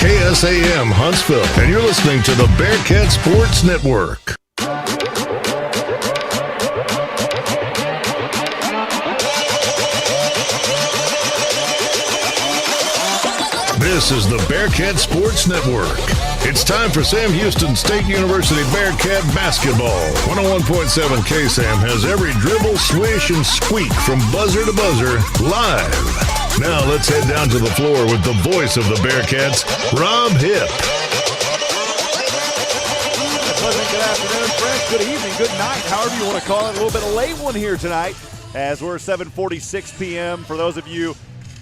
KSAM Huntsville, and you're listening to the Bearcats Sports Network. This is the Bearcat Sports Network. It's time for Sam Houston State University Bearcat basketball. 101.7 KSAM has every dribble, swish, and squeak from buzzer to buzzer live. Now let's head down to the floor with the voice of the Bearcats, Rob Hipp. Pleasant good afternoon, friends. Good evening, good night, however you want to call it. A little bit of a late one here tonight as we're 7:46 p.m. For those of you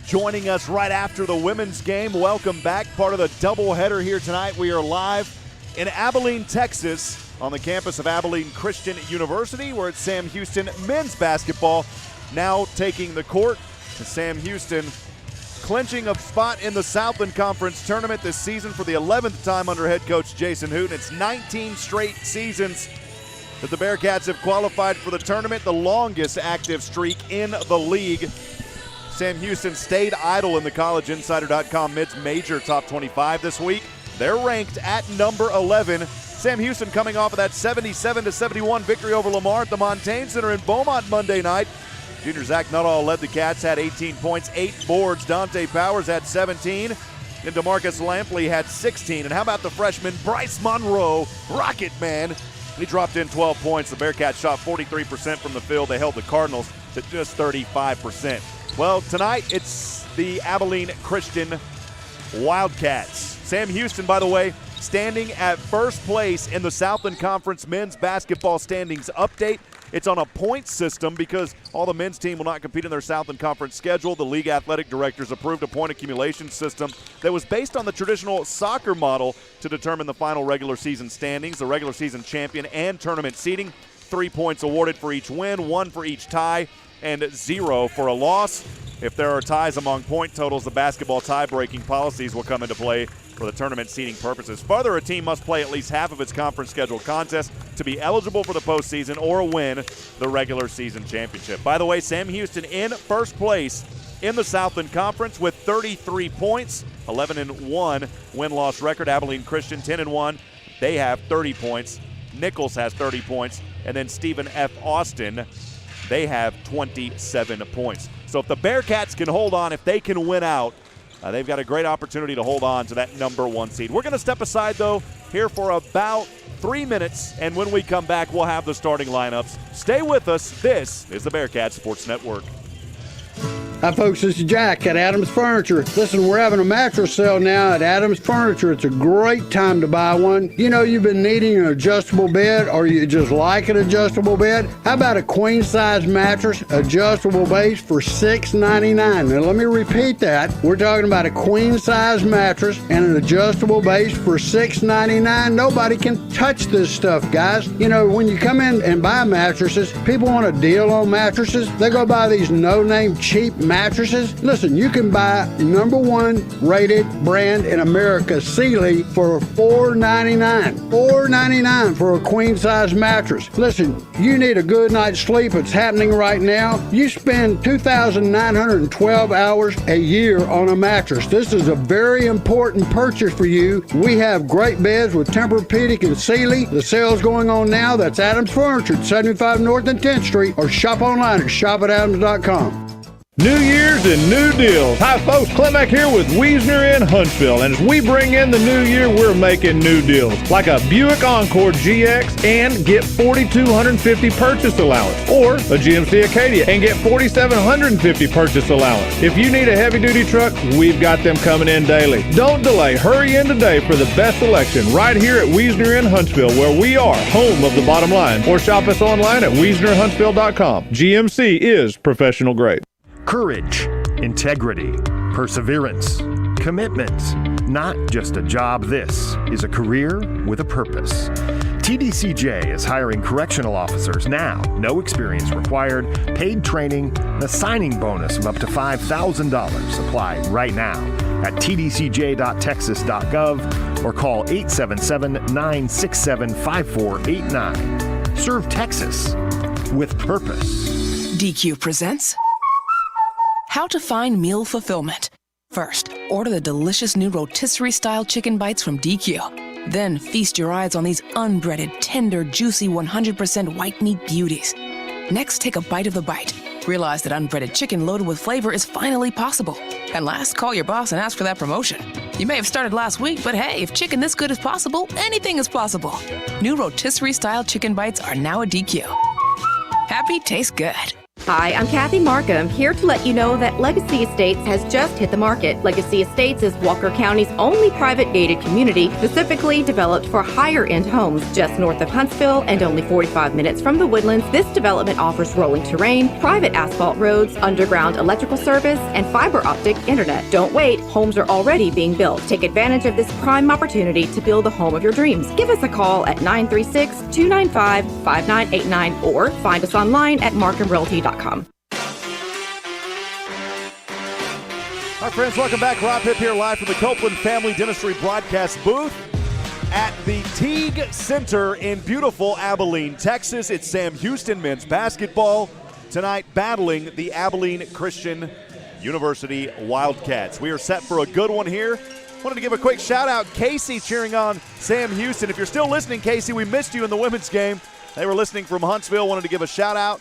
joining us right after the women's game, welcome back. Part of the doubleheader here tonight. We are live in Abilene, Texas, on the campus of Abilene Christian University, where it's Sam Houston men's basketball now taking the court. Sam Houston clinching a spot in the Southland Conference tournament this season for the 11th time under head coach Jason Hooten. It's 19 straight seasons that the Bearcats have qualified for the tournament, the longest active streak in the league. Sam Houston stayed idle in the collegeinsider.com mid-major top 25 this week. They're ranked at number 11. Sam Houston coming off of that 77-71 victory over Lamar at the Montaigne Center in Beaumont Monday night. Junior Zach Nuttall led the Cats, had 18 points, 8 boards. Dante Powers had 17. And DeMarcus Lampley had 16. And how about the freshman Bryce Monroe, Rocket Man? He dropped in 12 points. The Bearcats shot 43% from the field. They held the Cardinals to just 35%. Well, tonight it's the Abilene Christian Wildcats. Sam Houston, by the way, standing at first place in the Southland Conference men's basketball standings update. It's on a point system because all the men's team will not compete in their Southland Conference schedule. The league athletic directors approved a point accumulation system that was based on the traditional soccer model to determine the final regular season standings, the regular season champion, and tournament seeding. 3 points awarded for each win, 1 for each tie, and 0 for a loss. If there are ties among point totals, the basketball tie-breaking policies will come into play for the tournament seeding purposes. Further, a team must play at least half of its conference scheduled contest to be eligible for the postseason or win the regular season championship. By the way, Sam Houston in first place in the Southland Conference with 33 points, 11-1 win-loss record. Abilene Christian 10-1. They have 30 points. Nichols has 30 points. And then Stephen F. Austin, they have 27 points. So if the Bearcats can hold on, if they can win out, they've got a great opportunity to hold on to that number 1 seed. We're going to step aside, though, here for about 3 minutes, and when we come back, we'll have the starting lineups. Stay with us. This is the Bearcat Sports Network. Hi, folks. This is Jack at Adams Furniture. Listen, we're having a mattress sale now at Adams Furniture. It's a great time to buy one. You know you've been needing an adjustable bed, or you just like an adjustable bed? How about a queen-size mattress, adjustable base for $6.99? Now, let me repeat that. We're talking about a queen-size mattress and an adjustable base for $6.99. Nobody can touch this stuff, guys. You know, when you come in and buy mattresses, people want a deal on mattresses. They go buy these no-name cheap mattresses. Listen, you can buy #1 rated brand in America, Sealy, for $4.99. $4.99 for a queen size mattress. Listen, you need a good night's sleep. It's happening right now. You spend 2,912 hours a year on a mattress. This is a very important purchase for you. We have great beds with Tempur-Pedic and Sealy. The sale's going on now. That's Adams Furniture, 75 North and 10th Street, or shop online at shopadams.com. New Year's and new deals. Hi, folks. Klimek here with Wiesner in Huntsville. And as we bring in the new year, we're making new deals. Like a Buick Encore GX and get $4,250 purchase allowance. Or a GMC Acadia and get $4,750 purchase allowance. If you need a heavy-duty truck, we've got them coming in daily. Don't delay. Hurry in today for the best selection right here at Wiesner in Huntsville, where we are home of the bottom line. Or shop us online at WiesnerHuntsville.com. GMC is professional grade. Courage, integrity, perseverance, commitment. Not just a job, this is a career with a purpose. TDCJ is hiring correctional officers now. No experience required, paid training, a signing bonus of up to $5,000. Apply right now at tdcj.texas.gov or call 877-967-5489. Serve Texas with purpose. DQ presents How to Find Meal Fulfillment. First, order the delicious new rotisserie-style chicken bites from DQ. Then feast your eyes on these unbreaded, tender, juicy 100% white meat beauties. Next, take a bite of the bite. Realize that unbreaded chicken loaded with flavor is finally possible. And last, call your boss and ask for that promotion. You may have started last week, but hey, if chicken this good is possible, anything is possible. New rotisserie-style chicken bites are now at DQ. Happy tastes good. Hi, I'm Kathy Markham, here to let you know that Legacy Estates has just hit the market. Legacy Estates is Walker County's only private gated community specifically developed for higher-end homes. Just north of Huntsville and only 45 minutes from the Woodlands, this development offers rolling terrain, private asphalt roads, underground electrical service, and fiber optic internet. Don't wait, homes are already being built. Take advantage of this prime opportunity to build the home of your dreams. Give us a call at 936-295-5989 or find us online at markhamrealty.com. Hi, friends. Welcome back. Rob Hipp here live from the Copeland Family Dentistry broadcast booth at the Teague Center in beautiful Abilene, Texas. It's Sam Houston men's basketball tonight battling the Abilene Christian University Wildcats. We are set for a good one here. Wanted to give a quick shout-out. Casey cheering on Sam Houston. If you're still listening, Casey, we missed you in the women's game. They were listening from Huntsville. Wanted to give a shout-out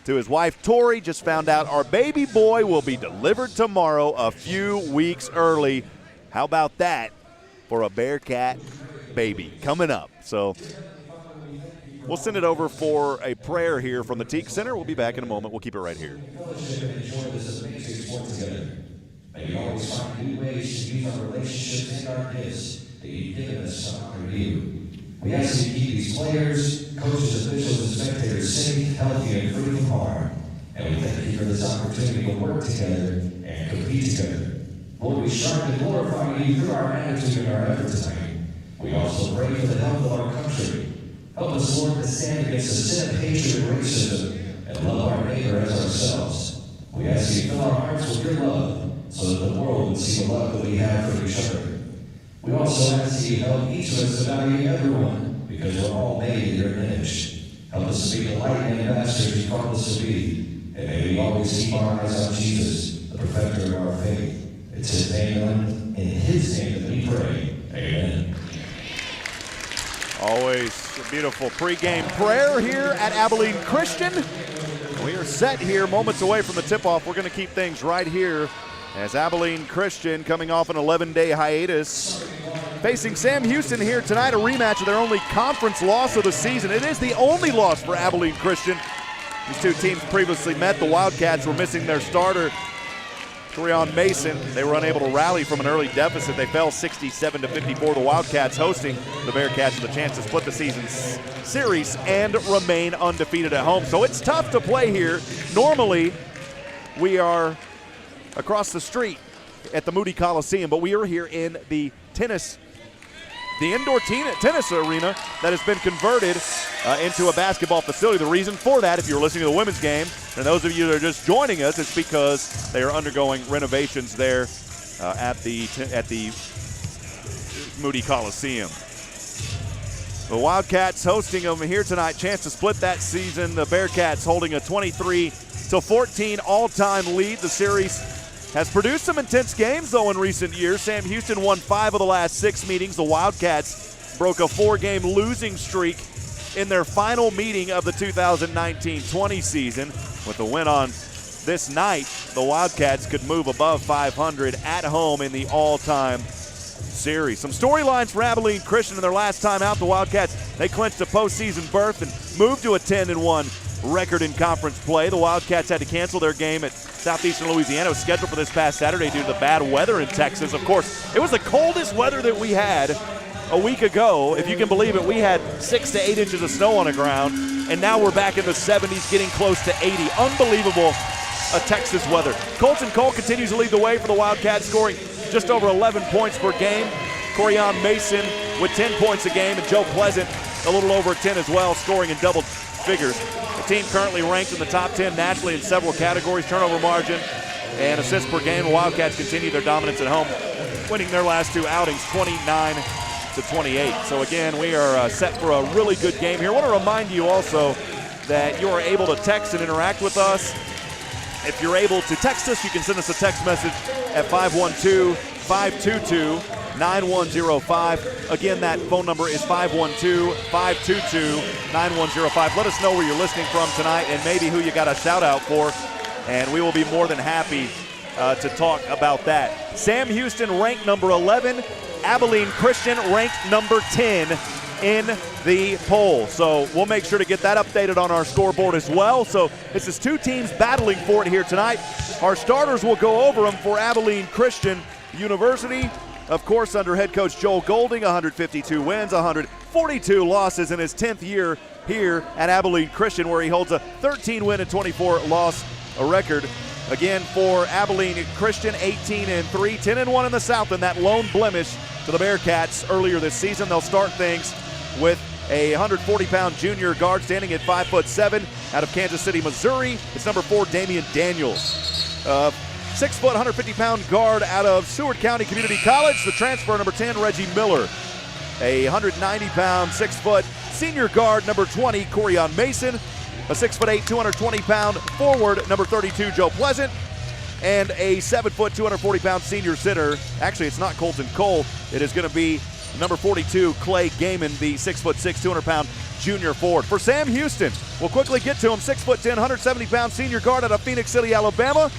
to his wife, Tori. Just found out our baby boy will be delivered tomorrow a few weeks early. How about that for a Bearcat baby coming up? So we'll send it over for a prayer here from the Teague Center. We'll be back in a moment. We'll keep it right here. May we always find new ways to use our relationships and our gifts that you've given us to honor you. We ask you to keep these players, coaches, officials, and spectators safe, healthy, and free from harm. And we thank you for this opportunity to work together and compete together. Lord, we strive to glorify you through our attitude and our effort tonight. We also pray for the health of our country. Help us, Lord, to stand against the sin of hatred and racism and love our neighbor as ourselves. We ask you to fill our hearts with your love so that the world would see the love that we have for each other. We also ask you to help each of us to value everyone, because we're all made in your image. Help us to be the light and ambassadors you called us to be, and may we always keep our eyes on Jesus, the perfecter of our faith. It's his name, in his name that we pray. Amen. Always a beautiful pregame prayer here at Abilene Christian. We are set here moments away from the tip-off. We're going to keep things right here as Abilene Christian, coming off an 11-day hiatus, facing Sam Houston here tonight, a rematch of their only conference loss of the season. It is the only loss for Abilene Christian. These two teams previously met. The Wildcats were missing their starter, Corian Mason. They were unable to rally from an early deficit. They fell 67-54. The Wildcats hosting the Bearcats with a chance to split the season's series and remain undefeated at home. So it's tough to play here. Normally, we are across the street at the Moody Coliseum, but we are here in the indoor tennis arena that has been converted into a basketball facility. The reason for that, if you're listening to the women's game, and those of you that are just joining us, it's because they are undergoing renovations there at the Moody Coliseum. The Wildcats hosting them here tonight, chance to split that season. The Bearcats holding a 23-14 all-time lead. The series has produced some intense games, though, in recent years. Sam Houston won 5 of the last 6 meetings. The Wildcats broke a 4-game losing streak in their final meeting of the 2019-20 season. With a win on this night, the Wildcats could move above 500 at home in the all-time series. Some storylines for Abilene Christian in their last time out. The Wildcats, they clinched a postseason berth and moved to a 10-1 record in conference play. The Wildcats had to cancel their game at Southeastern Louisiana. It was scheduled for this past Saturday due to the bad weather in Texas. Of course, it was the coldest weather that we had a week ago. If you can believe it, we had 6 to 8 inches of snow on the ground, and now we're back in the 70s, getting close to 80. Unbelievable Texas weather. Colton Cole continues to lead the way for the Wildcats, scoring just over 11 points per game. Corian Mason with 10 points a game, and Joe Pleasant a little over 10 as well, scoring in double figures. The team currently ranked in the top 10 nationally in several categories, turnover margin and assists per game. The Wildcats continue their dominance at home, winning their last 2 outings 29-28. So again, we are set for a really good game here. I want to remind you also that you are able to text and interact with us If you're able to text us, you can send us a text message at 512-522-9105. Again, that phone number is 512-522-9105. Let us know where you're listening from tonight and maybe who you got a shout-out for, and we will be more than happy to talk about that. Sam Houston ranked number 11. Abilene Christian ranked number 10 in the poll. So we'll make sure to get that updated on our scoreboard as well. So this is two teams battling for it here tonight. Our starters will go over them for Abilene Christian University. Of course, under head coach Joel Golding, 152 wins, 142 losses in his 10th year here at Abilene Christian, where he holds a 13-win and 24-loss record. Again, for Abilene Christian, 18-3, 10-1 in the South, and that lone blemish to the Bearcats earlier this season. They'll start things with a 140-pound junior guard standing at 5'7" out of Kansas City, Missouri. It's number 4, Damian Daniels. 6 foot, 150-pound guard out of Seward County Community College. The transfer, number 10, Reggie Miller. A 190-pound, 6 foot senior guard, number 20, Corian Mason. A 6'8", 220-pound forward, number 32, Joe Pleasant. And a 7 foot, 240-pound senior center. Actually, it's not Colton Cole. It is going to be number 42, Clay Gaiman, the 6'6", 200-pound junior forward. For Sam Houston, we'll quickly get to him. 6'10", 170-pound senior guard out of Phoenix City, Alabama.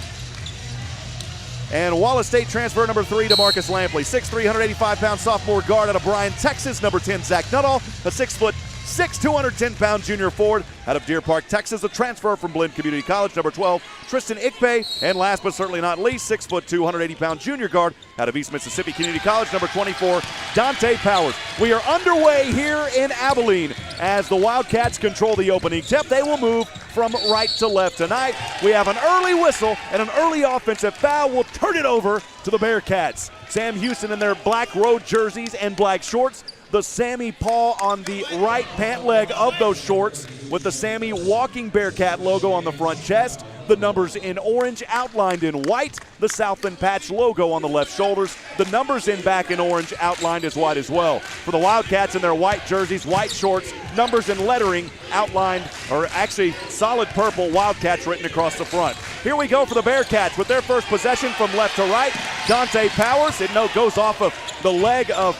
And Wallace State transfer number 3, DeMarcus Lampley. 6'3", 185-pound sophomore guard out of Bryan, Texas. Number 10, Zach Nuttall. A 6'6", 210-pound junior forward out of Deer Park, Texas. A transfer from Blinn Community College. Number 12, Tristan Ikpe. And last but certainly not least, 6'2", 180-pound junior guard out of East Mississippi Community College. Number 24, Dante Powers. We are underway here in Abilene as the Wildcats control the opening tip. They will move from right to left tonight. We have an early whistle and an early offensive foul. Will turn it over to the Bearcats. Sam Houston in their black road jerseys and black shorts. The Sammy paw on the right pant leg of those shorts with the Sammy Walking Bearcat logo on the front chest. The numbers in orange outlined in white. The Southland Patch logo on the left shoulders. The numbers in back in orange outlined as white as well. For the Wildcats in their white jerseys, white shorts, numbers and lettering outlined, or actually solid purple, Wildcats written across the front. Here we go for the Bearcats with their first possession from left to right. Dante Powers, it goes off of the leg of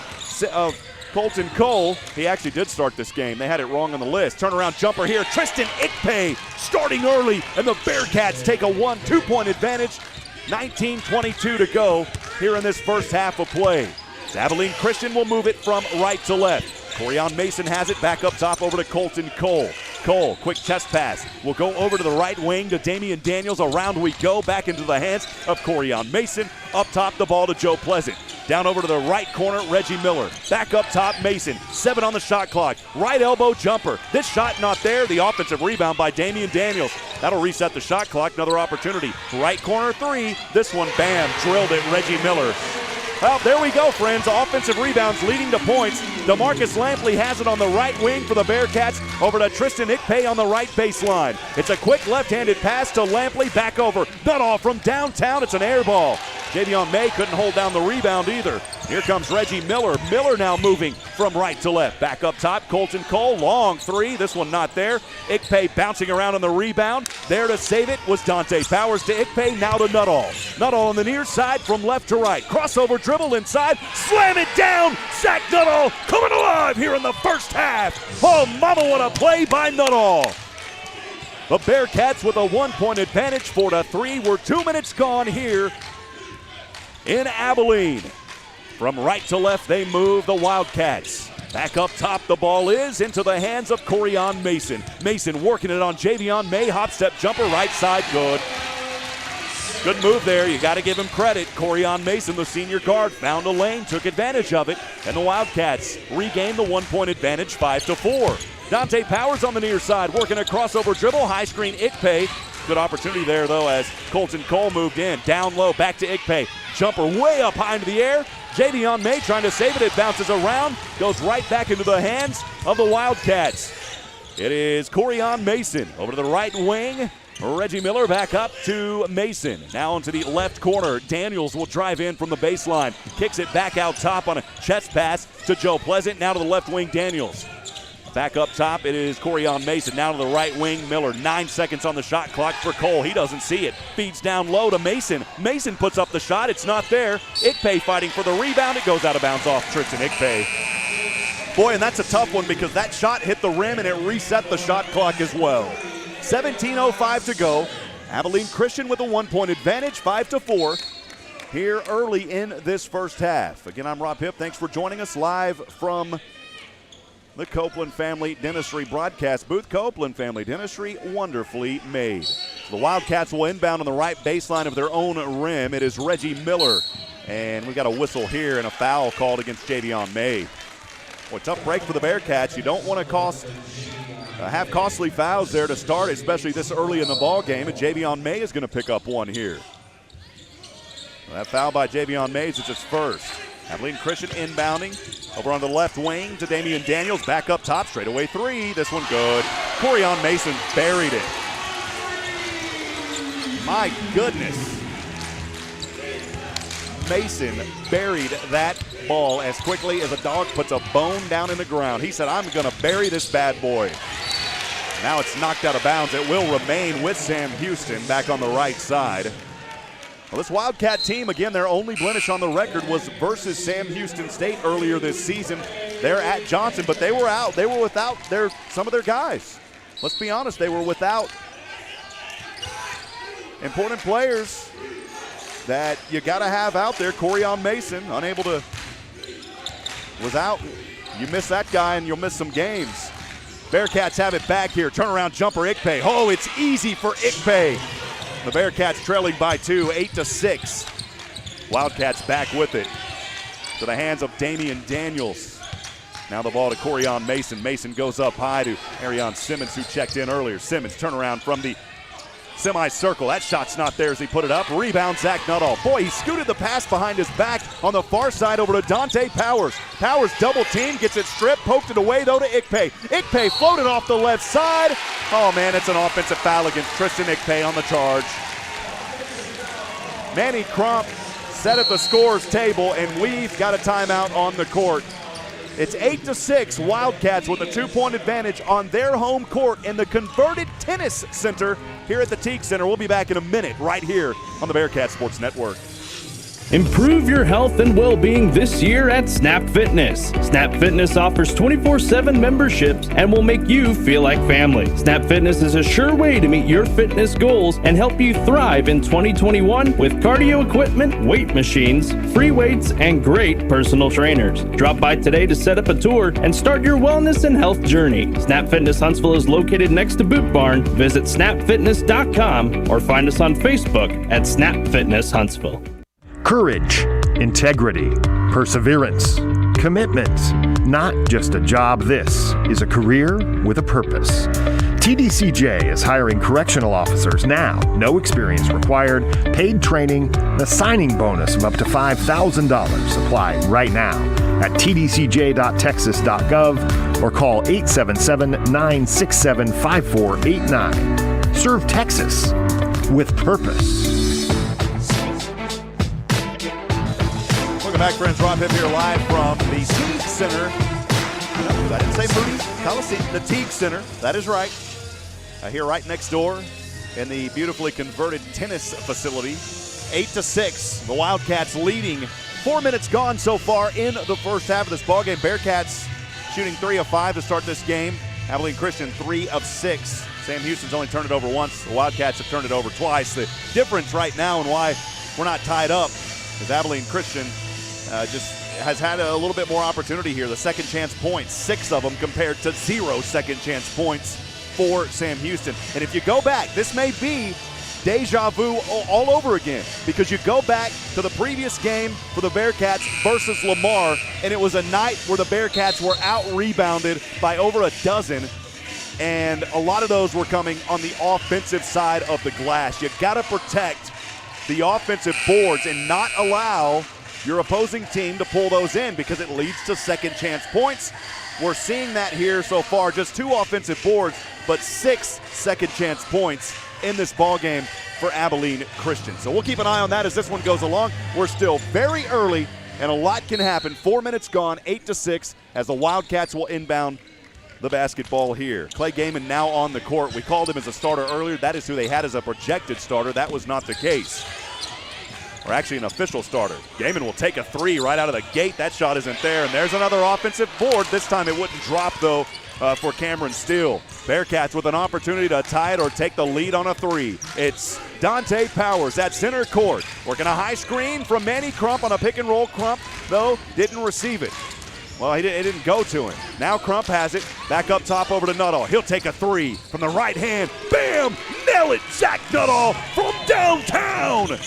Colton Cole. He actually did start this game. They had it wrong on the list. Turnaround jumper here. Tristan Ikpe starting early, and the Bearcats take a 2-point advantage. 19:22 to go here in this first half of play. Abilene Christian will move it from right to left. Corian Mason has it back up top over to Colton Cole. Cole, quick chest pass, will go over to the right wing to Damian Daniels. Around we go, back into the hands of Corian Mason. Up top, the ball to Joe Pleasant. Down over to the right corner, Reggie Miller. Back up top, Mason. 7 on the shot clock. Right elbow jumper. This shot not there. The offensive rebound by Damian Daniels. That'll reset the shot clock. Another opportunity. Right corner 3. This one, bam, drilled it, Reggie Miller. Well, there we go, friends. Offensive rebounds leading to points. DeMarcus Lampley has it on the right wing for the Bearcats. Over to Tristan Ikpe on the right baseline. It's a quick left-handed pass to Lampley. Back over. Nuttall from downtown. It's an air ball. Javion May couldn't hold down the rebound either. Here comes Reggie Miller. Miller now moving from right to left. Back up top, Colton Cole. Long 3. This one not there. Ikpe bouncing around on the rebound. There to save it was Dante Powers to Ikpe. Now to Nuttall. Nuttall on the near side from left to right. Crossover dribble inside. Slam it down. Zach Nuttall coming alive here in the first half. Oh, mama, what a play by Nuttall. The Bearcats with a 1-point advantage, 4-3. We're 2 minutes gone here in Abilene. From right to left, they move the Wildcats. Back up top, the ball is into the hands of Corian Mason. Mason working it on Javion May. Hop step jumper, right side, good. Good move there. You got to give him credit. Corian Mason, the senior guard, found a lane, took advantage of it, and the Wildcats regain the 1-point advantage, 5-4. Dante Powers on the near side, working a crossover dribble, high screen Ikpe. Good opportunity there, though, as Colton Cole moved in. Down low, back to Ikpe. Jumper way up high into the air. Javion May trying to save it. It bounces around, goes right back into the hands of the Wildcats. It is Corian Mason over to the right wing. Reggie Miller back up to Mason. Now into the left corner. Daniels will drive in from the baseline. Kicks it back out top on a chest pass to Joe Pleasant. Now to the left wing, Daniels. Back up top, it is Corian Mason. Now to the right wing, Miller. 9 seconds on the shot clock for Cole. He doesn't see it. Feeds down low to Mason. Mason puts up the shot. It's not there. Ikpe fighting for the rebound. It goes out of bounds off Tristan Ikpe. Boy, and that's a tough one because that shot hit the rim and it reset the shot clock as well. 17:05 to go. Abilene Christian with a 1-point advantage, 5-4. Here early in this first half. Again, I'm Rob Hipp. Thanks for joining us live from the Copeland Family Dentistry broadcast booth. Copeland Family Dentistry, wonderfully made. The Wildcats will inbound on the right baseline of their own rim. It is Reggie Miller. And we got a whistle here and a foul called against Javion May. Boy, tough break for the Bearcats. You don't want to have costly fouls there to start, especially this early in the ball game. And Javion May is going to pick up one here. That foul by Javion May is his first. Abilene Christian inbounding over on the left wing to Damian Daniels. Back up top, straightaway three. This one good. Corian Mason buried it. My goodness. Mason buried that ball as quickly as a dog puts a bone down in the ground. He said, I'm going to bury this bad boy. Now it's knocked out of bounds. It will remain with Sam Houston back on the right side. Well, this Wildcat team, again, their only blemish on the record was versus Sam Houston State earlier this season. They're at Johnson, but they were out. They were without some of their guys. Let's be honest, they were without important players that you got to have out there. Corian Mason, was out. You miss that guy and you'll miss some games. Bearcats have it back here. Turnaround jumper, Ikpe. Oh, it's easy for Ikpe. The Bearcats trailing by 2, 8-6. Wildcats back with it to the hands of Damian Daniels. Now the ball to Corian Mason. Mason goes up high to Arion Simmons, who checked in earlier. Simmons turnaround from the semicircle. That shot's not there as he put it up. Rebound, Zach Nuttall. Boy, he scooted the pass behind his back on the far side over to Dante Powers. Powers double team, gets it stripped, poked it away though to Ikpe. Ikpe floated off the left side. Oh man, it's an offensive foul against Tristan Ikpe on the charge. Manny Crump set at the scorer's table, and we've got a timeout on the court. It's 8-6, Wildcats with a 2-point advantage on their home court in the converted tennis center here at the Teague Center. We'll be back in a minute right here on the Bearcat Sports Network. Improve your health and well-being this year at Snap Fitness. Snap Fitness offers 24/7 memberships and will make you feel like family. Snap Fitness is a sure way to meet your fitness goals and help you thrive in 2021 with cardio equipment, weight machines, free weights, and great personal trainers. Drop by today to set up a tour and start your wellness and health journey. Snap Fitness Huntsville is located next to Boot Barn. Visit snapfitness.com or find us on Facebook at Snap Fitness Huntsville. Courage, integrity, perseverance, commitment. Not just a job, this is a career with a purpose. TDCJ is hiring correctional officers now. No experience required, paid training, a signing bonus of up to $5,000. Apply right now at tdcj.texas.gov or call 877-967-5489. Serve Texas with purpose. Welcome back, friends. Rob Hipp here live from the Teague Center. No, I didn't say Moody's Coliseum. The Teague Center. That is right. Here right next door in the beautifully converted tennis facility. 8-6. The Wildcats leading. 4 minutes gone so far in the first half of this ballgame. Bearcats shooting 3 of 5 to start this game. Abilene Christian 3 of 6. Sam Houston's only turned it over once. The Wildcats have turned it over twice. The difference right now and why we're not tied up is Abilene Christian just has had a little bit more opportunity here. The second chance points, 6 of them compared to 0 second chance points for Sam Houston. And if you go back, this may be deja vu all over again, because you go back to the previous game for the Bearcats versus Lamar, and it was a night where the Bearcats were out-rebounded by over a dozen, and a lot of those were coming on the offensive side of the glass. You got to protect the offensive boards and not allow your opposing team to pull those in, because it leads to second chance points. We're seeing that here so far, just 2 offensive boards, but 6 second chance points in this ball game for Abilene Christian. So we'll keep an eye on that as this one goes along. We're still very early, and a lot can happen. 4 minutes gone, 8-6, as the Wildcats will inbound the basketball here. Clay Gaiman now on the court. We called him as a starter earlier. That is who they had as a projected starter. That was not the case. Or actually an official starter. Gaiman will take a three right out of the gate. That shot isn't there, and there's another offensive board. This time it wouldn't drop, though, for Cameron Steele. Bearcats with an opportunity to tie it or take the lead on a three. It's Dante Powers at center court. Working a high screen from Manny Crump on a pick and roll. Crump, though, didn't receive it. Well, it didn't go to him. Now Crump has it. Back up top over to Nuttall. He'll take a three from the right hand. Bam! Nail it! Zach Nuttall from downtown!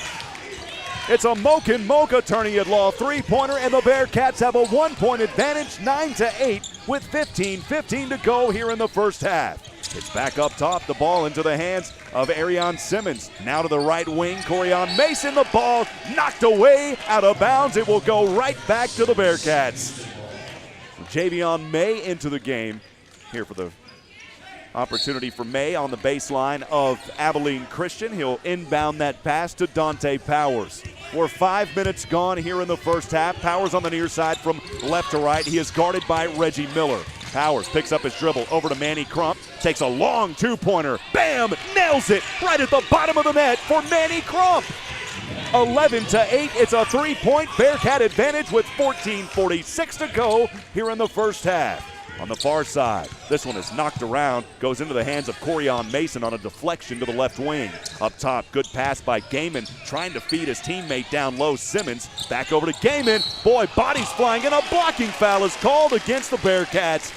It's a Mocha Attorney at Law three-pointer, and the Bearcats have a 1-point advantage, 9-8, with 15 to go here in the first half. It's back up top, the ball into the hands of Arion Simmons. Now to the right wing, Corian Mason, the ball knocked away, out of bounds. It will go right back to the Bearcats. Javion May into the game here for the opportunity for May on the baseline of Abilene Christian. He'll inbound that pass to Dante Powers. We're 5 minutes gone here in the first half. Powers on the near side from left to right. He is guarded by Reggie Miller. Powers picks up his dribble over to Manny Crump. Takes a long two-pointer. Bam! Nails it right at the bottom of the net for Manny Crump. 11-8. It's a three-point Bearcat advantage with 14:46 to go here in the first half. On the far side, this one is knocked around, goes into the hands of Corian Mason on a deflection to the left wing. Up top, good pass by Gaiman, trying to feed his teammate down low, Simmons. Back over to Gaiman. Boy, bodies flying, and a blocking foul is called against the Bearcats.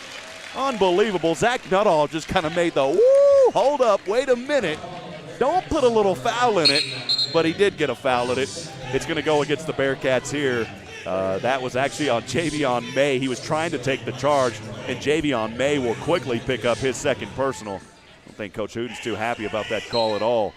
Unbelievable. Zach Nuttall just kind of made the woo, hold up, wait a minute. Don't put a little foul in it, but he did get a foul in it. It's going to go against the Bearcats here. That was actually on Javion May. He was trying to take the charge, and Javion May will quickly pick up his second personal. I don't think Coach Hooten's too happy about that call at all.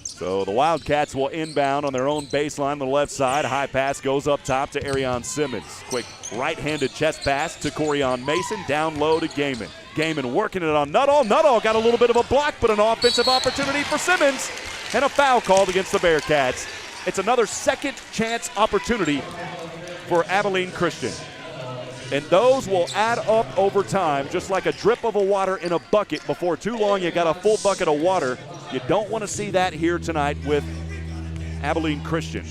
So the Wildcats will inbound on their own baseline on the left side. High pass goes up top to Arion Simmons. Quick right-handed chest pass to Corian Mason. Down low to Gaiman. Gaiman working it on Nuttall. Nuttall got a little bit of a block, but an offensive opportunity for Simmons. And a foul called against the Bearcats. It's another second chance opportunity for Abilene Christian. And those will add up over time, just like a drip of a water in a bucket. Before too long, you got a full bucket of water. You don't want to see that here tonight with Abilene Christian.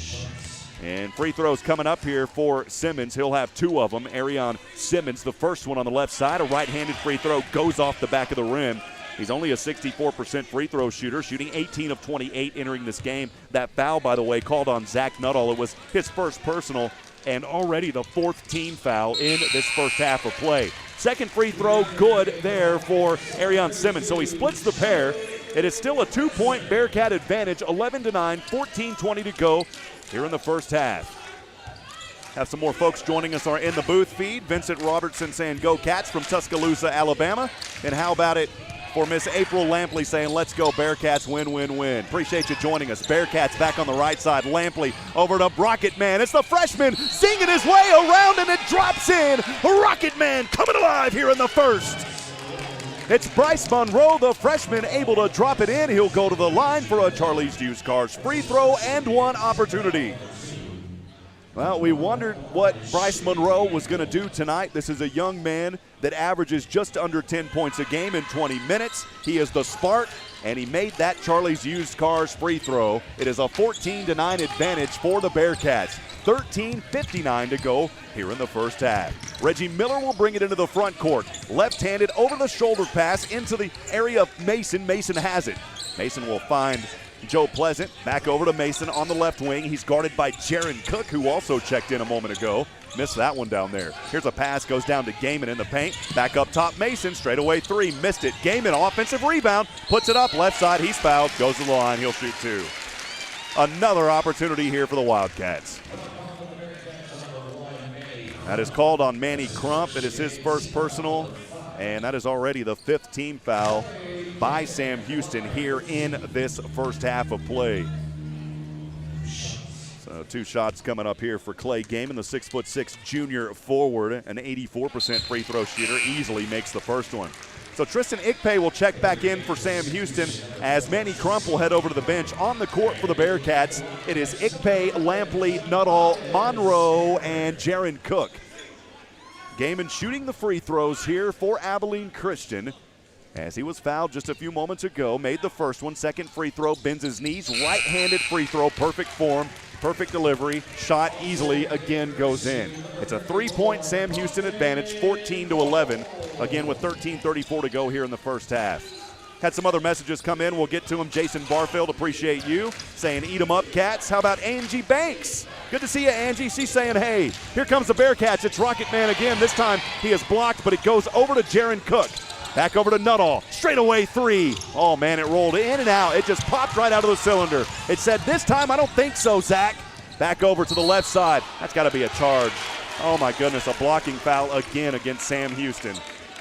And free throws coming up here for Simmons. He'll have two of them. Arion Simmons, the first one on the left side. A right-handed free throw goes off the back of the rim. He's only a 64% free throw shooter, shooting 18 of 28 entering this game. That foul, by the way, called on Zach Nuttall. It was his first personal and already the fourth team foul in this first half of play. Second free throw good there for Arion Simmons. So he splits the pair. It is still a 2-point Bearcat advantage, 11-9, 14:20 to go here in the first half. Have some more folks joining us are in the booth feed. Vincent Robertson saying go Cats from Tuscaloosa, Alabama. And how about it for Miss April Lampley saying, let's go Bearcats, win, win, win. Appreciate you joining us. Bearcats back on the right side. Lampley over to Rocket Man. It's the freshman singing his way around, and it drops in. Rocket Man coming alive here in the first. It's Bryce Monroe, the freshman, able to drop it in. He'll go to the line for a Charlie's Used Cars free throw and one opportunity. Well, we wondered what Bryce Monroe was going to do tonight. This is a young man that averages just under 10 points a game in 20 minutes. He is the spark, and he made that Charlie's Used Cars free throw. It is a 14-9 advantage for the Bearcats. 13:59 to go here in the first half. Reggie Miller will bring it into the front court. Left-handed over-the-shoulder pass into the area of Mason. Mason has it. Mason will find Joe Pleasant. Back over to Mason on the left wing. He's guarded by Jaron Cook, who also checked in a moment ago. Missed that one down there. Here's a pass, goes down to Gaiman in the paint. Back up top, Mason, straightaway three, missed it. Gaiman, offensive rebound, puts it up, left side, he's fouled, goes to the line, he'll shoot two. Another opportunity here for the Wildcats. That is called on Manny Crump. It is his first personal, and that is already the fifth team foul by Sam Houston here in this first half of play. So two shots coming up here for Clay Gaiman, the 6'6" junior forward, an 84% free throw shooter, easily makes the first one. So Tristan Ikpe will check back in for Sam Houston as Manny Crump will head over to the bench. On the court for the Bearcats, it is Ikpe, Lampley, Nuttall, Monroe, and Jaron Cook. Gaiman shooting the free throws here for Abilene Christian, as he was fouled just a few moments ago. Made the first one. Second free throw, bends his knees. Right-handed free throw, perfect form, perfect delivery. Shot easily, again goes in. It's a 3-point Sam Houston advantage, 14-11. Again with 13:34 to go here in the first half. Had some other messages come in. We'll get to them. Jason Barfield, appreciate you, saying eat 'em up, Cats. How about Angie Banks? Good to see you, Angie. She's saying, hey, here comes the Bearcats. It's Rocket Man again. This time he is blocked, but it goes over to Jaron Cook. Back over to Nuttall. Straight away three. Oh, man, it rolled in and out. It just popped right out of the cylinder. It said, this time I don't think so, Zach. Back over to the left side. That's got to be a charge. Oh, my goodness, a blocking foul again against Sam Houston.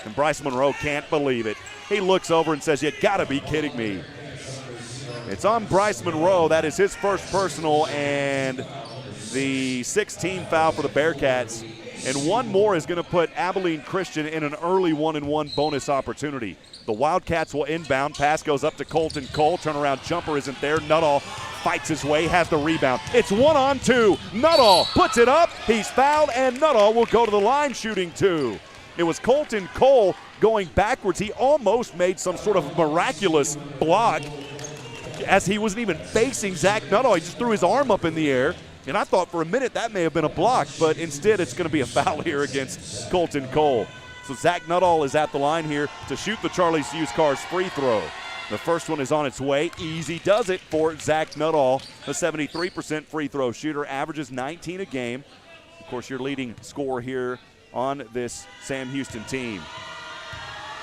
And Bryce Monroe can't believe it. He looks over and says, you got to be kidding me. It's on Bryce Monroe. That is his first personal and the 16th foul for the Bearcats. And one more is going to put Abilene Christian in an early 1-and-1 bonus opportunity. The Wildcats will inbound. Pass goes up to Colton Cole. Turnaround jumper isn't there. Nuttall fights his way, has the rebound. It's 1-on-2. Nuttall puts it up. He's fouled, and Nuttall will go to the line shooting two. It was Colton Cole going backwards. He almost made some sort of miraculous block as he wasn't even facing Zach Nuttall. He just threw his arm up in the air. And I thought for a minute that may have been a block, but instead it's going to be a foul here against Colton Cole. So Zach Nuttall is at the line here to shoot the Charlie's Used Cars free throw. The first one is on its way. Easy does it for Zach Nuttall, the 73% free throw shooter, averages 19 a game. Of course, your leading scorer here on this Sam Houston team.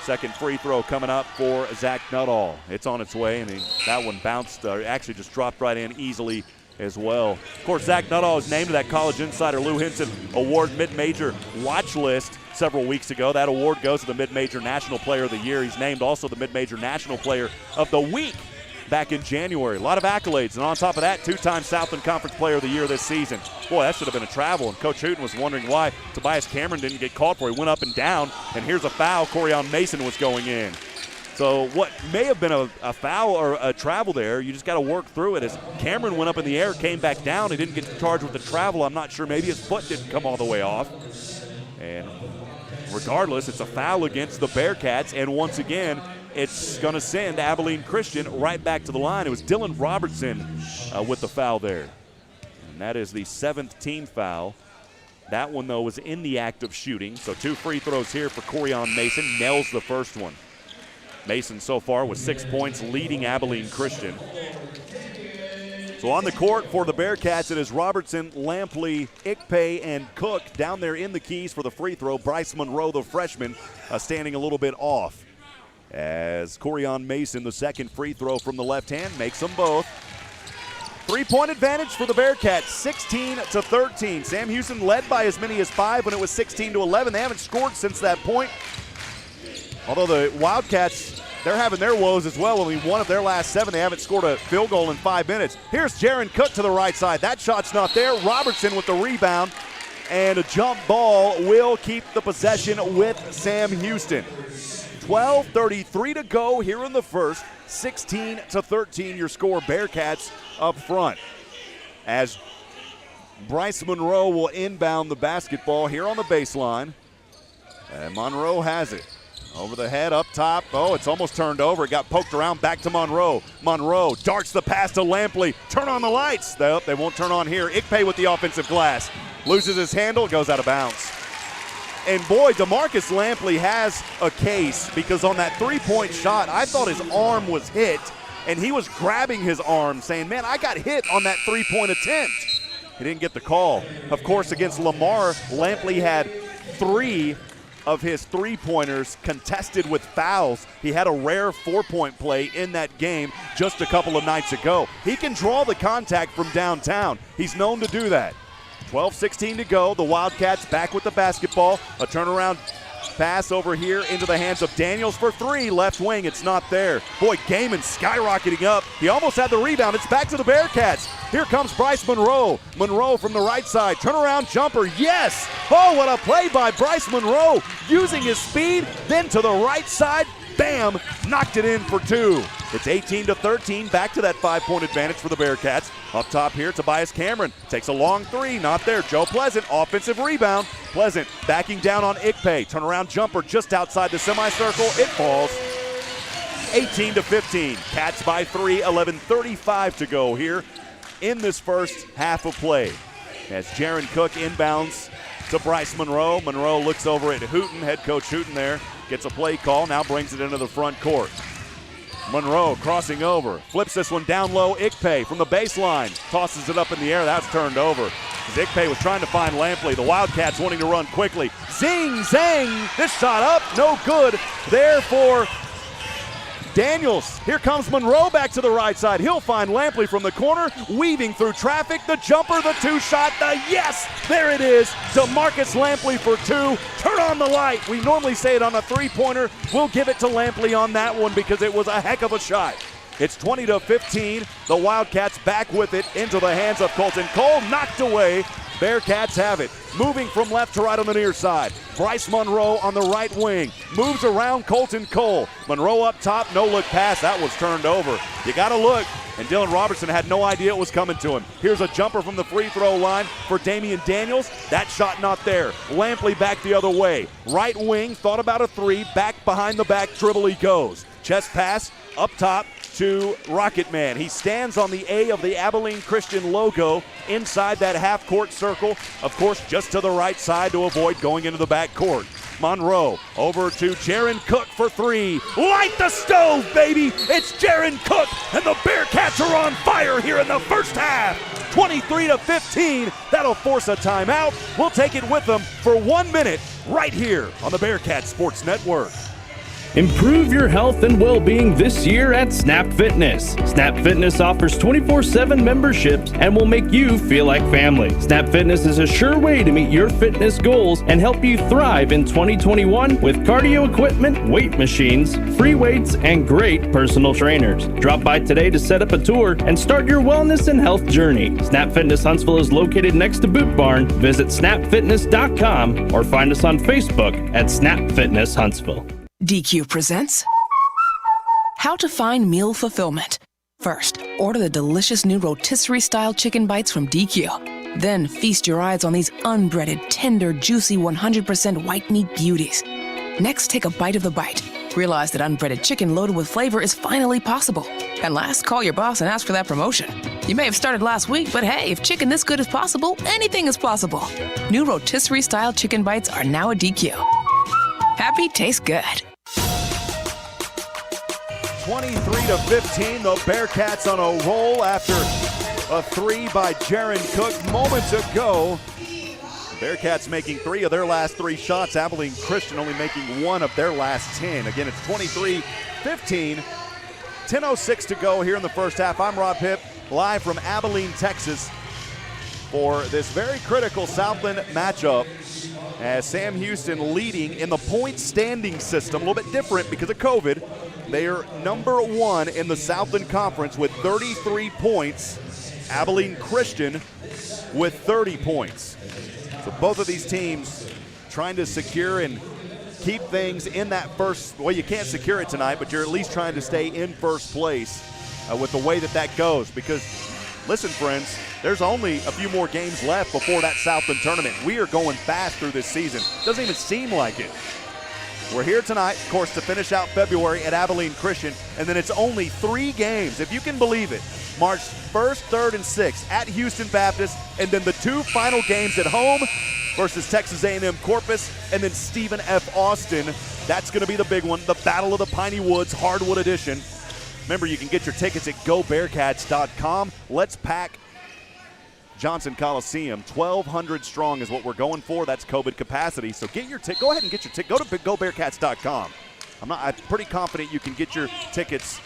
Second free throw coming up for Zach Nuttall. It's on its way, and that one bounced, actually just dropped right in easily as well. Of course, Zach Nuttall is named to that College Insider Lou Henson Award Mid-Major watch list several weeks ago. That award goes to the Mid-Major National Player of the Year. He's named also the Mid-Major National Player of the Week back in January. A lot of accolades, and on top of that, two-time Southland Conference Player of the Year this season. Boy, that should have been a travel, and Coach Hooten was wondering why Tobias Cameron didn't get called for. He went up and down, and here's a foul. Corian Mason was going in. So what may have been a foul or a travel there, you just got to work through it. As Cameron went up in the air, came back down, he didn't get charged with the travel. I'm not sure, maybe his foot didn't come all the way off. And regardless, it's a foul against the Bearcats, and once again, it's going to send Abilene Christian right back to the line. It was Dylan Robertson with the foul there. And that is the 7th team foul. That one, though, was in the act of shooting. So 2 free throws here for Corian Mason. Nails the first one. Mason so far with 6 points, leading Abilene Christian. So on the court for the Bearcats, it is Robertson, Lampley, Ikpe, and Cook down there in the keys for the free throw. Bryce Monroe, the freshman, standing a little bit off. As Corian Mason, the second free throw from the left hand, makes them both. 3-point advantage for the Bearcats, 16-13. Sam Houston led by as many as 5 when it was 16-11. They haven't scored since that point. Although the Wildcats, they're having their woes as well. Only one of their last 7, they haven't scored a field goal in 5 minutes. Here's Jaron Cook to the right side. That shot's not there. Robertson with the rebound. And a jump ball will keep the possession with Sam Houston. 12:33 to go here in the first. 16-13 your score. Bearcats up front. As Bryce Monroe will inbound the basketball here on the baseline. And Monroe has it. Over the head, up top. Oh, it's almost turned over. It got poked around, back to Monroe. Monroe darts the pass to Lampley. Turn on the lights. Nope, they won't turn on here. Ikpe with the offensive glass. Loses his handle, goes out of bounds. And boy, DeMarcus Lampley has a case, because on that 3-point shot, I thought his arm was hit, and he was grabbing his arm saying, man, I got hit on that 3-point attempt. He didn't get the call. Of course, against Lamar, Lampley had 3 of his 3-pointers contested with fouls. He had a rare 4-point play in that game just a couple of nights ago. He can draw the contact from downtown. He's known to do that. 12:16 to go. The Wildcats back with the basketball. A turnaround pass over here into the hands of Daniels for 3. Left wing, it's not there. Boy, Gaiman skyrocketing up. He almost had the rebound. It's back to the Bearcats. Here comes Bryce Monroe. Monroe from the right side. Turnaround jumper, yes! Oh, what a play by Bryce Monroe. Using his speed, then to the right side. Bam! Knocked it in for 2. It's 18-13, back to that 5-point advantage for the Bearcats. Up top here, Tobias Cameron takes a long three, not there. Joe Pleasant, offensive rebound. Pleasant backing down on Ikpe. Turnaround jumper just outside the semicircle. It falls. 18-15. Cats by 3, 11:35 to go here in this first half of play. As Jaron Cook inbounds to Bryce Monroe. Monroe looks over at Hooten, head coach Hooten there. Gets a play call, now brings it into the front court. Monroe crossing over, flips this one down low. Ikpe from the baseline, tosses it up in the air. That's turned over. Ikpe was trying to find Lampley. The Wildcats wanting to run quickly. Zing, zang, this shot up, no good. There for Daniels. Here comes Monroe back to the right side. He'll find Lampley from the corner, weaving through traffic. The jumper, the two-shot, the yes! There it is. DeMarcus Lampley for 2. Turn on the light. We normally say it on a three-pointer. We'll give it to Lampley on that one because it was a heck of a shot. It's 20-15. The Wildcats back with it into the hands of Colton Cole. Knocked away. Bearcats have it. Moving from left to right on the near side. Bryce Monroe on the right wing. Moves around Colton Cole. Monroe up top, no look pass. That was turned over. You got to look. And Dylan Robertson had no idea it was coming to him. Here's a jumper from the free throw line for Damian Daniels. That shot not there. Lampley back the other way. Right wing, thought about a three. Back behind the back, dribble he goes. Chest pass up top to Rocket Man. He stands on the A of the Abilene Christian logo inside that half-court circle. Of course, just to the right side to avoid going into the back court. Monroe over to Jaron Cook for 3. Light the stove, baby! It's Jaron Cook, and the Bearcats are on fire here in the first half. 23-15. That'll force a timeout. We'll take it with them for 1 minute right here on the Bearcat Sports Network. Improve your health and well-being this year at Snap Fitness. Snap Fitness offers 24/7 memberships and will make you feel like family. Snap Fitness is a sure way to meet your fitness goals and help you thrive in 2021 with cardio equipment, weight machines, free weights, and great personal trainers. Drop by today to set up a tour and start your wellness and health journey. Snap Fitness Huntsville is located next to Boot Barn. Visit snapfitness.com or find us on Facebook at Snap Fitness Huntsville. DQ presents How to Find Meal Fulfillment. First, order the delicious new rotisserie-style chicken bites from DQ. Then feast your eyes on these unbreaded, tender, juicy 100% white meat beauties. Next, take a bite of the bite. Realize that unbreaded chicken loaded with flavor is finally possible. And last, call your boss and ask for that promotion. You may have started last week, but hey, if chicken this good is possible, anything is possible. New rotisserie-style chicken bites are now at DQ. Happy tastes good. 23-15, the Bearcats on a roll after a 3 by Jaron Cook moments ago. Bearcats making 3 of their last 3 shots. Abilene Christian only making 1 of their last 10. Again, it's 23-15. 10:06 to go here in the first half. I'm Rob Hipp, live from Abilene, Texas, for this very critical Southland matchup. As Sam Houston leading in the point standing system, a little bit different because of COVID. They are number 1 in the Southland Conference with 33 points. Abilene Christian with 30 points. So both of these teams trying to secure and keep things in that first, well, you can't secure it tonight, but you're at least trying to stay in first place with the way that goes. Because, listen, friends, there's only a few more games left before that Southland tournament. We are going fast through this season. Doesn't even seem like it. We're here tonight, of course, to finish out February at Abilene Christian, and then it's only 3 games, if you can believe it. March 1st, 3rd, and 6th at Houston Baptist, and then the 2 final games at home versus Texas A&M Corpus, and then Stephen F. Austin. That's going to be the big one, the Battle of the Piney Woods Hardwood Edition. Remember, you can get your tickets at GoBearcats.com. Let's pack Johnson Coliseum. 1,200 strong is what we're going for. That's COVID capacity. So get your ticket. Go ahead and get your ticket. Go to GoBearcats.com. I'm pretty confident you can get your tickets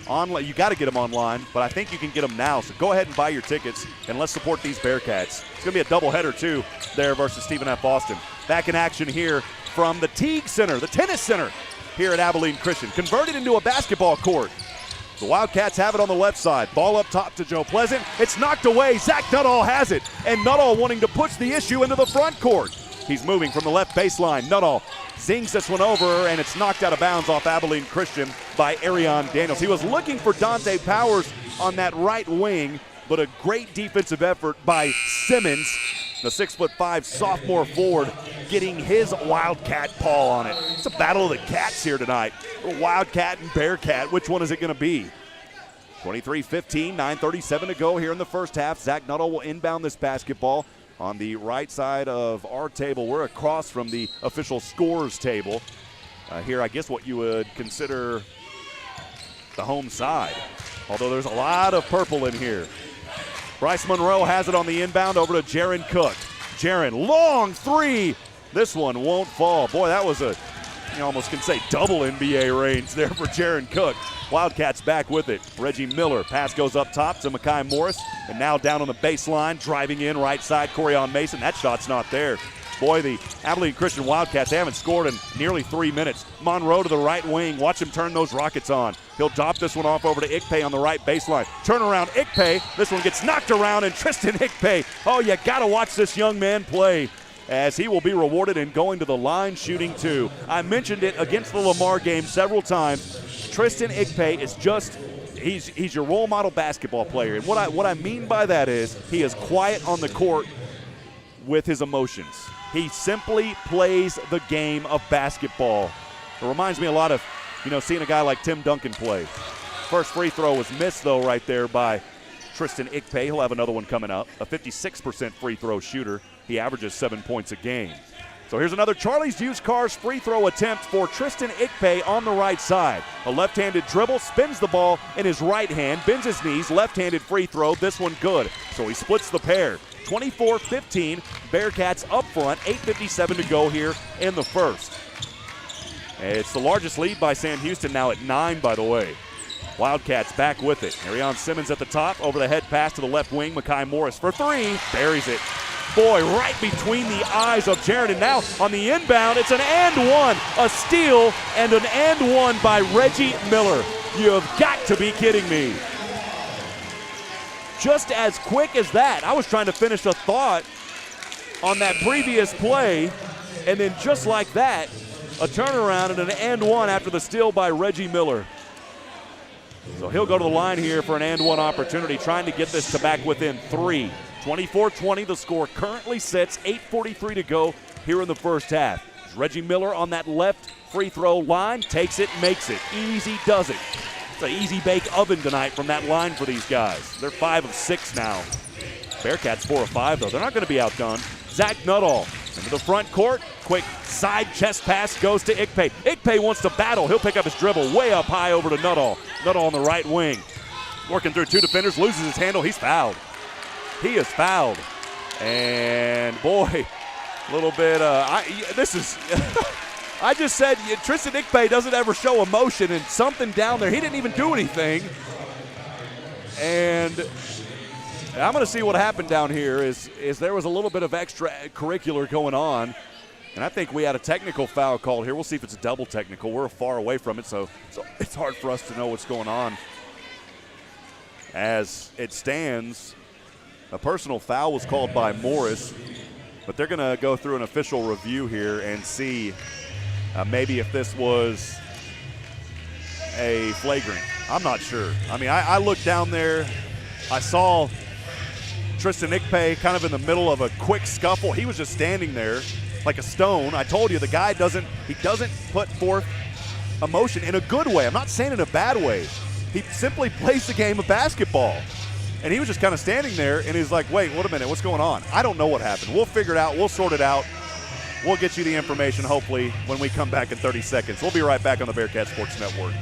online. You got to get them online, but I think you can get them now. So go ahead and buy your tickets, and let's support these Bearcats. It's going to be a doubleheader, too, there versus Stephen F. Austin. Back in action here from the Teague Center, the tennis center here at Abilene Christian. Converted into a basketball court. The Wildcats have it on the left side. Ball up top to Joe Pleasant. It's knocked away. Zach Nuttall has it. And Nuttall wanting to push the issue into the front court. He's moving from the left baseline. Nuttall zings this one over, and it's knocked out of bounds off Abilene Christian by Arion Daniels. He was looking for Dante Powers on that right wing, but a great defensive effort by Simmons, the 6'5" sophomore forward, getting his Wildcat paw on it. It's a battle of the cats here tonight. Wildcat and Bearcat, which one is it going to be? 23-15, 9:37 to go here in the first half. Zach Nuttall will inbound this basketball on the right side of our table. We're across from the official scores table. Here, I guess what you would consider the home side, although there's a lot of purple in here. Bryce Monroe has it on the inbound over to Jaron Cook. Jaron, long three. This one won't fall. Boy, that was you almost can say double NBA range there for Jaron Cook. Wildcats back with it. Reggie Miller, pass goes up top to Mekhi Morris, and now down on the baseline, driving in right side, Corian Mason. That shot's not there. Boy, the Abilene Christian Wildcats, they haven't scored in nearly 3 minutes. Monroe to the right wing. Watch him turn those rockets on. He'll drop this one off over to Ikpe on the right baseline. Turn around Ikpe. This one gets knocked around, and Tristan Ikpe. Oh, you got to watch this young man play, as he will be rewarded in going to the line shooting two. I mentioned it against the Lamar game several times. Tristan Ikpe is just, he's your role model basketball player. And what I mean by that is he is quiet on the court with his emotions. He simply plays the game of basketball. It reminds me a lot of, seeing a guy like Tim Duncan play. First free throw was missed, though, right there by Tristan Ikpe. He'll have another one coming up. A 56% free throw shooter. He averages 7 points a game. So here's another Charlie's Used Cars free throw attempt for Tristan Ikpe on the right side. A left-handed dribble, spins the ball in his right hand, bends his knees, left-handed free throw. This one good. So he splits the pair. 24-15, Bearcats up front, 8:57 to go here in the first. It's the largest lead by Sam Houston now at 9, by the way. Wildcats back with it. Arion Simmons at the top, over the head pass to the left wing. Mekhi Morris for three, buries it. Boy, right between the eyes of Jaron, and now on the inbound, it's an and one, a steal, and an and one by Reggie Miller. You have got to be kidding me. Just as quick as that. I was trying to finish a thought on that previous play, and then just like that, a turnaround and an and one after the steal by Reggie Miller. So he'll go to the line here for an and one opportunity, trying to get this to back within 3. 24-20, the score currently sits, 8:43 to go here in the first half. Reggie Miller on that left free throw line, takes it, makes it. Easy does it. It's an easy bake oven tonight from that line for these guys. They're 5 of 6 now. Bearcats 4 of 5, though. They're not going to be outdone. Zach Nuttall into the front court. Quick side chest pass goes to Ikpe. Ikpe wants to battle. He'll pick up his dribble way up high over to Nuttall. Nuttall on the right wing. Working through 2 defenders, loses his handle. He's fouled. He is fouled. And boy, a little bit, I just said Tristan Ikpe doesn't ever show emotion, and something down there, he didn't even do anything. And I'm going to see what happened down here is there was a little bit of extracurricular going on, and I think we had a technical foul called here. We'll see if it's a double technical. We're far away from it, so it's hard for us to know what's going on. As it stands, a personal foul was called by Morris, but they're going to go through an official review here and see maybe if this was a flagrant. I'm not sure. I mean, I looked down there. I saw Tristan Ikpe kind of in the middle of a quick scuffle. He was just standing there like a stone. I told you the guy doesn't put forth emotion in a good way. I'm not saying in a bad way. He simply plays the game of basketball. And he was just kind of standing there, and he's like, wait, wait a minute, what's going on? I don't know what happened. We'll figure it out. We'll sort it out. We'll get you the information, hopefully, when we come back in 30 seconds. We'll be right back on the Bearcat Sports Network.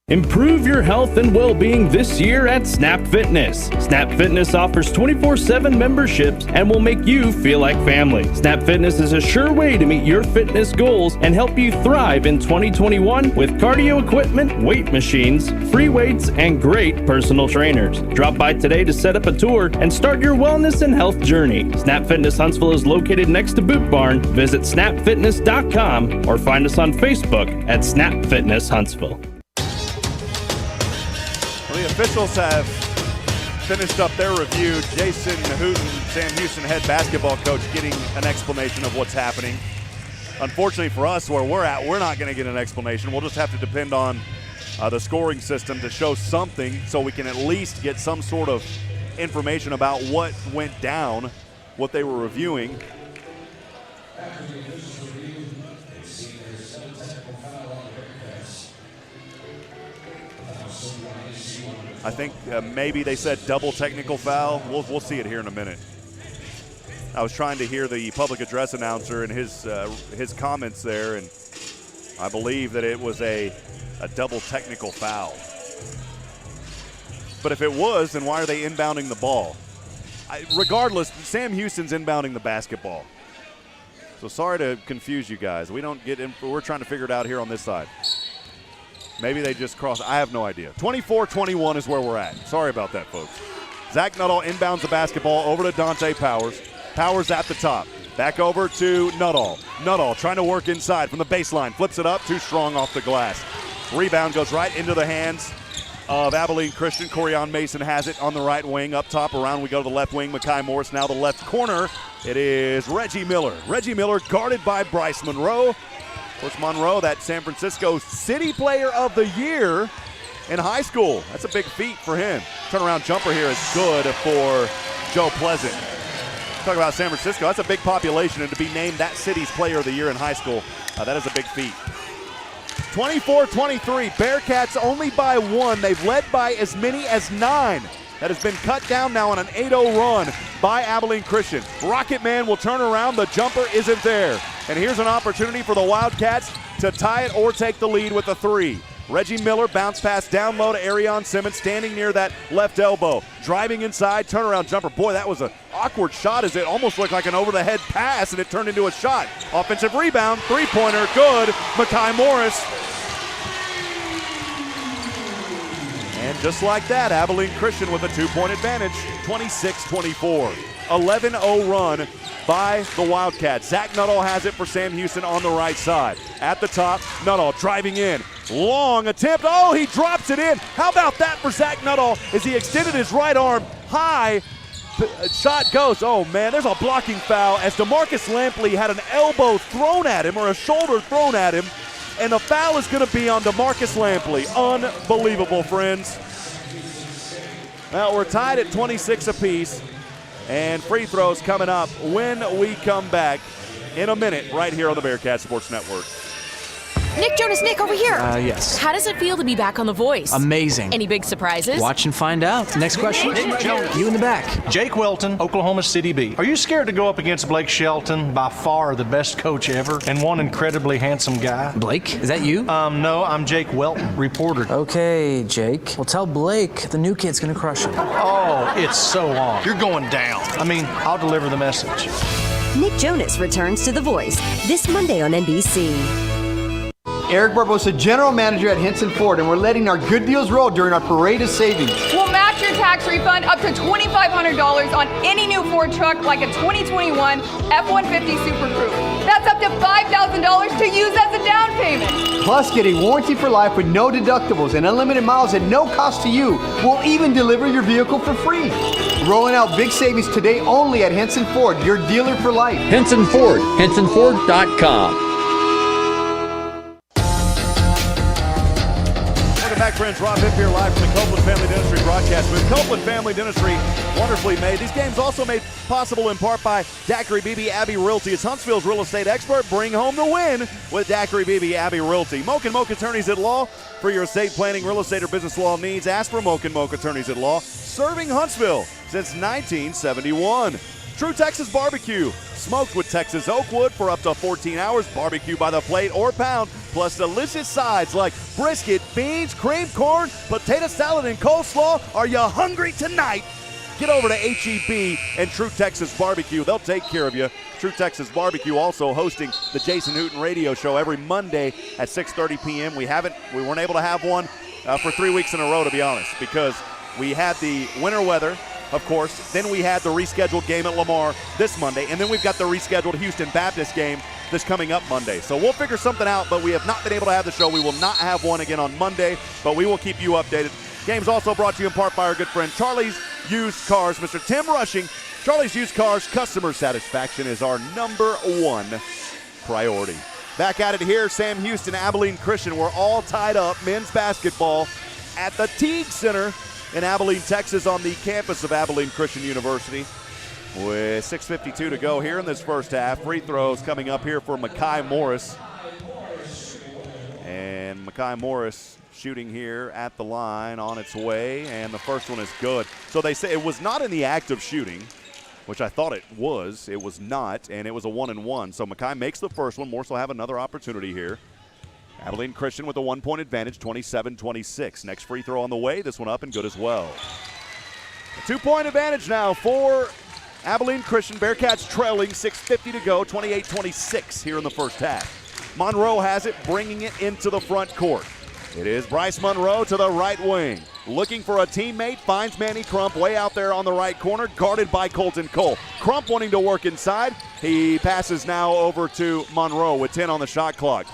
Improve your health and well-being this year at Snap Fitness. Snap Fitness offers 24/7 memberships and will make you feel like family. Snap Fitness is a sure way to meet your fitness goals and help you thrive in 2021 with cardio equipment, weight machines, free weights, and great personal trainers. Drop by today to set up a tour and start your wellness and health journey. Snap Fitness Huntsville is located next to Boot Barn. Visit snapfitness.com or find us on Facebook at Snap Fitness Huntsville. The officials have finished up their review. Jason Hooten, Sam Houston head basketball coach, getting an explanation of what's happening. unfortunately for us, where we're at, we're not going to get an explanation. We'll just have to depend on the scoring system to show something so we can at least get some sort of information about what went down, what they were reviewing. I think maybe they said double technical foul. We'll see it here in a minute. I was trying to hear the public address announcer and his comments there, and I believe that it was a double technical foul. But if it was, then why are they inbounding the ball? Regardless, Sam Houston's inbounding the basketball. So sorry to confuse you guys. We don't get in. We're trying to figure it out here on this side. Maybe they just crossed. I have no idea. 24-21 is where we're at. Sorry about that, folks. Zach Nuttall inbounds the basketball over to Dante Powers. Powers at the top. Back over to Nuttall. Nuttall trying to work inside from the baseline. Flips it up. Too strong off the glass. Rebound goes right into the hands of Abilene Christian. Corian Mason has it on the right wing. Up top, around we go to the left wing. Mekhi Morris now the left corner. It is Reggie Miller. Reggie Miller guarded by Bryce Monroe. Of course, Monroe, that San Francisco City Player of the Year in high school. That's a big feat for him. Turnaround jumper here is good for Joe Pleasant. Talk about San Francisco. That's a big population, and to be named that city's Player of the Year in high school, that is a big feat. 24-23, Bearcats only by 1. They've led by as many as 9. That has been cut down now on an 8-0 run by Abilene Christian. Rocket Man will turn around. The jumper isn't there. And here's an opportunity for the Wildcats to tie it or take the lead with a 3. Reggie Miller bounce pass down low to Arion Simmons, standing near that left elbow. Driving inside, turnaround jumper. Boy, that was an awkward shot as it almost looked like an over-the-head pass, and it turned into a shot. Offensive rebound, three-pointer, good. Mekhi Morris. And just like that, Abilene Christian with a 2-point advantage, 26-24. 11-0 run by the Wildcats. Zach Nuttall has it for Sam Houston on the right side. At the top, Nuttall driving in. Long attempt. Oh, he drops it in. How about that for Zach Nuttall as he extended his right arm high. Shot goes. Oh, man, there's a blocking foul as DeMarcus Lampley had an elbow thrown at him or a shoulder thrown at him. And the foul is going to be on DeMarcus Lampley. Unbelievable, friends. Well, we're tied at 26 apiece. And free throws coming up when we come back in a minute right here on the Bearcat Sports Network. Nick Jonas, Nick, over here. Yes. How does it feel to be back on The Voice? Amazing. Any big surprises? Watch and find out. Next question. You in the back. Jake Welton, Oklahoma City Bee. Are you scared to go up against Blake Shelton, by far the best coach ever, and one incredibly handsome guy? Blake, is that you? No, I'm Jake Welton, reporter. Okay, Jake. Well, tell Blake the new kid's gonna crush him. Oh, it's so on. You're going down. I mean, I'll deliver the message. Nick Jonas returns to The Voice this Monday on NBC. Eric Barbosa, General Manager at Henson Ford, and we're letting our good deals roll during our Parade of Savings. We'll match your tax refund up to $2,500 on any new Ford truck like a 2021 F-150 Super Crew. That's up to $5,000 to use as a down payment. Plus, get a warranty for life with no deductibles and unlimited miles at no cost to you. We'll even deliver your vehicle for free. Rolling out big savings today only at Henson Ford, your dealer for life. Henson Ford, HensonFord.com. Back, friends. Rob Hipp here live from the Copeland Family Dentistry broadcast booth. Copeland Family Dentistry, wonderfully made. These games also made possible in part by Daiquiri BB Abbey Realty. It's Huntsville's real estate expert. Bring home the win with Daiquiri BB Abbey Realty. Moak & Moak Attorneys at Law. For your estate planning, real estate, or business law needs, ask for Moak & Moak Attorneys at Law. Serving Huntsville since 1971. True Texas Barbecue. Smoked with Texas Oakwood for up to 14 hours. Barbecue by the plate or pound. Plus delicious sides like brisket, beans, creamed corn, potato salad, and coleslaw. Are you hungry tonight? Get over to HEB and True Texas Barbecue. They'll take care of you. True Texas Barbecue also hosting the Jason Hooten Radio Show every Monday at 6:30 p.m. We weren't able to have one for 3 weeks in a row, to be honest, because we had the winter weather, of course. Then we had the rescheduled game at Lamar this Monday, and then we've got the rescheduled Houston Baptist game this coming up Monday. So we'll figure something out, but we have not been able to have the show. We will not have one again on Monday, but we will keep you updated. Game's also brought to you in part by our good friend Charlie's Used Cars. Mr. Tim Rushing, Charlie's Used Cars, customer satisfaction is our number one priority. Back at it here, Sam Houston, Abilene Christian. We're all tied up, men's basketball, at the Teague Center in Abilene, Texas, on the campus of Abilene Christian University. With 6:52 to go here in this first half. Free throws coming up here for Mekhi Morris. And Mekhi Morris shooting here at the line on its way, and the first one is good. So they say it was not in the act of shooting, which I thought it was. It was not, and it was a 1-and-1. So Mekhi makes the first one. Morris will have another opportunity here. Abilene Christian with a 1-point advantage, 27-26. Next free throw on the way. This one up and good as well. A 2-point advantage now for Abilene Christian. Bearkats trailing, 6:50 to go, 28-26 here in the first half. Monroe has it, bringing it into the front court. It is Bryce Monroe to the right wing. Looking for a teammate, finds Manny Crump way out there on the right corner, guarded by Colton Cole. Crump wanting to work inside. He passes now over to Monroe with 10 on the shot clock.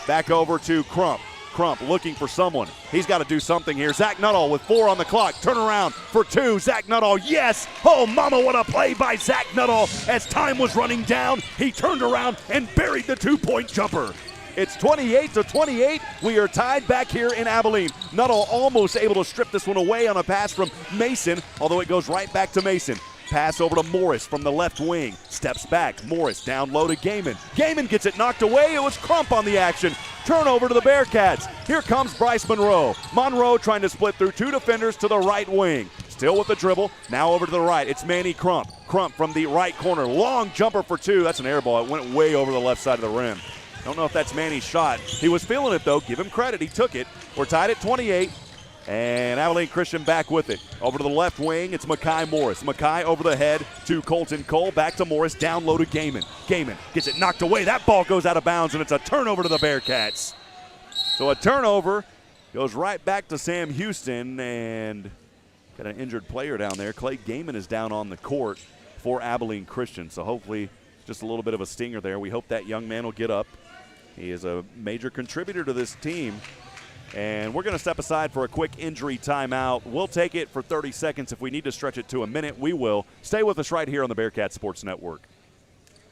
Back over to Crump. Crump looking for someone. He's got to do something here. Zach Nuttall with 4 on the clock. Turn around for 2. Zach Nuttall, yes! Oh, mama, what a play by Zach Nuttall. As time was running down, he turned around and buried the 2-point jumper. It's 28-28. We are tied back here in Abilene. Nuttall almost able to strip this one away on a pass from Mason, although it goes right back to Mason. Pass over to Morris from the left wing. Steps back. Morris down low to Gaiman. Gaiman gets it knocked away. It was Crump on the action. Turnover to the Bearcats. Here comes Bryce Monroe. Monroe trying to split through 2 defenders to the right wing. Still with the dribble. Now over to the right. It's Manny Crump. Crump from the right corner. Long jumper for 2. That's an air ball. It went way over the left side of the rim. Don't know if that's Manny's shot. He was feeling it, though. Give him credit. He took it. We're tied at 28. And Abilene Christian back with it. Over to the left wing, it's Mekhi Morris. Mekhi over the head to Colton Cole. Back to Morris, down low to Gaiman. Gaiman gets it knocked away. That ball goes out of bounds, and it's a turnover to the Bearcats. So a turnover goes right back to Sam Houston, and got an injured player down there. Clay Gaiman is down on the court for Abilene Christian. So hopefully just a little bit of a stinger there. We hope that young man will get up. He is a major contributor to this team. And we're going to step aside for a quick injury timeout. We'll take it for 30 seconds. If we need to stretch it to a minute, we will. Stay with us right here on the Bearcat Sports Network.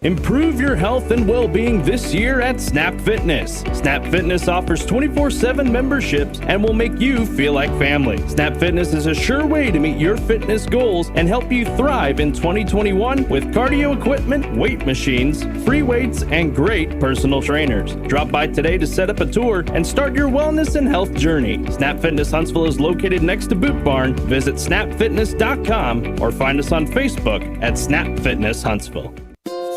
Improve your health and well-being this year at Snap Fitness. Snap Fitness offers 24/7 memberships and will make you feel like family. Snap Fitness is a sure way to meet your fitness goals and help you thrive in 2021 with cardio equipment, weight machines, free weights, and great personal trainers. Drop by today to set up a tour and start your wellness and health journey. Snap Fitness Huntsville is located next to Boot Barn. Visit snapfitness.com or find us on Facebook at Snap Fitness Huntsville.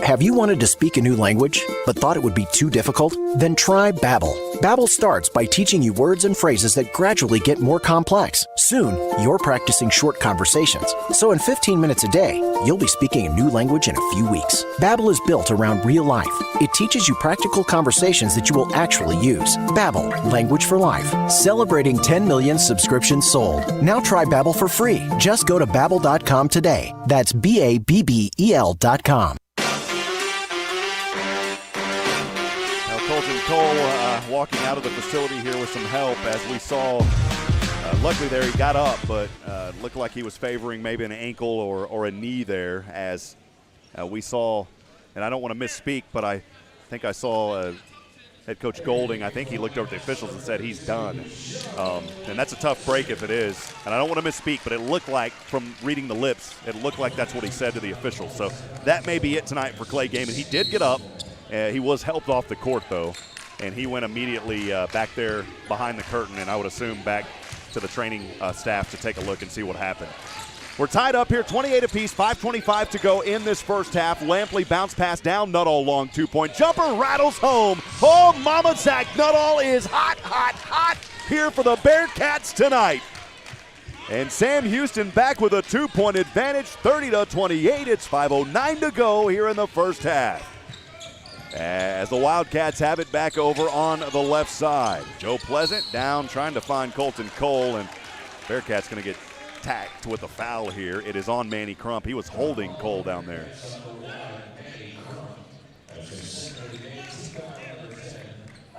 Have you wanted to speak a new language, but thought it would be too difficult? Then try Babbel. Babbel starts by teaching you words and phrases that gradually get more complex. Soon, you're practicing short conversations. So in 15 minutes a day, you'll be speaking a new language in a few weeks. Babbel is built around real life. It teaches you practical conversations that you will actually use. Babbel, language for life. Celebrating 10 million subscriptions sold. Now try Babbel for free. Just go to Babbel.com today. That's BABBEL.com. Colton Cole walking out of the facility here with some help, as we saw. Luckily there he got up, but looked like he was favoring maybe an ankle or a knee there, as we saw. And I don't want to misspeak, but I think I saw head coach Golding. I think he looked over at the officials and said he's done. And that's a tough break if it is. And I don't want to misspeak, but it looked like, from reading the lips, it looked like that's what he said to the officials. So that may be it tonight for Clay Gaiman. He did get up. He was helped off the court, though, and he went immediately back there behind the curtain, and I would assume back to the training staff to take a look and see what happened. We're tied up here, 28 apiece, 5:25 to go in this first half. Lampley bounce pass down, Nuttall long 2-point jumper, rattles home. Oh, mama, Zach Nuttall is hot, hot, hot here for the Bearcats tonight. And Sam Houston back with a 2-point advantage, 30-28. It's 5:09 to go here in the first half, as the Wildcats have it back over on the left side. Joe Pleasant down trying to find Colton Cole, and Bearcats going to get tacked with a foul here. It is on Manny Crump. He was holding Cole down there.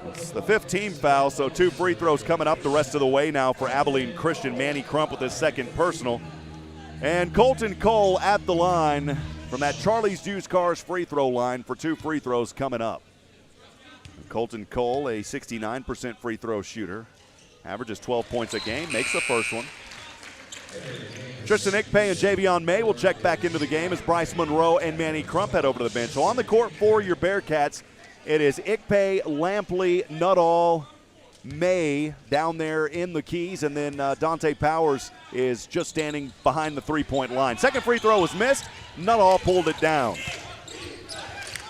It's the 15th foul, so 2 free throws coming up the rest of the way now for Abilene Christian. Manny Crump with his second personal. And Colton Cole at the line from that Charlie's Used Cars free throw line for 2 free throws coming up. Colton Cole, a 69% free throw shooter, averages 12 points a game, makes the first one. Tristan Ikpe and Javion May will check back into the game as Bryce Monroe and Manny Crump head over to the bench. So on the court for your Bearcats, it is Ikpe, Lampley, Nuttall, May down there in the keys, and then Dante Powers is just standing behind the three-point line. Second free throw was missed. Nuttall pulled it down.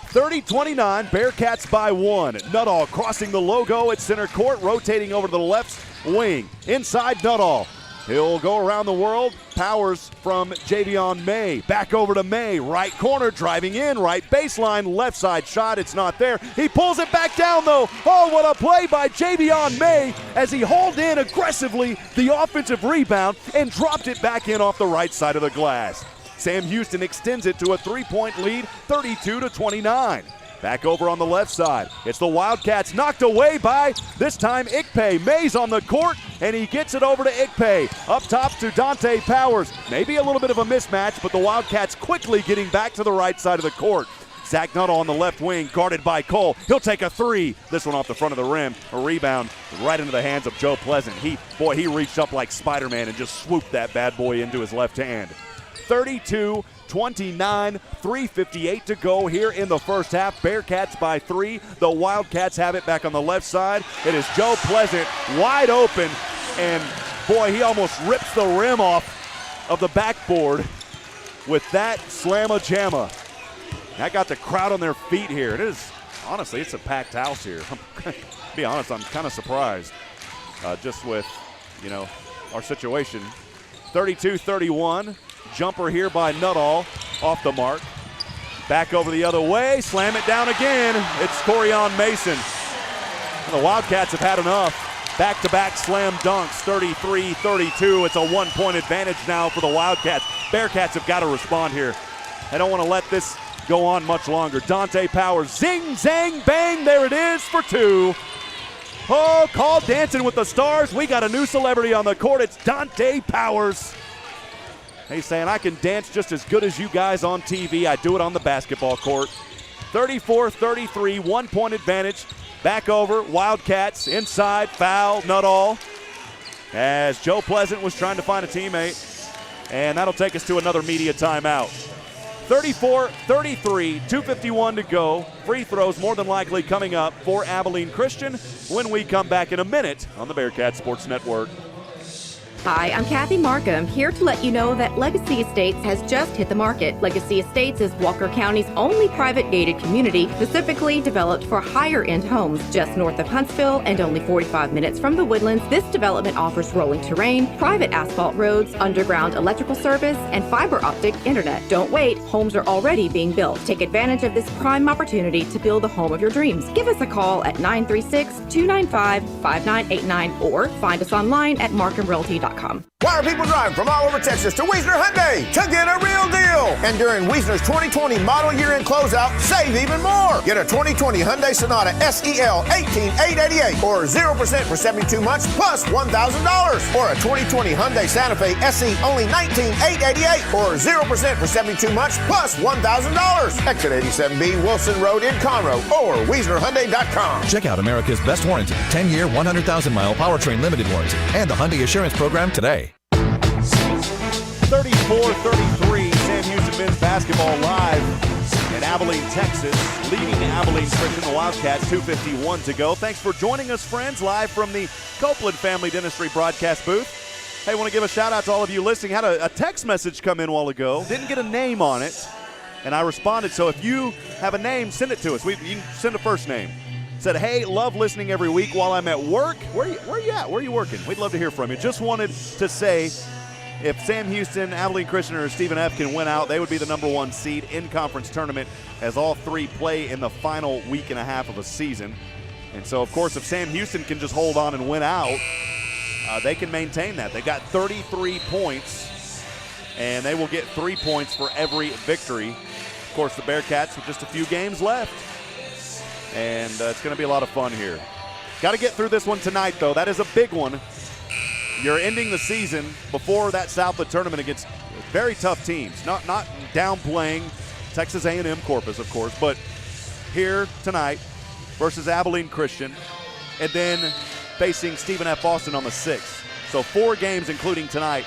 30-29, Bearcats by 1. Nuttall crossing the logo at center court, rotating over to the left wing. Inside Nuttall. He'll go around the world. Powers from Javion May. Back over to May. Right corner, driving in. Right baseline, left side shot. It's not there. He pulls it back down, though. Oh, what a play by Javion May as he hauled in aggressively the offensive rebound and dropped it back in off the right side of the glass. Sam Houston extends it to a three-point lead, 32-29. Back over on the left side. It's the Wildcats knocked away by, this time, Ikpe. May's on the court, and he gets it over to Ikpe. Up top to Dante Powers. Maybe a little bit of a mismatch, but the Wildcats quickly getting back to the right side of the court. Zach Nuttall on the left wing, guarded by Cole. He'll take a three. This one off the front of the rim. A rebound right into the hands of Joe Pleasant. He reached up like Spider-Man and just swooped that bad boy into his left hand. 32-29, 3:58 to go here in the first half. Bearcats by 3. The Wildcats have it back on the left side. It is Joe Pleasant wide open, and boy, he almost rips the rim off of the backboard with that slamma-jamma. That got the crowd on their feet here. It is, honestly, it's a packed house here. To be honest, I'm kind of surprised just with, our situation. 32-31. Jumper here by Nuttall, off the mark. Back over the other way, slam it down again. It's Corian Mason. And the Wildcats have had enough. Back-to-back slam dunks, 33-32. It's a one-point advantage now for the Wildcats. Bearcats have got to respond here. They don't want to let this go on much longer. Dante Powers, zing, zang, bang, there it is for 2. Oh, call Dancing with the Stars. We got a new celebrity on the court. It's Dante Powers. He's saying, I can dance just as good as you guys on TV. I do it on the basketball court. 34-33, one-point advantage. Back over, Wildcats, inside, foul, Nuttall. As Joe Pleasant was trying to find a teammate. And that'll take us to another media timeout. 34-33, 2:51 to go. Free throws more than likely coming up for Abilene Christian when we come back in a minute on the Bearcat Sports Network. Hi, I'm Kathy Markham, here to let you know that Legacy Estates has just hit the market. Legacy Estates is Walker County's only private gated community, specifically developed for higher-end homes. Just north of Huntsville and only 45 minutes from the Woodlands, this development offers rolling terrain, private asphalt roads, underground electrical service, and fiber optic internet. Don't wait, homes are already being built. Take advantage of this prime opportunity to build the home of your dreams. Give us a call at 936-295-5989 or find us online at markhamrealty.com. Why are people driving from all over Texas to Wiesner Hyundai to get a real deal? And during Wiesner's 2020 model year-end closeout, save even more. Get a 2020 Hyundai Sonata SEL 18,888 or 0% for 72 months plus $1,000. Or a 2020 Hyundai Santa Fe SE only 19,888 or 0% for 72 months plus $1,000. Exit 87B Wilson Road in Conroe or WiesnerHyundai.com. Check out America's best warranty, 10-year, 100,000-mile powertrain limited warranty, and the Hyundai Assurance Program today. 34-33, Sam Houston men's basketball live in Abilene, Texas, leading Abilene Christian, the Wildcats, 2:51 to go. Thanks for joining us, friends, live from the Copeland Family Dentistry broadcast booth. Hey, want to give a shout-out to all of you listening. Had a text message come in a while ago. Didn't get a name on it, and I responded. So if you have a name, send it to us. You can send a first name. Said, hey, love listening every week while I'm at work. Where are you at? Where are you working? We'd love to hear from you. Just wanted to say, if Sam Houston, Abilene Christian, or Stephen F. can win out, they would be the number 1 seed in conference tournament as all 3 play in the final week and a half of a season. And so, of course, if Sam Houston can just hold on and win out, they can maintain that. They've got 33 points, and they will get 3 points for every victory. Of course, the Bearcats with just a few games left. And it's going to be a lot of fun here. Got to get through this one tonight, though. That is a big one. You're ending the season before that Southland tournament against very tough teams. Not downplaying Texas A&M Corpus, of course, but here tonight, versus Abilene Christian, and then facing Stephen F. Austin on the 6th. So 4 games, including tonight,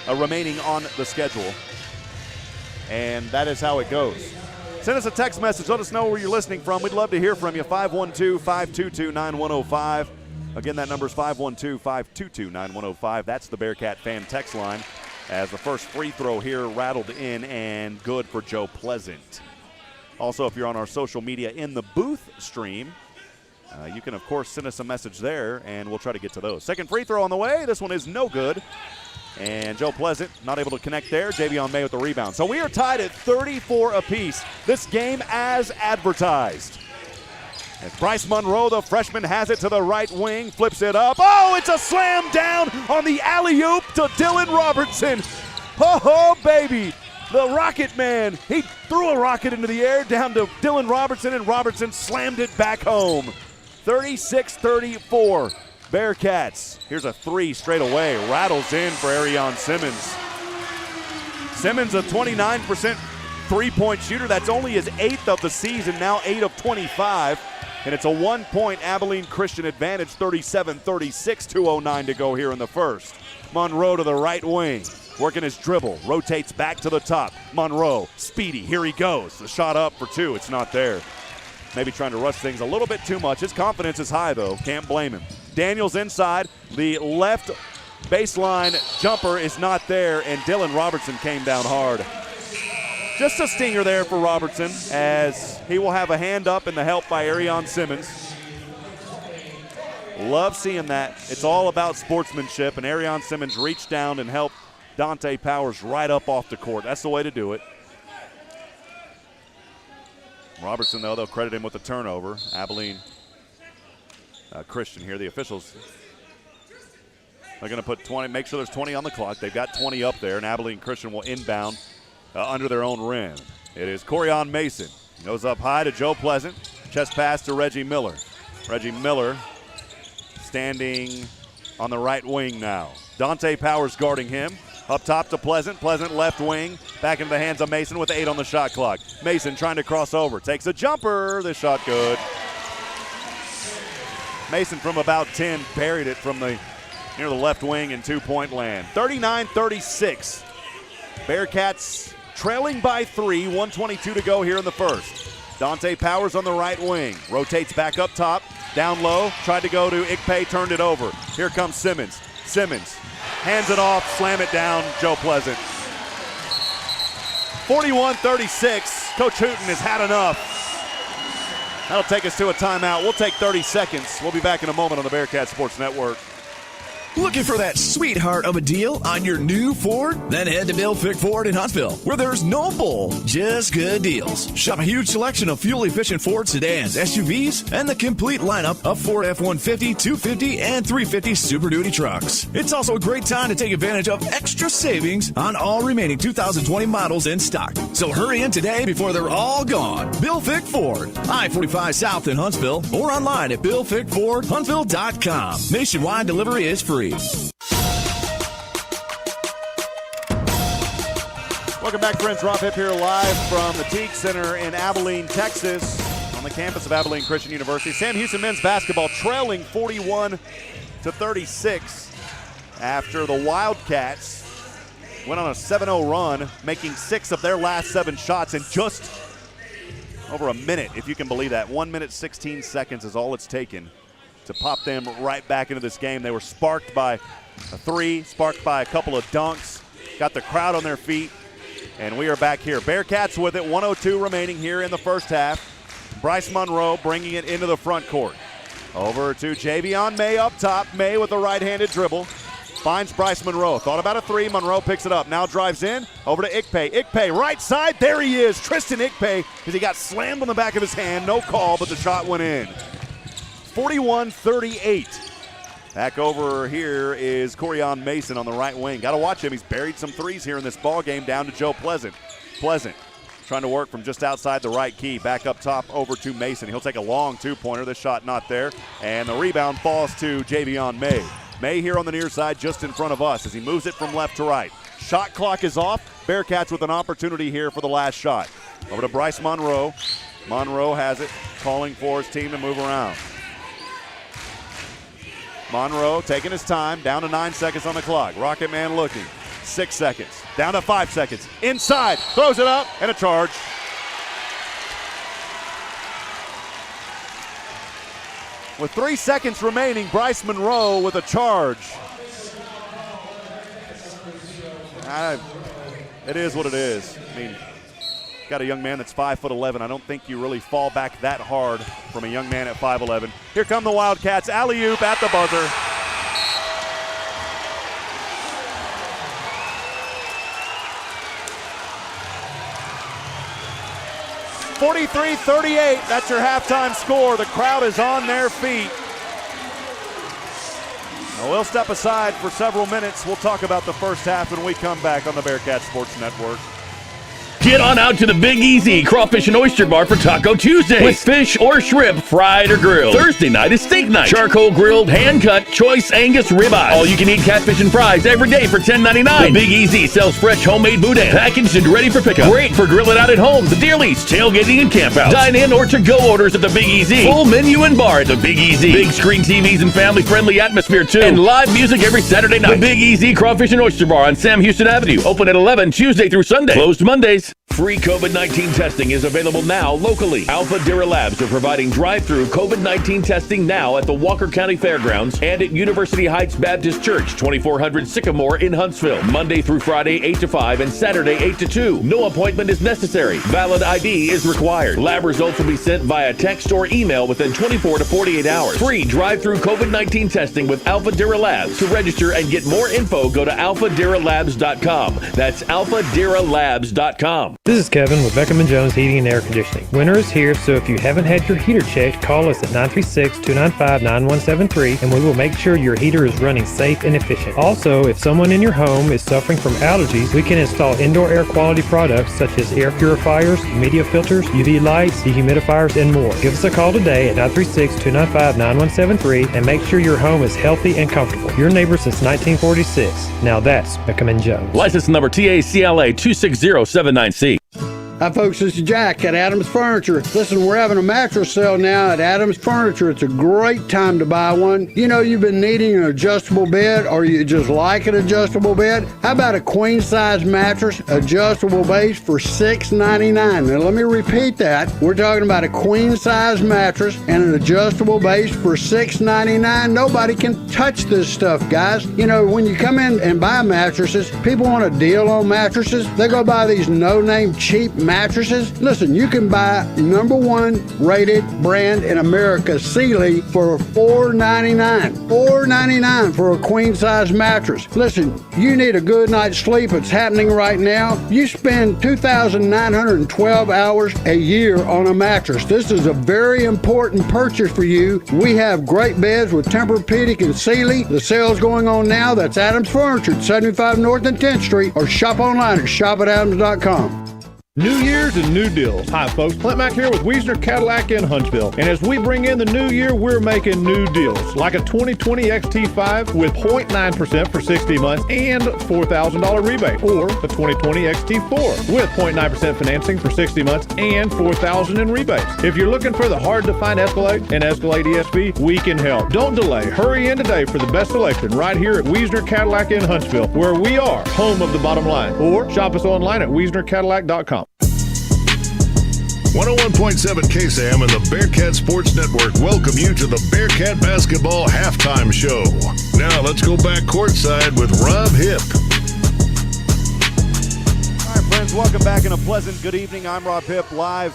remaining on the schedule. And that is how it goes. Send us a text message. Let us know where you're listening from. We'd love to hear from you. 512-522-9105. Again, that number is 512-522-9105. That's the Bearcat fan text line, as the first free throw here rattled in and good for Joe Pleasant. Also, if you're on our social media in the booth stream, you can, of course, send us a message there, and we'll try to get to those. Second free throw on the way. This one is no good. And Joe Pleasant not able to connect there. Javion May with the rebound. So we are tied at 34 apiece. This game as advertised. As Bryce Monroe, the freshman, has it to the right wing, flips it up. Oh, it's a slam down on the alley-oop to Dylan Robertson. Oh, baby. The Rocket Man. He threw a rocket into the air down to Dylan Robertson, and Robertson slammed it back home. 36-34. Bearcats. Here's a 3 straight away. Rattles in for Arion Simmons. Simmons, a 29% three-point shooter. That's only his 8th of the season, now 8 of 25. And it's a 1-point Abilene Christian advantage, 37-36, 2:09 to go here in the first. Monroe to the right wing, working his dribble, rotates back to the top. Monroe, speedy, here he goes. The shot up for 2, it's not there. Maybe trying to rush things a little bit too much. His confidence is high, though. Can't blame him. Daniels inside. The left baseline jumper is not there, and Dylan Robertson came down hard. Just a stinger there for Robertson, as he will have a hand up in the help by Arion Simmons. Love seeing that. It's all about sportsmanship, and Arion Simmons reached down and helped Dante Powers right up off the court. That's the way to do it. Robertson, though, they'll credit him with the turnover. Abilene Christian here. The officials are going to put 20, make sure there's 20 on the clock. They've got 20 up there, and Abilene Christian will inbound under their own rim. It is Corian Mason. Goes up high to Joe Pleasant. Chest pass to Reggie Miller. Reggie Miller standing on the right wing now. Dante Powers guarding him. Up top to Pleasant. Pleasant left wing. Back into the hands of Mason with 8 on the shot clock. Mason trying to cross over. Takes a jumper. This shot good. Mason from about 10 buried it from the near the left wing in 2-point land. 39-36. Bearcats trailing by 3. 1:22 to go here in the first. Dante Powers on the right wing. Rotates back up top. Down low. Tried to go to Ikpe. Turned it over. Here comes Simmons. Simmons hands it off. Slam it down. Joe Pleasant. 41-36. Coach Hooten has had enough. That'll take us to a timeout. We'll take 30 seconds. We'll be back in a moment on the Bearcat Sports Network. Looking for that sweetheart of a deal on your new Ford? Then head to Bill Fick Ford in Huntsville, where there's no bull, just good deals. Shop a huge selection of fuel-efficient Ford sedans, SUVs, and the complete lineup of Ford F-150, 250, and 350 Super Duty trucks. It's also a great time to take advantage of extra savings on all remaining 2020 models in stock. So hurry in today before they're all gone. Bill Fick Ford, I-45 South in Huntsville, or online at BillFickFordHuntsville.com. Nationwide delivery is free. Welcome back, friends. Rob Hipp here live from the Teague Center in Abilene, Texas, on the campus of Abilene Christian University. Sam Houston men's basketball trailing 41-36 after the Wildcats went on a 7-0 run, making 6 of their last 7 shots in just over a minute, if you can believe that. 1 minute, 16 seconds is all it's taken to pop them right back into this game. They were sparked by a 3, sparked by a couple of dunks, got the crowd on their feet, and we are back here. Bearcats with it, 1:02 remaining here in the first half. Bryce Monroe bringing it into the front court. Over to Javion May up top. May with a right-handed dribble. Finds Bryce Monroe. Thought about a 3. Monroe picks it up. Now drives in. Over to Ikpe. Ikpe, right side. There he is. Tristan Ikpe, because he got slammed on the back of his hand. No call, but the shot went in. 41-38. Back over here is Corian Mason on the right wing. Got to watch him. He's buried some 3s here in this ball game down to Joe Pleasant. Pleasant trying to work from just outside the right key. Back up top over to Mason. He'll take a long 2-pointer. This shot not there. And the rebound falls to Javion May. May here on the near side just in front of us as he moves it from left to right. Shot clock is off. Bearcats with an opportunity here for the last shot. Over to Bryce Monroe. Monroe has it, calling for his team to move around. Monroe taking his time, down to 9 seconds on the clock. Rocket Man looking, 6 seconds, down to 5 seconds. Inside, throws it up, and a charge. With 3 seconds remaining, Bryce Monroe with a charge. It is what it is. I mean, got a young man that's 5'11". I don't think you really fall back that hard from a young man at 5'11". Here come the Wildcats. Alley-oop at the buzzer. (43-38). That's your halftime score. The crowd is on their feet. Now we'll step aside for several minutes. We'll talk about the first half when we come back on the Bearcats Sports Network. Get on out to the Big Easy Crawfish and Oyster Bar for Taco Tuesday. With fish or shrimp, fried or grilled. Thursday night is steak night. Charcoal grilled, hand-cut, choice Angus ribeye. All you can eat catfish and fries every day for $10.99. The Big Easy sells fresh homemade boudin, packaged and ready for pickup. Great for grilling out at home, the deer lease, tailgating and campouts. Dine in or to-go orders at the Big Easy. Full menu and bar at the Big Easy. Big screen TVs and family-friendly atmosphere too. And live music every Saturday night. The Big Easy Crawfish and Oyster Bar on Sam Houston Avenue. Open at 11 Tuesday through Sunday. Closed Mondays. Free COVID-19 testing is available now locally. Alpha Dira Labs are providing drive-through COVID-19 testing now at the Walker County Fairgrounds and at University Heights Baptist Church, 2400 Sycamore in Huntsville. Monday through Friday, 8 to 5 and Saturday, 8 to 2. No appointment is necessary. Valid ID is required. Lab results will be sent via text or email within 24 to 48 hours. Free drive-through COVID-19 testing with Alpha Dira Labs. To register and get more info, go to alphadiralabs.com. That's alphadiralabs.com. This is Kevin with Beckham & Jones Heating and Air Conditioning. Winter is here, so if you haven't had your heater checked, call us at 936-295-9173 and we will make sure your heater is running safe and efficient. Also, if someone in your home is suffering from allergies, we can install indoor air quality products such as air purifiers, media filters, UV lights, dehumidifiers, and more. Give us a call today at 936-295-9173 and make sure your home is healthy and comfortable. Your neighbor since 1946. Now that's Beckham & Jones. License number TACLA 26079C. Hi folks, this is Jack at Adams Furniture. Listen, we're having a mattress sale now at Adams Furniture. It's a great time to buy one. You know you've been needing an adjustable bed or you just like an adjustable bed? How about a queen size mattress, adjustable base for $6.99? Now let me repeat that. We're talking about a queen size mattress and an adjustable base for $6.99. Nobody can touch this stuff, guys. You know, when you come in and buy mattresses, people want a deal on mattresses. They go buy these no-name cheap mattresses. Listen, you can buy #1 rated brand in America, Sealy, for $4.99. $4.99 for a queen size mattress. Listen, you need a good night's sleep. It's happening right now. You spend 2,912 hours a year on a mattress. This is a very important purchase for you. We have great beds with Tempur-Pedic and Sealy. The sale's going on now. That's Adams Furniture, 75 North and 10th Street, or shop online at shop@adams.com. New Year's and new deals. Hi folks, Clint Mack here with Wiesner Cadillac in Huntsville. And as we bring in the new year, we're making new deals. Like a 2020 XT5 with 0.9% for 60 months and $4,000 rebate. Or the 2020 XT4 with 0.9% financing for 60 months and $4,000 in rebates. If you're looking for the hard to find Escalade and Escalade ESV, we can help. Don't delay. Hurry in today for the best selection right here at Wiesner Cadillac in Huntsville, where we are home of the bottom line. Or shop us online at WiesnerCadillac.com. 101.7 KSAM and the Bearcat Sports Network welcome you to the Bearcat Basketball Halftime Show. Now let's go back courtside with Rob Hipp. All right, friends, welcome back and a pleasant good evening. I'm Rob Hipp, live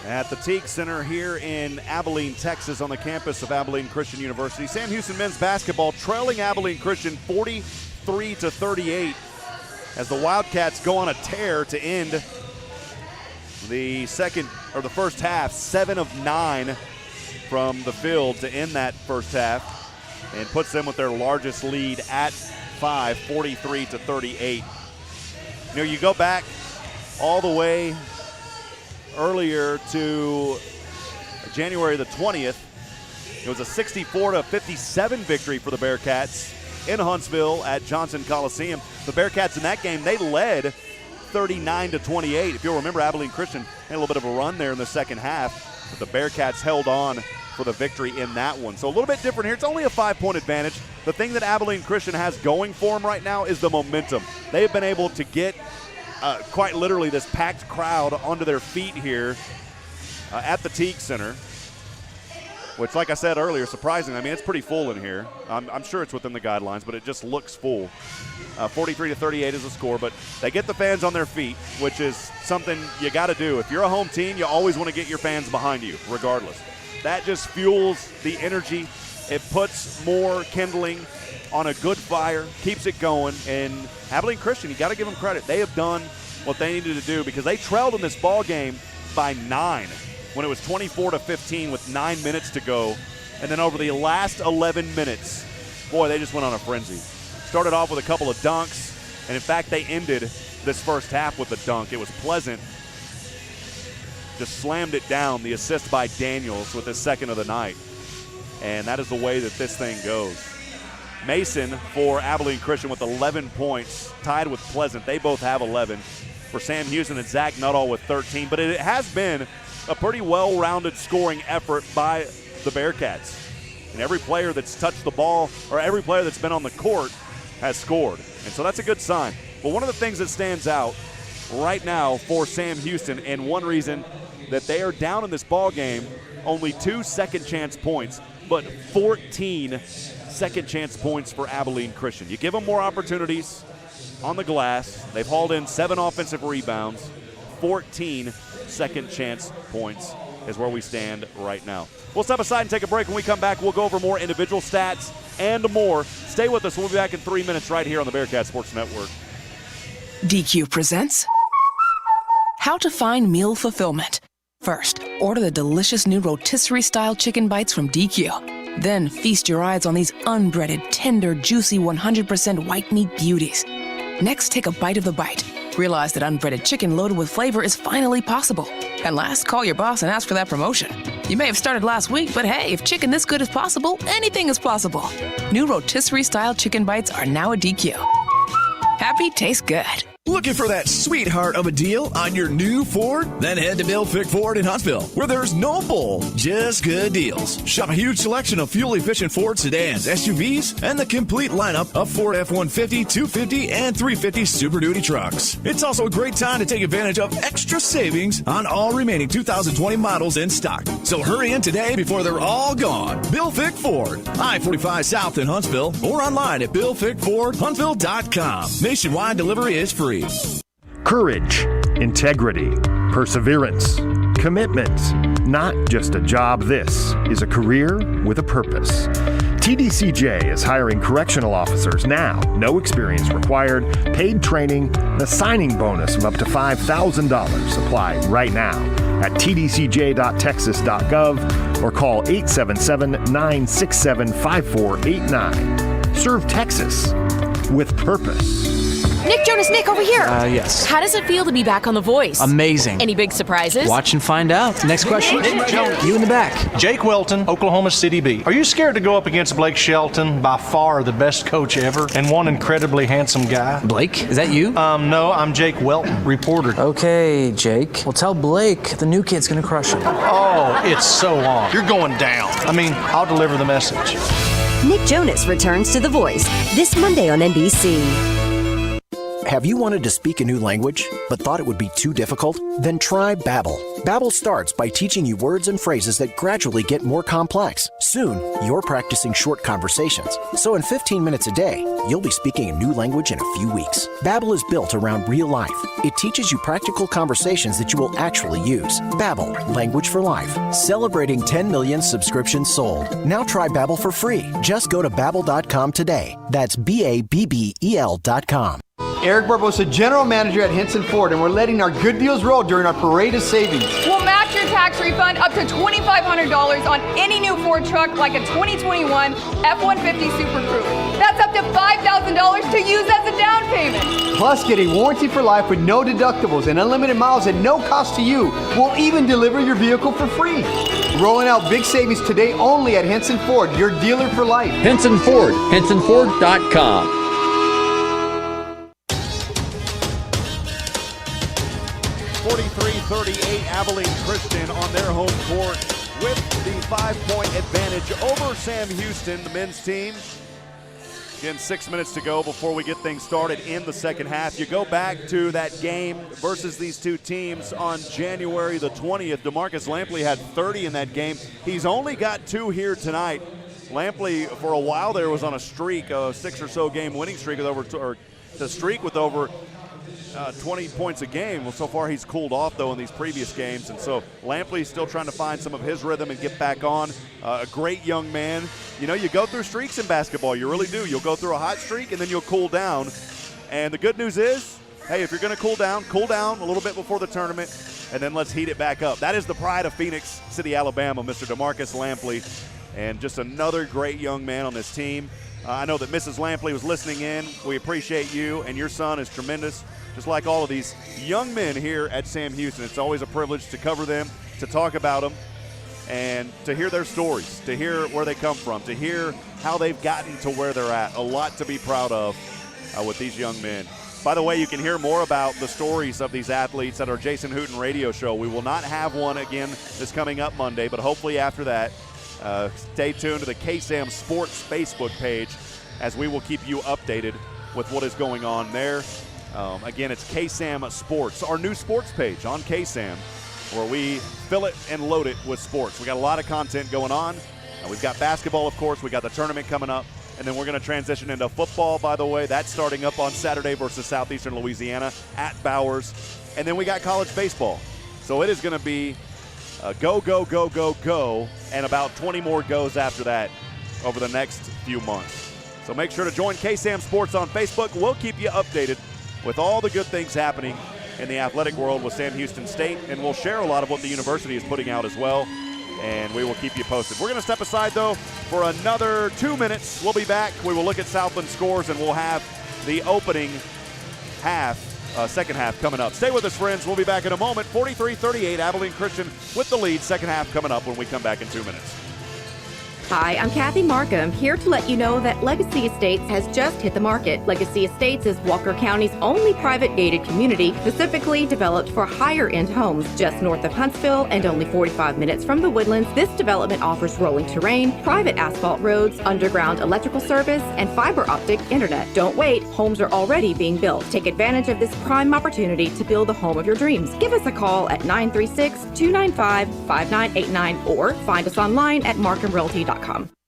at the Teague Center here in Abilene, Texas, on the campus of Abilene Christian University. Sam Houston men's basketball trailing Abilene Christian 43-38 as the Wildcats go on a tear to end the first half. 7 of 9 from the field to end that first half and puts them with their largest lead at 5, 43-38. You know, you go back all the way earlier to January the 20th. It was a 64-57 victory for the Bearcats in Huntsville at Johnson Coliseum. The Bearcats in that game, they led 39-28. If you'll remember, Abilene Christian Had a little bit of a run there in the second half, but the Bearcats held on for the victory in that one. So a little bit different here. It's only a 5-point advantage. The thing that Abilene Christian has going for them right now is the momentum. They have been able to get quite literally this packed crowd onto their feet here at the Teague Center, which, like I said earlier, surprisingly, I mean, it's pretty full in here. I'm sure it's within the guidelines, but it just looks full. 43-38 is the score, but they get the fans on their feet, which is something you got to do. If you're a home team, you always want to get your fans behind you, regardless. That just fuels the energy. It puts more kindling on a good fire, keeps it going, and Abilene Christian, you got to give them credit. They have done what they needed to do because they trailed in this ball game by 9 when it was 24-15 with 9 minutes to go. And then over the last 11 minutes, boy, they just went on a frenzy. Started off with a couple of dunks, and in fact, they ended this first half with a dunk. It was Pleasant. Just slammed it down, the assist by Daniels with his second of the night. And that is the way that this thing goes. Mason for Abilene Christian with 11 points, tied with Pleasant. They both have 11. For Sam Houston and Zach Nuttall with 13. But it has been a pretty well-rounded scoring effort by the Bearcats. And every player that's touched the ball, or every player that's been on the court, has scored. And so that's a good sign. But one of the things that stands out right now for Sam Houston, and one reason that they are down in this ball game, only 2 second-chance points, but 14 second-chance points for Abilene Christian. You give them more opportunities on the glass. They've hauled in 7 offensive rebounds, 14 second-chance points is where we stand right now. We'll step aside and take a break. When we come back, we'll go over more individual stats and more. Stay with us. We'll be back in 3 minutes right here on the Bearcat Sports Network. DQ presents How to Find Meal Fulfillment. First, order the delicious new rotisserie-style chicken bites from DQ. Then feast your eyes on these unbreaded, tender, juicy, 100% white meat beauties. Next, take a bite of the bite. Realize that unbreaded chicken loaded with flavor is finally possible. And last, call your boss and ask for that promotion. You may have started last week, but hey, if chicken this good is possible, anything is possible. New rotisserie-style chicken bites are now at DQ. Happy tastes good. Looking for that sweetheart of a deal on your new Ford? Then head to Bill Fick Ford in Huntsville, where there's no bull, just good deals. Shop a huge selection of fuel-efficient Ford sedans, SUVs, and the complete lineup of Ford F-150, 250, and 350 Super Duty trucks. It's also a great time to take advantage of extra savings on all remaining 2020 models in stock. So hurry in today before they're all gone. Bill Fick Ford, I-45 South in Huntsville, or online at BillFickFordHuntsville.com. Nationwide delivery is free. Courage, integrity, perseverance, commitment. Not just a job, this is a career with a purpose. TDCJ is hiring correctional officers now. No experience required, paid training, and a signing bonus of up to $5,000. Apply right now at tdcj.texas.gov or call 877-967-5489. Serve Texas with purpose. Nick Jonas, Nick, over here. Yes. How does it feel to be back on The Voice? Amazing. Any big surprises? Watch and find out. Next question. You in the back. Jake Welton, Oklahoma City Bee. Are you scared to go up against Blake Shelton, by far the best coach ever, and one incredibly handsome guy? Blake, is that you? No, I'm Jake Welton, reporter. Okay, Jake. Well, tell Blake the new kid's gonna crush him. Oh, it's so on. You're going down. I mean, I'll deliver the message. Nick Jonas returns to The Voice this Monday on NBC. Have you wanted to speak a new language, but thought it would be too difficult? Then try Babbel. Babbel starts by teaching you words and phrases that gradually get more complex. Soon, you're practicing short conversations. So in 15 minutes a day, you'll be speaking a new language in a few weeks. Babbel is built around real life. It teaches you practical conversations that you will actually use. Babbel, language for life. Celebrating 10 million subscriptions sold. Now try Babbel for free. Just go to Babbel.com today. That's BABBEL.com. Eric Barbosa, General Manager at Henson Ford, and we're letting our good deals roll during our parade of savings. We'll match your tax refund up to $2,500 on any new Ford truck like a 2021 F-150 Super Crew. That's up to $5,000 to use as a down payment. Plus, get a warranty for life with no deductibles and unlimited miles at no cost to you. We'll even deliver your vehicle for free. Rolling out big savings today only at Henson Ford, your dealer for life. Henson Ford, HensonFord.com. 43-38 Abilene Christian on their home court with the 5-point advantage over Sam Houston, the men's team. Again, 6 minutes to go before we get things started in the second half. You go back to that game versus these two teams on January the 20th. DeMarcus Lampley had 30 in that game. He's only got 2 here tonight. Lampley, for a while there, was on a streak, a 6 or so game winning streak with over 20 points a game. Well, so far he's cooled off, though, in these previous games. And so Lampley's still trying to find some of his rhythm and get back on. A great young man. You know, you go through streaks in basketball. You really do. You'll go through a hot streak, and then you'll cool down. And the good news is, hey, if you're going to cool down a little bit before the tournament, and then let's heat it back up. That is the pride of Phoenix City, Alabama, Mr. DeMarcus Lampley, and just another great young man on this team. I know that Mrs. Lampley was listening in. We appreciate you, and your son is tremendous. Just like all of these young men here at Sam Houston. It's always a privilege to cover them, to talk about them, and to hear their stories, to hear where they come from, to hear how they've gotten to where they're at. A lot to be proud of with these young men. By the way, you can hear more about the stories of these athletes at our Jason Hooten radio show. We will not have one again this coming up Monday, but hopefully after that, stay tuned to the KSAM Sports Facebook page as we will keep you updated with what is going on there. Again, it's KSAM Sports, our new sports page on KSAM, where we fill it and load it with sports. We got a lot of content going on. We've got basketball, of course. We got the tournament coming up, and then we're going to transition into football, by the way. That's starting up on Saturday versus Southeastern Louisiana at Bowers. And then we got college baseball. So it is going to be go, go, go, go, go, and about 20 more goes after that over the next few months. So make sure to join KSAM Sports on Facebook. We'll keep you updated with all the good things happening in the athletic world with Sam Houston State, and we'll share a lot of what the university is putting out as well, and we will keep you posted. We're going to step aside, though, for another 2 minutes. We'll be back. We will look at Southland scores, and we'll have the opening half, second half coming up. Stay with us, friends. We'll be back in a moment. 43-38, Abilene Christian with the lead. Second half coming up when we come back in 2 minutes. Hi, I'm Kathy Markham, here to let you know that Legacy Estates has just hit the market. Legacy Estates is Walker County's only private gated community specifically developed for higher-end homes. Just north of Huntsville and only 45 minutes from the Woodlands, this development offers rolling terrain, private asphalt roads, underground electrical service, and fiber optic internet. Don't wait, homes are already being built. Take advantage of this prime opportunity to build the home of your dreams. Give us a call at 936-295-5989 or find us online at markhamrealty.com.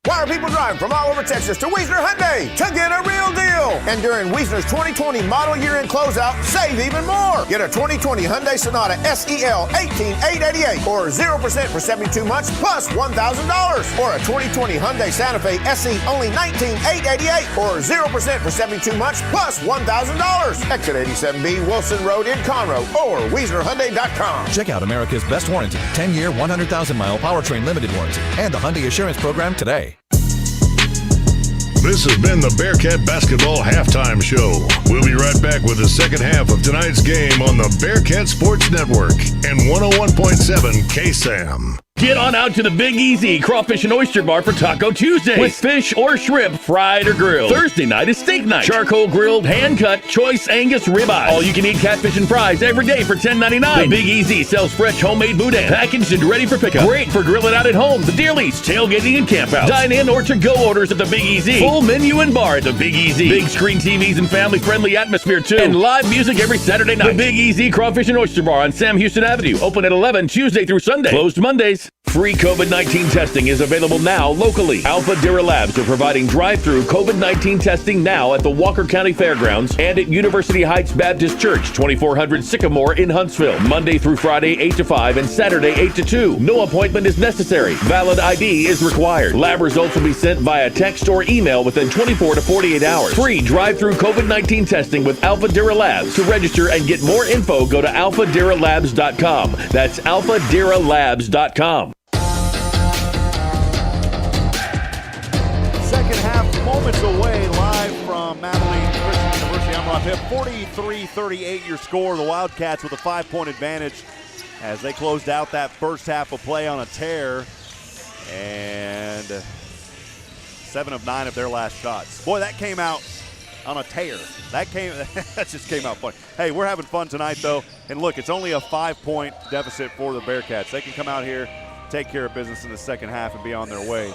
Why are people driving from all over Texas to Wiesner Hyundai to get a real deal? And during Wiesner's 2020 model year-end closeout, save even more. Get a 2020 Hyundai Sonata SEL 18888 or 0% for 72 months plus $1,000. Or a 2020 Hyundai Santa Fe SE only $19,888 or 0% for 72 months plus $1,000. Exit 87B Wilson Road in Conroe or WiesnerHyundai.com. Check out America's best warranty, 10-year, 100,000-mile powertrain limited warranty, and the Hyundai Assurance Program today. This has been the Bearcat Basketball Halftime Show. We'll be right back with the second half of tonight's game on the Bearcat Sports Network and 101.7 KSAM. Get on out to the Big Easy Crawfish and Oyster Bar for Taco Tuesday with fish or shrimp fried or grilled. Thursday night is steak night. Charcoal grilled, hand-cut, choice Angus ribeye. All-you-can-eat catfish and fries every day for $10.99. The Big Easy sells fresh homemade boudin, packaged and ready for pickup. Great for grilling out at home, the deer lease, tailgating, and campouts. Dine-in or to-go orders at the Big Easy. Full menu and bar at the Big Easy. Big screen TVs and family-friendly atmosphere, too. And live music every Saturday night. The Big Easy Crawfish and Oyster Bar on Sam Houston Avenue. Open at 11 Tuesday through Sunday. Closed Mondays. Free COVID-19 testing is available now locally. Alpha Dira Labs are providing drive-through COVID-19 testing now at the Walker County Fairgrounds and at University Heights Baptist Church, 2400 Sycamore in Huntsville. Monday through Friday, 8 to 5 and Saturday, 8 to 2. No appointment is necessary. Valid ID is required. Lab results will be sent via text or email within 24 to 48 hours. Free drive-through COVID-19 testing with Alpha Dira Labs. To register and get more info, go to alphadiralabs.com. That's alphadiralabs.com. Second half, moments away, live from Abilene Christian University. I'm Rob Hipp. 43-38 your score. The Wildcats with a 5-point advantage as they closed out that first half of play on a tear. And 7 of 9 of their last shots. Boy, that came out on a tear. That just came out funny. Hey, we're having fun tonight, though. And look, it's only a 5-point deficit for the Bearcats. They can come out here, take care of business in the second half, and be on their way.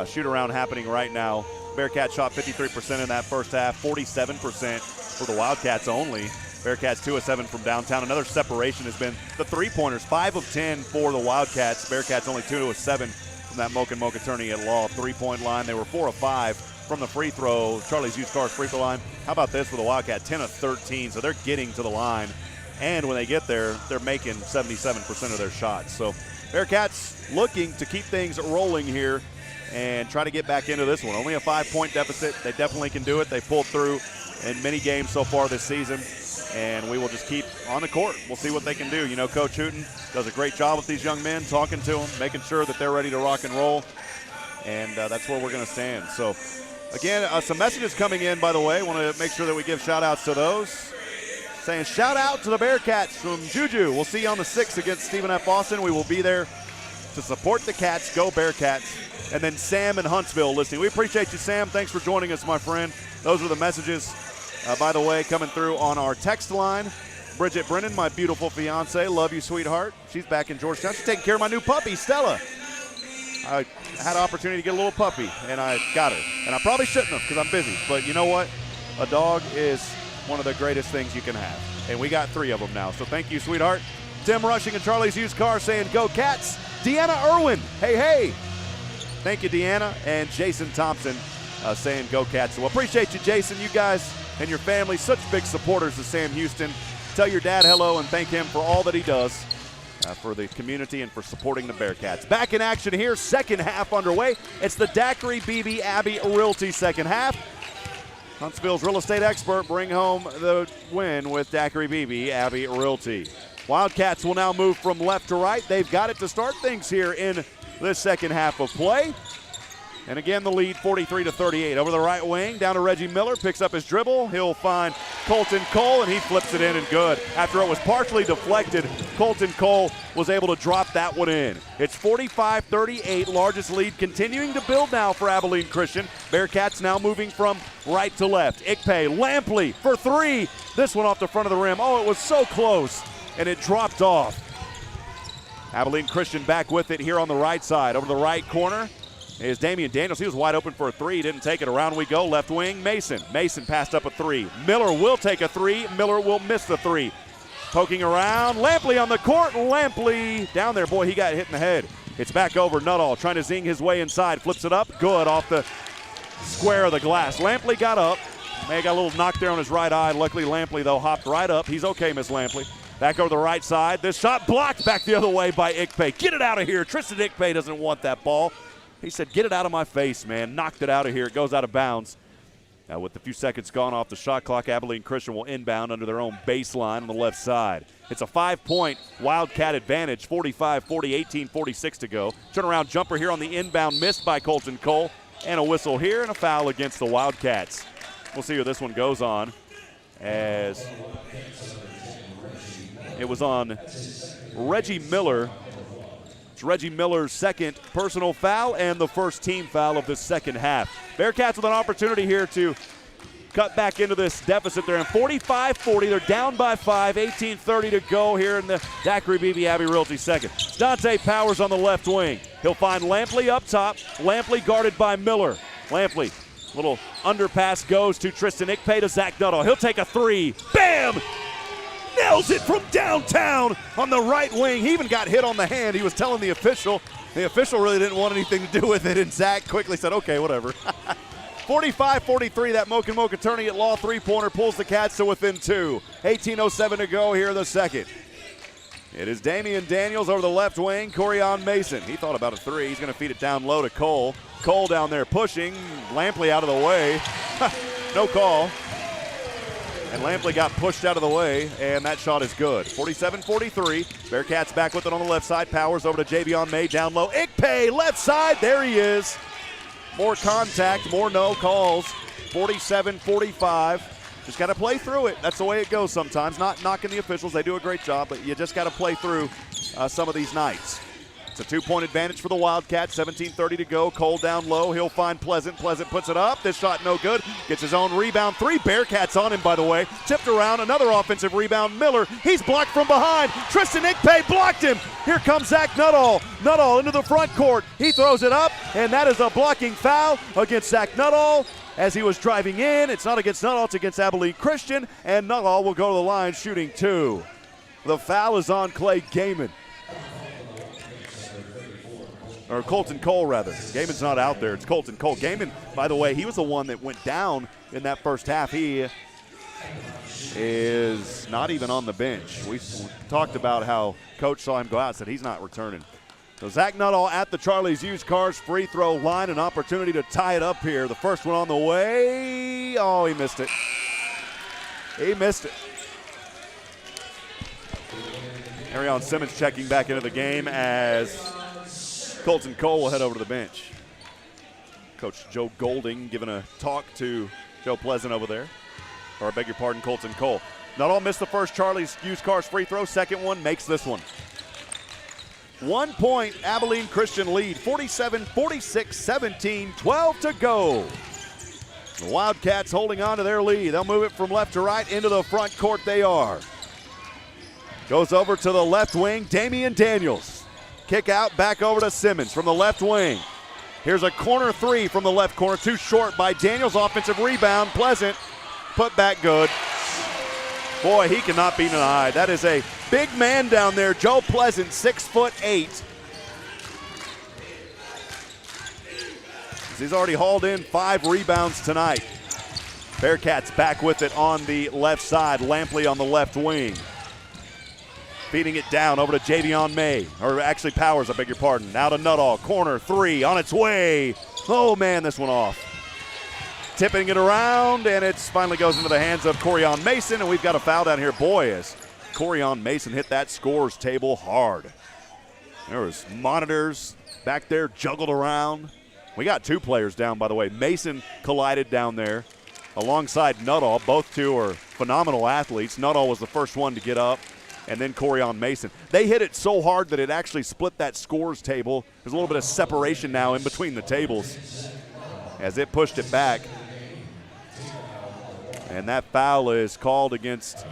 Shoot around happening right now. Bearcats shot 53% in that first half, 47% for the Wildcats only. Bearcats 2 of 7 from downtown. Another separation has been the three-pointers, 5 of 10 for the Wildcats. Bearcats only 2 of 7 from that Mocha tourney at Law three-point line. They were 4 of 5 from the free throw. Charlie's used cars free throw line. How about this for the Wildcat? 10 of 13, so they're getting to the line. And when they get there, they're making 77% of their shots. So Bearcats looking to keep things rolling here and try to get back into this one. Only a 5-point deficit. They definitely can do it. They pulled through in many games so far this season, and we will just keep on the court. We'll see what they can do. You know, Coach Hooten does a great job with these young men, talking to them, making sure that they're ready to rock and roll, and that's where we're going to stand. So, again, some messages coming in, by the way. Want to make sure that we give shout-outs to those. Saying shout out to the Bearcats from Juju. We'll see you on the 6th against Stephen F. Austin. We will be there to support the Cats. Go Bearcats. And then Sam in Huntsville listening. We appreciate you, Sam. Thanks for joining us, my friend. Those are the messages, by the way, coming through on our text line. Bridget Brennan, my beautiful fiance. Love you, sweetheart. She's back in Georgetown. She's taking care of my new puppy, Stella. I had an opportunity to get a little puppy, and I got her. And I probably shouldn't have because I'm busy. But you know what? A dog is one of the greatest things you can have. And we got 3 of them now. So thank you, sweetheart. Tim Rushing and Charlie's Used Car saying, go Cats. Deanna Irwin, hey, hey. Thank you, Deanna. And Jason Thompson saying go Cats. Well, appreciate you, Jason. You guys and your family, such big supporters of Sam Houston. Tell your dad hello and thank him for all that he does for the community and for supporting the Bearcats. Back in action here, second half underway. It's the Daiquiri BB Abbey Realty second half. Huntsville's real estate expert bring home the win with Daiquiri BB Abbey Realty. Wildcats will now move from left to right. They've got it to start things here in this second half of play. And again, the lead 43-38. Over the right wing, down to Reggie Miller, picks up his dribble. He'll find Colton Cole, and he flips it in and good. After it was partially deflected, Colton Cole was able to drop that one in. It's 45-38, largest lead continuing to build now for Abilene Christian. Bearcats now moving from right to left. Ikpe, Lampley for 3. This one off the front of the rim. Oh, it was so close, and it dropped off. Abilene Christian back with it here on the right side. Over the right corner is Damian Daniels. He was wide open for a 3. He didn't take it. Around we go. Left wing, Mason. Mason passed up a 3. Miller will take a 3. Miller will miss the 3. Poking around. Lampley on the court. Lampley down there. Boy, he got hit in the head. It's back over. Nuttall trying to zing his way inside. Flips it up. Good off the square of the glass. Lampley got up. May have got a little knock there on his right eye. Luckily, Lampley, though, hopped right up. He's okay, Miss Lampley. Back over the right side. This shot blocked back the other way by Ikpe. Get it out of here. Tristan Ikpe doesn't want that ball. He said, get it out of my face, man. Knocked it out of here. It goes out of bounds. Now, with a few seconds gone off the shot clock, Abilene Christian will inbound under their own baseline on the left side. It's a 5-point Wildcat advantage, 45-40, 18-46 to go. Turnaround jumper here on the inbound, missed by Colton Cole. And a whistle here and a foul against the Wildcats. We'll see where this one goes on, as it was on Reggie Miller. It's Reggie Miller's second personal foul and the first team foul of the second half. Bearcats with an opportunity here to cut back into this deficit. They're in 45-40. They're down by 5, 18-30 to go here in the Daiquiri BB Abbey Realty second. Dante Powers on the left wing. He'll find Lampley up top. Lampley guarded by Miller. Lampley, little underpass goes to Tristan Ikpe to Zach Nuttall. He'll take a 3. Bam! Nails it from downtown on the right wing. He even got hit on the hand. He was telling the official. The official really didn't want anything to do with it, and Zach quickly said, okay, whatever. 45-43, that Mocha tourney at Law three-pointer pulls the Cats to within 2. 18:07 to go here in the second. It is Damian Daniels over the left wing, Corian Mason. He thought about a 3. He's going to feed it down low to Cole. Cole down there pushing. Lampley out of the way. No call. And Lampley got pushed out of the way, and that shot is good. 47-43. Bearcats back with it on the left side. Powers over to Javion May down low. Ikpe, left side. There he is. More contact, more no calls. 47-45. Just got to play through it. That's the way it goes sometimes. Not knocking the officials. They do a great job, but you just got to play through some of these nights. It's a 2-point advantage for the Wildcats. 17:30 to go. Cole down low. He'll find Pleasant. Pleasant puts it up. This shot no good. Gets his own rebound. 3 Bearcats on him, by the way. Tipped around. Another offensive rebound. Miller. He's blocked from behind. Tristan Ikpe blocked him. Here comes Zach Nuttall. Nuttall into the front court. He throws it up, and that is a blocking foul against Zach Nuttall as he was driving in. It's not against Nuttall. It's against Abilene Christian, and Nuttall will go to the line shooting 2. The foul is on Clay Gaiman. Or Colton Cole, rather. Gaiman's not out there. It's Colton Cole. Gaiman, by the way, he was the one that went down in that first half. He is not even on the bench. We talked about how Coach saw him go out and said he's not returning. So Zach Nuttall at the Charlie's Used Cars free throw line. An opportunity to tie it up here. The first one on the way. Oh, he missed it. He missed it. Arion Simmons checking back into the game as Colton Cole will head over to the bench. Coach Joe Golding giving a talk to Joe Pleasant over there. Or I beg your pardon, Colton Cole. Nuttall missed the first Charlie's Used Cars free throw. Second one makes this one. 1 point Abilene Christian lead. 47-46, 17, 12 to go. The Wildcats holding on to their lead. They'll move it from left to right into the front court they are. Goes over to the left wing, Damian Daniels. Kick out, back over to Simmons from the left wing. Here's a corner 3 from the left corner, too short by Daniels. Offensive rebound, Pleasant, put back good. Boy, he cannot be denied. That is a big man down there, Joe Pleasant, 6'8". He's already hauled in 5 rebounds tonight. Bearcats back with it on the left side, Lampley on the left wing. Feeding it down over to Javion May, or actually Powers, I beg your pardon. Now to Nuttall, corner 3 on its way. Oh man, this one off. Tipping it around, and it finally goes into the hands of Corion Mason, and we've got a foul down here. Boy, as Corion Mason hit that scores table hard. There was monitors back there juggled around. We got 2 players down, by the way. Mason collided down there alongside Nuttall. Both 2 are phenomenal athletes. Nuttall was the first one to get up, and then Corion Mason. They hit it so hard that it actually split that scores table. There's a little bit of separation now in between the tables as it pushed it back. And that foul is called against,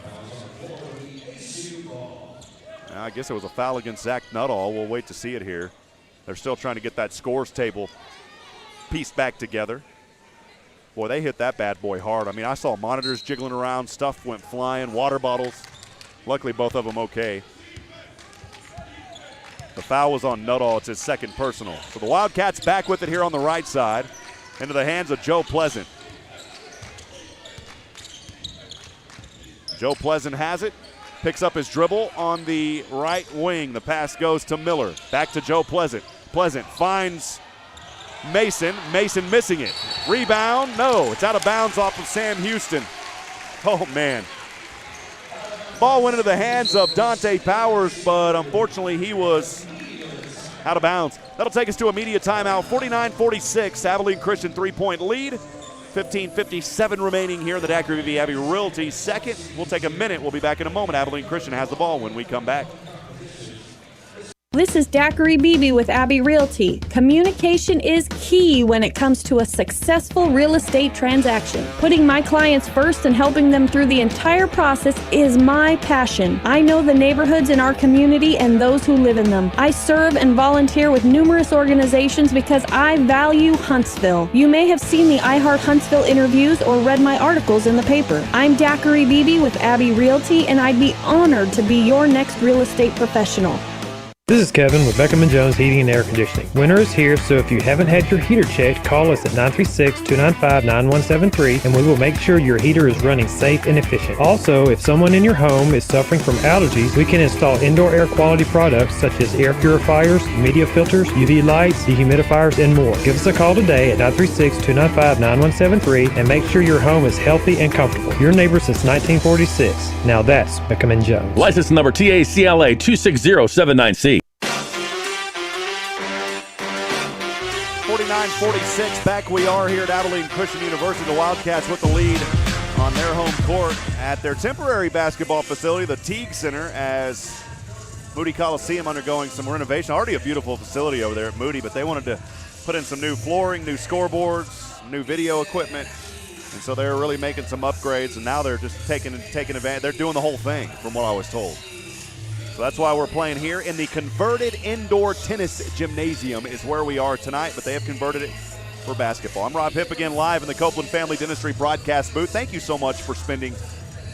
I guess it was a foul against Zach Nuttall. We'll wait to see it here. They're still trying to get that scores table pieced back together. Boy, they hit that bad boy hard. I mean, I saw monitors jiggling around, stuff went flying, water bottles. Luckily, both of them okay. The foul was on Nuttall. It's his second personal. So the Wildcats back with it here on the right side into the hands of Joe Pleasant. Joe Pleasant has it, picks up his dribble on the right wing. The pass goes to Miller. Back to Joe Pleasant. Pleasant finds Mason. Mason missing it. Rebound, no. It's out of bounds off of Sam Houston. Oh, man. Ball went into the hands of Dante Powers, but unfortunately he was out of bounds. That'll take us to a media timeout. 49-46, Abilene Christian 3-point lead. 15:57 remaining here in the Daiquiri v. Abbey Realty second. We'll take a minute. We'll be back in a moment. Abilene Christian has the ball when we come back. This is Daiquiri Beebe with Abbey Realty. Communication is key when it comes to a successful real estate transaction. Putting my clients first and helping them through the entire process is my passion. I know the neighborhoods in our community and those who live in them. I serve and volunteer with numerous organizations because I value Huntsville. You may have seen the I Heart Huntsville interviews or read my articles in the paper. I'm Daiquiri Beebe with Abbey Realty, and I'd be honored to be your next real estate professional. This is Kevin with Beckham & Jones Heating and Air Conditioning. Winter is here, so if you haven't had your heater checked, call us at 936-295-9173 and we will make sure your heater is running safe and efficient. Also, if someone in your home is suffering from allergies, we can install indoor air quality products such as air purifiers, media filters, UV lights, dehumidifiers, and more. Give us a call today at 936-295-9173 and make sure your home is healthy and comfortable. Your neighbor since 1946. Now that's Beckham & Jones. License number TACLA 26079C. 49-46, back we are here at Abilene Christian University. The Wildcats with the lead on their home court at their temporary basketball facility, the Teague Center, as Moody Coliseum undergoing some renovation. Already a beautiful facility over there at Moody, but they wanted to put in some new flooring, new scoreboards, new video equipment. And so they're really making some upgrades, and now they're just taking advantage. They're doing the whole thing, from what I was told. So that's why we're playing here in the converted indoor tennis gymnasium is where we are tonight, but they have converted it for basketball. I'm Rob Hipp again, live in the Copeland Family Dentistry broadcast booth. Thank you so much for spending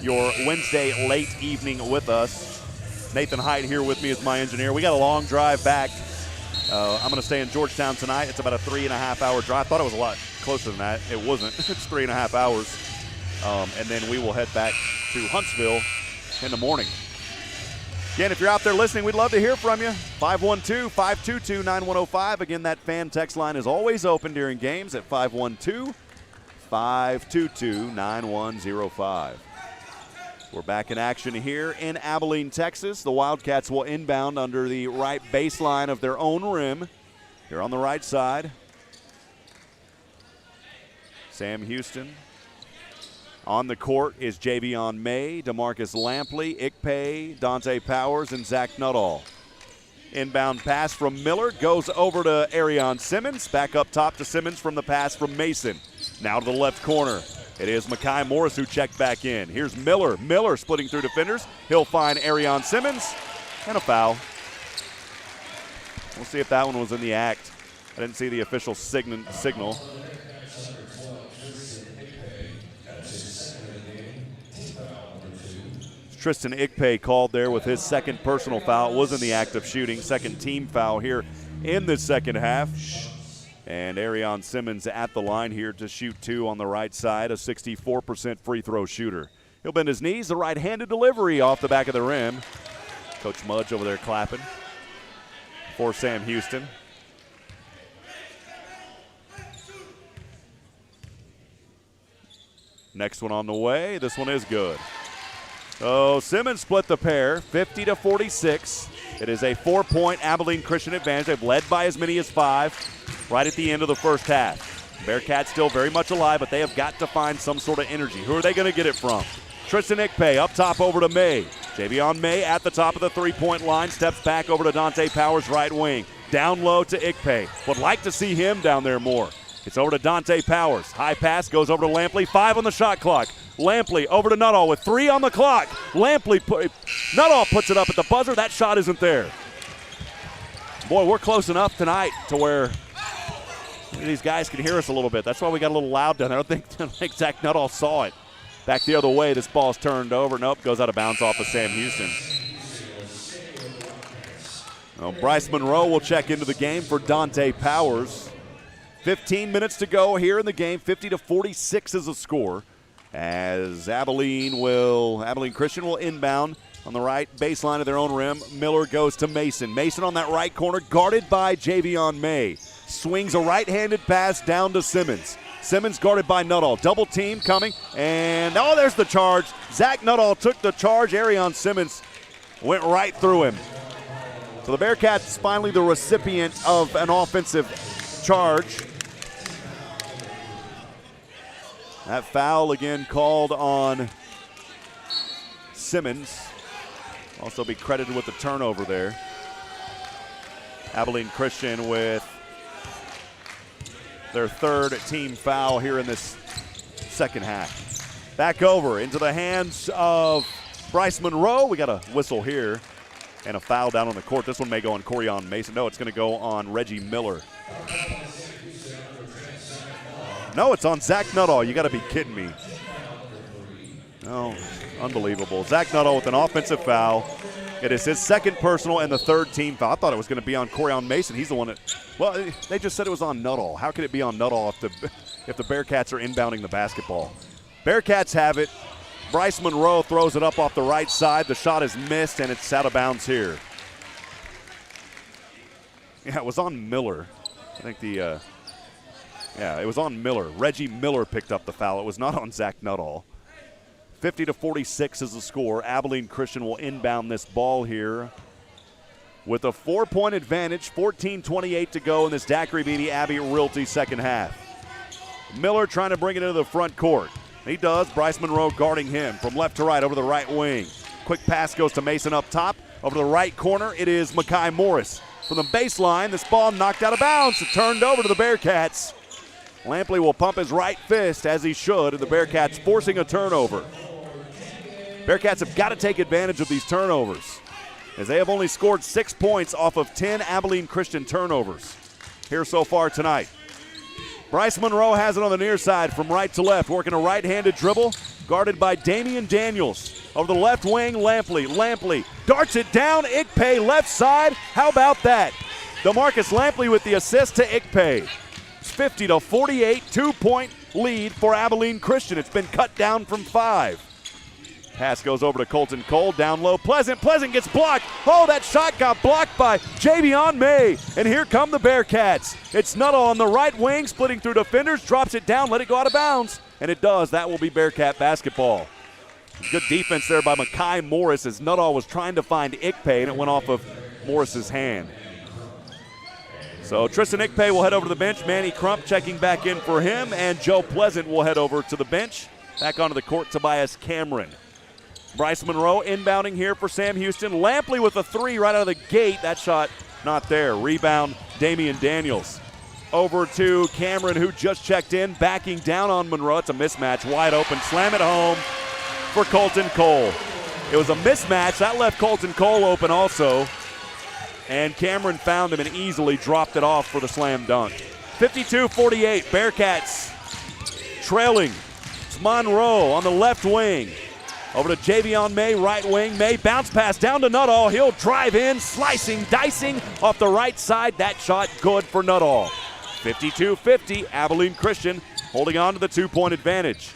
your Wednesday late evening with us. Nathan Height here with me as my engineer. We got a long drive back. I'm going to stay in Georgetown tonight. It's about a 3.5-hour drive. I thought it was a lot closer than that. It wasn't. It's 3.5 hours. And then we will head back to Huntsville in the morning. Again, if you're out there listening, we'd love to hear from you. 512-522-9105. Again, that fan text line is always open during games at 512-522-9105. We're back in action here in Abilene, Texas. The Wildcats will inbound under the right baseline of their own rim. Here on the right side. Sam Houston. On the court is Javion May, DeMarcus Lampley, Ikpe, Dante Powers, and Zach Nuttall. Inbound pass from Miller goes over to Arion Simmons. Back up top to Simmons from the pass from Mason. Now to the left corner. It is Mekhi Morris who checked back in. Here's Miller. Miller splitting through defenders. He'll find Arion Simmons and a foul. We'll see if that one was in the act. I didn't see the official signal. Tristan Ikpe called there with his second personal foul. It was in the act of shooting. Second team foul here in the second half. And Arion Simmons at the line here to shoot two on the right side, a 64% free throw shooter. He'll bend his knees, the right-handed delivery off the back of the rim. Coach Mudge over there clapping for Sam Houston. Next one on the way. This one is good. So Simmons split the pair, 50-46. It is a 4-point Abilene Christian advantage. They've led by as many as 5 right at the end of the first half. Bearcats still very much alive, but they have got to find some sort of energy. Who are they going to get it from? Tristan Ikpe up top over to May. Javion May at the top of the three-point line, steps back over to Dante Powers, right wing. Down low to Ikpe. Would like to see him down there more. It's over to Dante Powers. High pass goes over to Lampley. 5 on the shot clock. Lampley over to Nuttall with 3 on the clock. Nuttall puts it up at the buzzer. That shot isn't there. Boy, we're close enough tonight to where these guys can hear us a little bit. That's why we got a little loud down there. I don't think Zach Nuttall saw it. Back the other way, this ball's turned over. Nope, goes out of bounds off of Sam Houston. Well, Bryce Monroe will check into the game for Dante Powers. 15 minutes to go here in the game. 50-46 is the score. As Abilene Christian will inbound on the right baseline of their own rim. Miller goes to Mason. Mason on that right corner, guarded by Javion May. Swings a right-handed pass down to Simmons. Simmons guarded by Nuttall. Double team coming, and there's the charge. Zach Nuttall took the charge. Arion Simmons went right through him. So the Bearcats finally the recipient of an offensive charge. That foul again called on Simmons. Also be credited with the turnover there. Abilene Christian with their third team foul here in this second half. Back over into the hands of Bryce Monroe. We got a whistle here and a foul down on the court. This one may go on Corian Mason. No, it's going to go on Reggie Miller. No, it's on Zach Nuttall. You got to be kidding me. No, unbelievable. Zach Nuttall with an offensive foul. It is his second personal and the third team foul. I thought it was going to be on Corian Mason. He's the one that, well, they just said it was on Nuttall. How could it be on Nuttall if the Bearcats are inbounding the basketball? Bearcats have it. Bryce Monroe throws it up off the right side. The shot is missed, and it's out of bounds here. Yeah, it was on Miller. I think it was on Miller. Reggie Miller picked up the foul. It was not on Zach Nuttall. 50-46 is the score. Abilene Christian will inbound this ball here with a 4-point advantage. 14:28 to go in this Daiquiri Beatty Abbey Realty second half. Miller trying to bring it into the front court. He does. Bryce Monroe guarding him from left to right over the right wing. Quick pass goes to Mason up top. Over to the right corner, it is Mekhi Morris. From the baseline, this ball knocked out of bounds. It turned over to the Bearcats. Lampley will pump his right fist, as he should, and the Bearcats forcing a turnover. Bearcats have got to take advantage of these turnovers, as they have only scored 6 points off of 10 Abilene Christian turnovers here so far tonight. Bryce Monroe has it on the near side from right to left, working a right-handed dribble, guarded by Damian Daniels. Over the left wing, Lampley darts it down. Ikpe left side. How about that? DeMarcus Lampley with the assist to Ikpe. It's 50-48, 2-point lead for Abilene Christian. It's been cut down from 5. Pass goes over to Colton Cole, down low. Pleasant gets blocked. Oh, that shot got blocked by Javion May. And here come the Bearcats. It's Nuttall on the right wing, splitting through defenders, drops it down, let it go out of bounds. And it does. That will be Bearcat basketball. Good defense there by Mekhi Morris, as Nuttall was trying to find Ikpe, and it went off of Morris's hand. So Tristan Ikpe will head over to the bench. Manny Crump checking back in for him, and Joe Pleasant will head over to the bench. Back onto the court, Tobias Cameron. Bryce Monroe inbounding here for Sam Houston. Lampley with a 3 right out of the gate. That shot not there. Rebound, Damian Daniels. Over to Cameron, who just checked in, backing down on Monroe. It's a mismatch, wide open. Slam it home for Colton Cole. It was a mismatch. That left Colton Cole open also. And Cameron found him and easily dropped it off for the slam dunk. 52-48, Bearcats trailing. It's Monroe on the left wing. Over to Javion May, right wing. May bounce pass down to Nuttall. He'll drive in, slicing, dicing off the right side. That shot good for Nuttall. 52-50, Abilene Christian holding on to the 2-point advantage.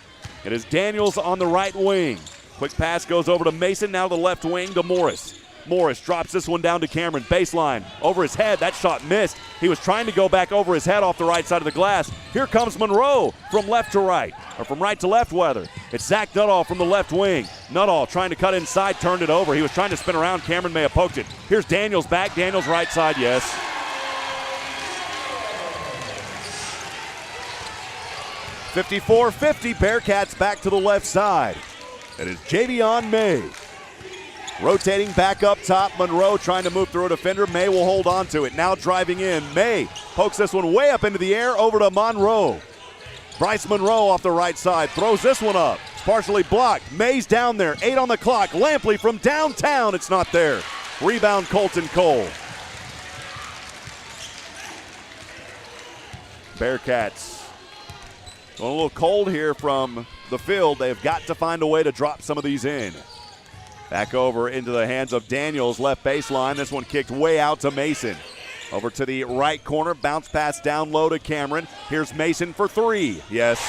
It is Daniels on the right wing. Quick pass goes over to Mason, now the left wing to Morris. Morris drops this one down to Cameron. Baseline, over his head. That shot missed. He was trying to go back over his head off the right side of the glass. Here comes Monroe from left to right, or from right to left, whether. It's Zach Nuttall from the left wing. Nuttall trying to cut inside, turned it over. He was trying to spin around. Cameron may have poked it. Here's Daniels back. Daniels right side, yes. (54-50), Bearcats back to the left side. It is Javion May. Rotating back up top, Monroe trying to move through a defender. May will hold on to it. Now driving in. May pokes this one way up into the air over to Monroe. Bryce Monroe off the right side throws this one up. Partially blocked. May's down there. 8 on the clock. Lampley from downtown. It's not there. Rebound Colton Cole. Bearcats going a little cold here from the field. They've got to find a way to drop some of these in. Back over into the hands of Daniels, left baseline. This one kicked way out to Mason. Over to the right corner, bounce pass down low to Cameron. Here's Mason for 3. Yes.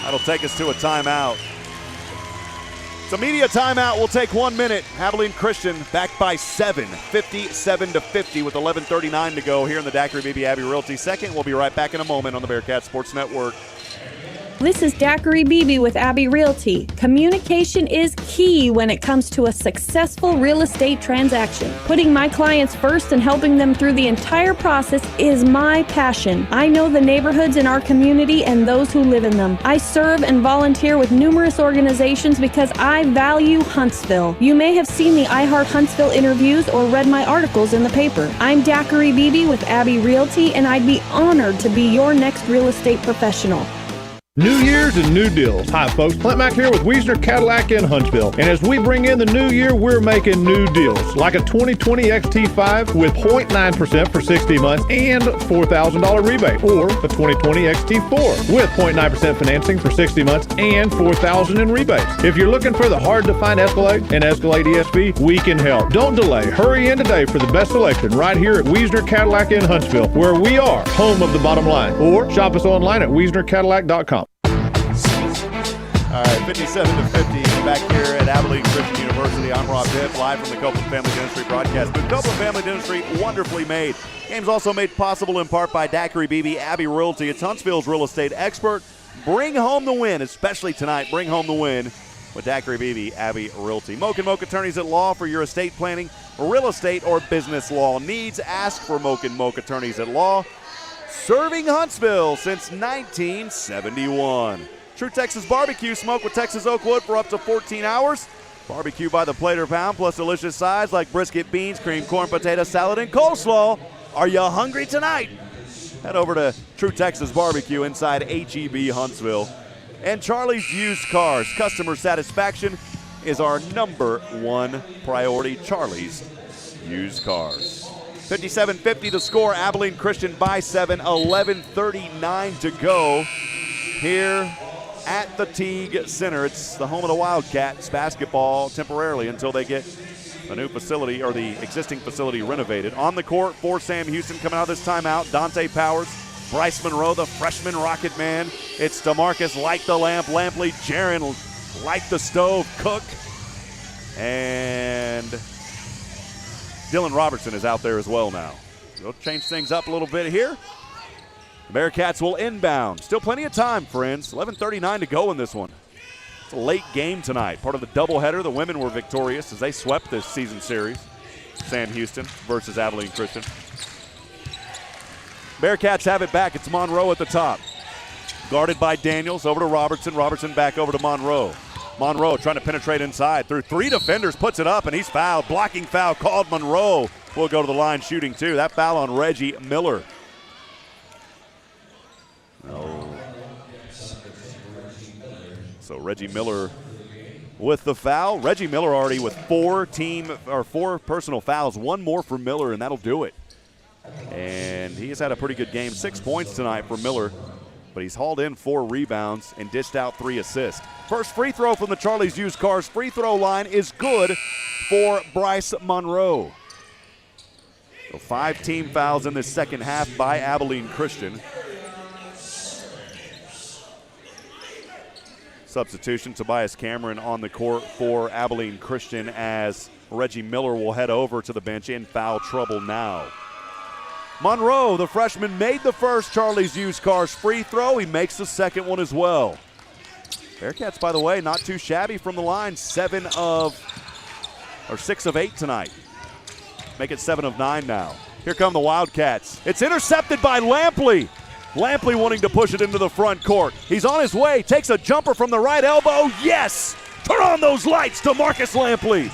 That'll take us to a timeout. It's a media timeout. We'll take 1 minute. Abilene Christian back by 7, 57-50 with 11:39 to go here in the Daiquiri BB Abbey Realty second. We'll be right back in a moment on the Bearcat Sports Network. This is Daiquiri Beebe with Abbey Realty. Communication is key when it comes to a successful real estate transaction. Putting my clients first and helping them through the entire process is my passion. I know the neighborhoods in our community and those who live in them. I serve and volunteer with numerous organizations because I value Huntsville. You may have seen the I Heart Huntsville interviews or read my articles in the paper. I'm Daiquiri Beebe with Abbey Realty, and I'd be honored to be your next real estate professional. New Year's and new deals. Hi, folks. Clint Mack here with Wiesner Cadillac in Huntsville. And as we bring in the new year, we're making new deals. Like a 2020 XT5 with 0.9% for 60 months and $4,000 rebate. Or the 2020 XT4 with 0.9% financing for 60 months and $4,000 in rebates. If you're looking for the hard-to-find Escalade and Escalade ESV, we can help. Don't delay. Hurry in today for the best selection right here at Wiesner Cadillac in Huntsville, where we are home of the bottom line. Or shop us online at WiesnerCadillac.com. All right, 57-50 back here at Abilene Christian University. I'm Rob Hipp, live from the Copeland Family Dentistry broadcast. But Copeland Family Dentistry, wonderfully made. Game's also made possible in part by Daiquiri BB Abbey Realty. It's Huntsville's real estate expert. Bring home the win, especially tonight. Bring home the win with Daiquiri BB Abbey Realty. Moak & Moak Attorneys at Law for your estate planning, real estate, or business law needs. Ask for Moak & Moak Attorneys at Law. Serving Huntsville since 1971. True Texas Barbecue, smoked with Texas oak wood for up to 14 hours. Barbecue by the plate or pound, plus delicious sides like brisket, beans, cream, corn, potato salad, and coleslaw. Are you hungry tonight? Head over to True Texas Barbecue inside HEB Huntsville. And Charlie's Used Cars. Customer satisfaction is our #1 priority. Charlie's Used Cars. 57-50 the score. Abilene Christian by 7. 11:39 to go here at the Teague Center. It's the home of the Wildcats basketball temporarily until they get a new facility, or the existing facility, renovated. On the court for Sam Houston coming out of this timeout, Dante Powers, Bryce Monroe, the freshman Rocket Man. It's DeMarcus, Light the Lamp, Lampley, Jaron, Light the Stove, Cook, and Dylan Robertson is out there as well now. We'll change things up a little bit here. The Bearcats will inbound. Still plenty of time, friends. 11:39 to go in this one. It's a late game tonight. Part of the doubleheader. The women were victorious as they swept this season series. Sam Houston versus Abilene Christian. Bearcats have it back. It's Monroe at the top. Guarded by Daniels. Over to Robertson. Robertson back over to Monroe. Monroe trying to penetrate inside. Through 3 defenders. Puts it up, and he's fouled. Blocking foul called. Monroe will go to the line shooting 2. That foul on Reggie Miller. Oh. So Reggie Miller with the foul. Reggie Miller already with 4 personal fouls. 1 more for Miller, and that'll do it. And he has had a pretty good game. 6 points tonight for Miller, but he's hauled in 4 rebounds and dished out 3 assists. First free throw from the Charlie's Used Cars free throw line is good for Bryce Monroe. So 5 team fouls in this second half by Abilene Christian. Substitution, Tobias Cameron on the court for Abilene Christian as Reggie Miller will head over to the bench in foul trouble now. Monroe, the freshman, made the first Charlie's Used Cars free throw. He makes the second one as well. Bearcats, by the way, not too shabby from the line. 6 of 8 tonight. Make it 7 of 9 now. Here come the Wildcats. It's intercepted by Lampley. Lampley wanting to push it into the front court. He's on his way, takes a jumper from the right elbow. Yes! Turn on those lights to Marcus Lampley.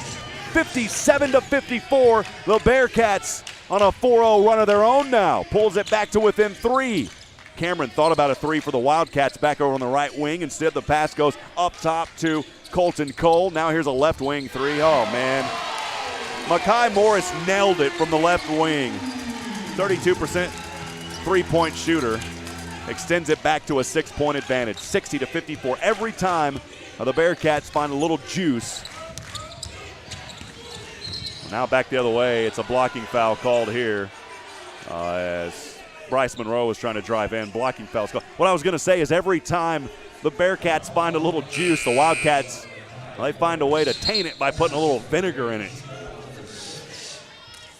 57-54, the Bearcats on a 4-0 run of their own now. Pulls it back to within 3. Cameron thought about a 3 for the Wildcats back over on the right wing. Instead, the pass goes up top to Colton Cole. Now here's a left wing 3. Oh, man. Makai Morris nailed it from the left wing. 32% three-point shooter. Extends it back to a 6-point advantage. 60-54. Every time the Bearcats find a little juice. Now back the other way. It's a blocking foul called here as Bryce Monroe was trying to drive in. Blocking fouls called. What I was going to say is every time the Bearcats find a little juice, the Wildcats, they find a way to taint it by putting a little vinegar in it.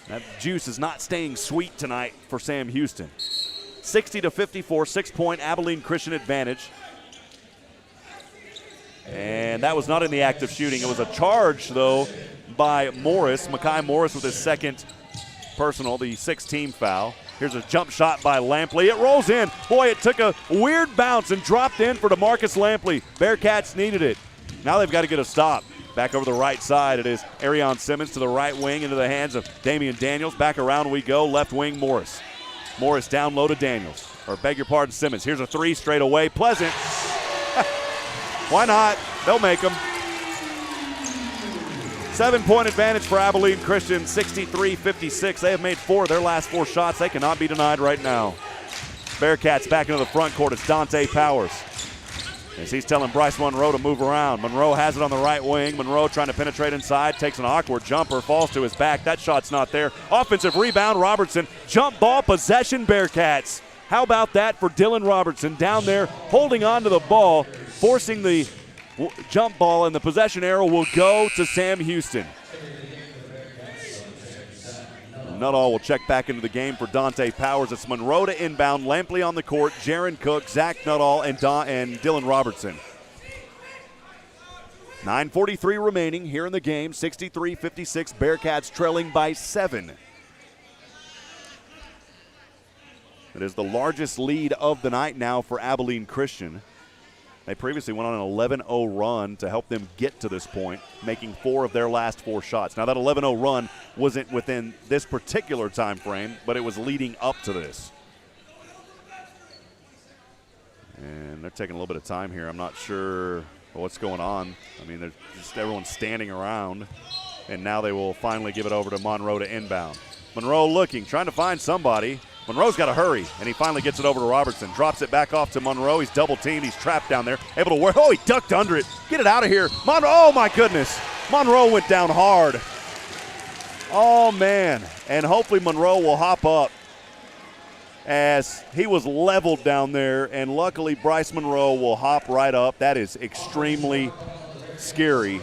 That juice is not staying sweet tonight for Sam Houston. 60-54, 6-point Abilene Christian advantage. And that was not in the act of shooting. It was a charge, though, by Morris. Makai Morris with his second personal, the 6th team foul. Here's a jump shot by Lampley. It rolls in. Boy, it took a weird bounce and dropped in for DeMarcus Lampley. Bearcats needed it. Now they've got to get a stop. Back over the right side, it is Arion Simmons to the right wing into the hands of Damian Daniels. Back around we go, left wing Morris. Morris down low to Daniels. Or beg your pardon, Simmons. Here's a 3 straight away. Pleasant. Why not? They'll make them. 7-point advantage for Abilene Christian, 63-56. They have made 4 of their last 4 shots. They cannot be denied right now. Bearcats back into the front court. It's Dante Powers. As he's telling Bryce Monroe to move around. Monroe has it on the right wing. Monroe trying to penetrate inside, takes an awkward jumper, falls to his back. That shot's not there. Offensive rebound, Robertson. Jump ball, possession, Bearcats. How about that for Dylan Robertson down there holding on to the ball, forcing the jump ball, and the possession arrow will go to Sam Houston. Nuttall will check back into the game for Dante Powers. It's Monroe to inbound, Lampley on the court, Jaron Cook, Zach Nuttall, and Dylan Robertson. 9:43 remaining here in the game, 63-56, Bearcats trailing by 7. It is the largest lead of the night now for Abilene Christian They previously went on an 11-0 run to help them get to this point, making 4 of their last 4 shots. Now, that 11-0 run wasn't within this particular time frame, but it was leading up to this. And they're taking a little bit of time here. I'm not sure what's going on. I mean, there's just everyone's standing around, and now they will finally give it over to Monroe to inbound. Monroe looking, trying to find somebody. Monroe's got to hurry, and he finally gets it over to Robertson. Drops it back off to Monroe. He's double-teamed. He's trapped down there. Able to work. Oh, he ducked under it. Get it out of here. Oh, my goodness. Monroe went down hard. Oh, man. And hopefully Monroe will hop up as he was leveled down there, and luckily Bryce Monroe will hop right up. That is extremely scary.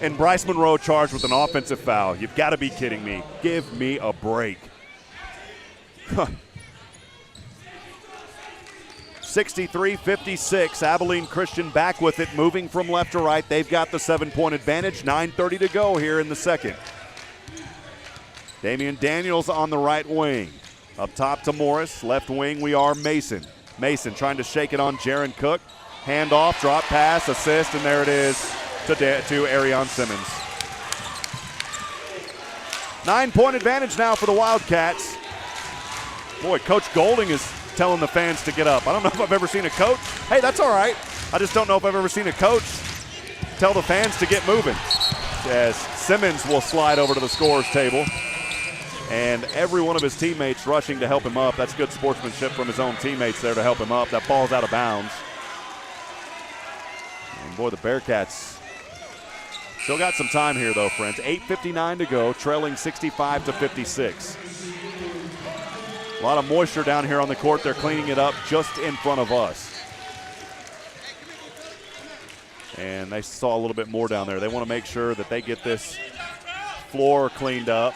And Bryce Monroe charged with an offensive foul. You've got to be kidding me. Give me a break. 63-56, Abilene Christian back with it, moving from left to right. They've got the 7-point advantage, 9:30 to go here in the second. Damian Daniels on the right wing. Up top to Morris, left wing we are Mason. Mason trying to shake it on Jaron Cook. Handoff, drop pass, assist, and there it is to Arion Simmons. 9-point advantage now for the Wildcats. Boy, Coach Golding is telling the fans to get up. I don't know if I've ever seen a coach. Hey, that's all right. I just don't know if I've ever seen a coach tell the fans to get moving. As Simmons will slide over to the scorer's table. And every one of his teammates rushing to help him up. That's good sportsmanship from his own teammates there to help him up. That ball's out of bounds. And boy, the Bearcats still got some time here though, friends. 8:59 to go, trailing 65-56. A lot of moisture down here on the court. They're cleaning it up just in front of us. And they saw a little bit more down there. They want to make sure that they get this floor cleaned up.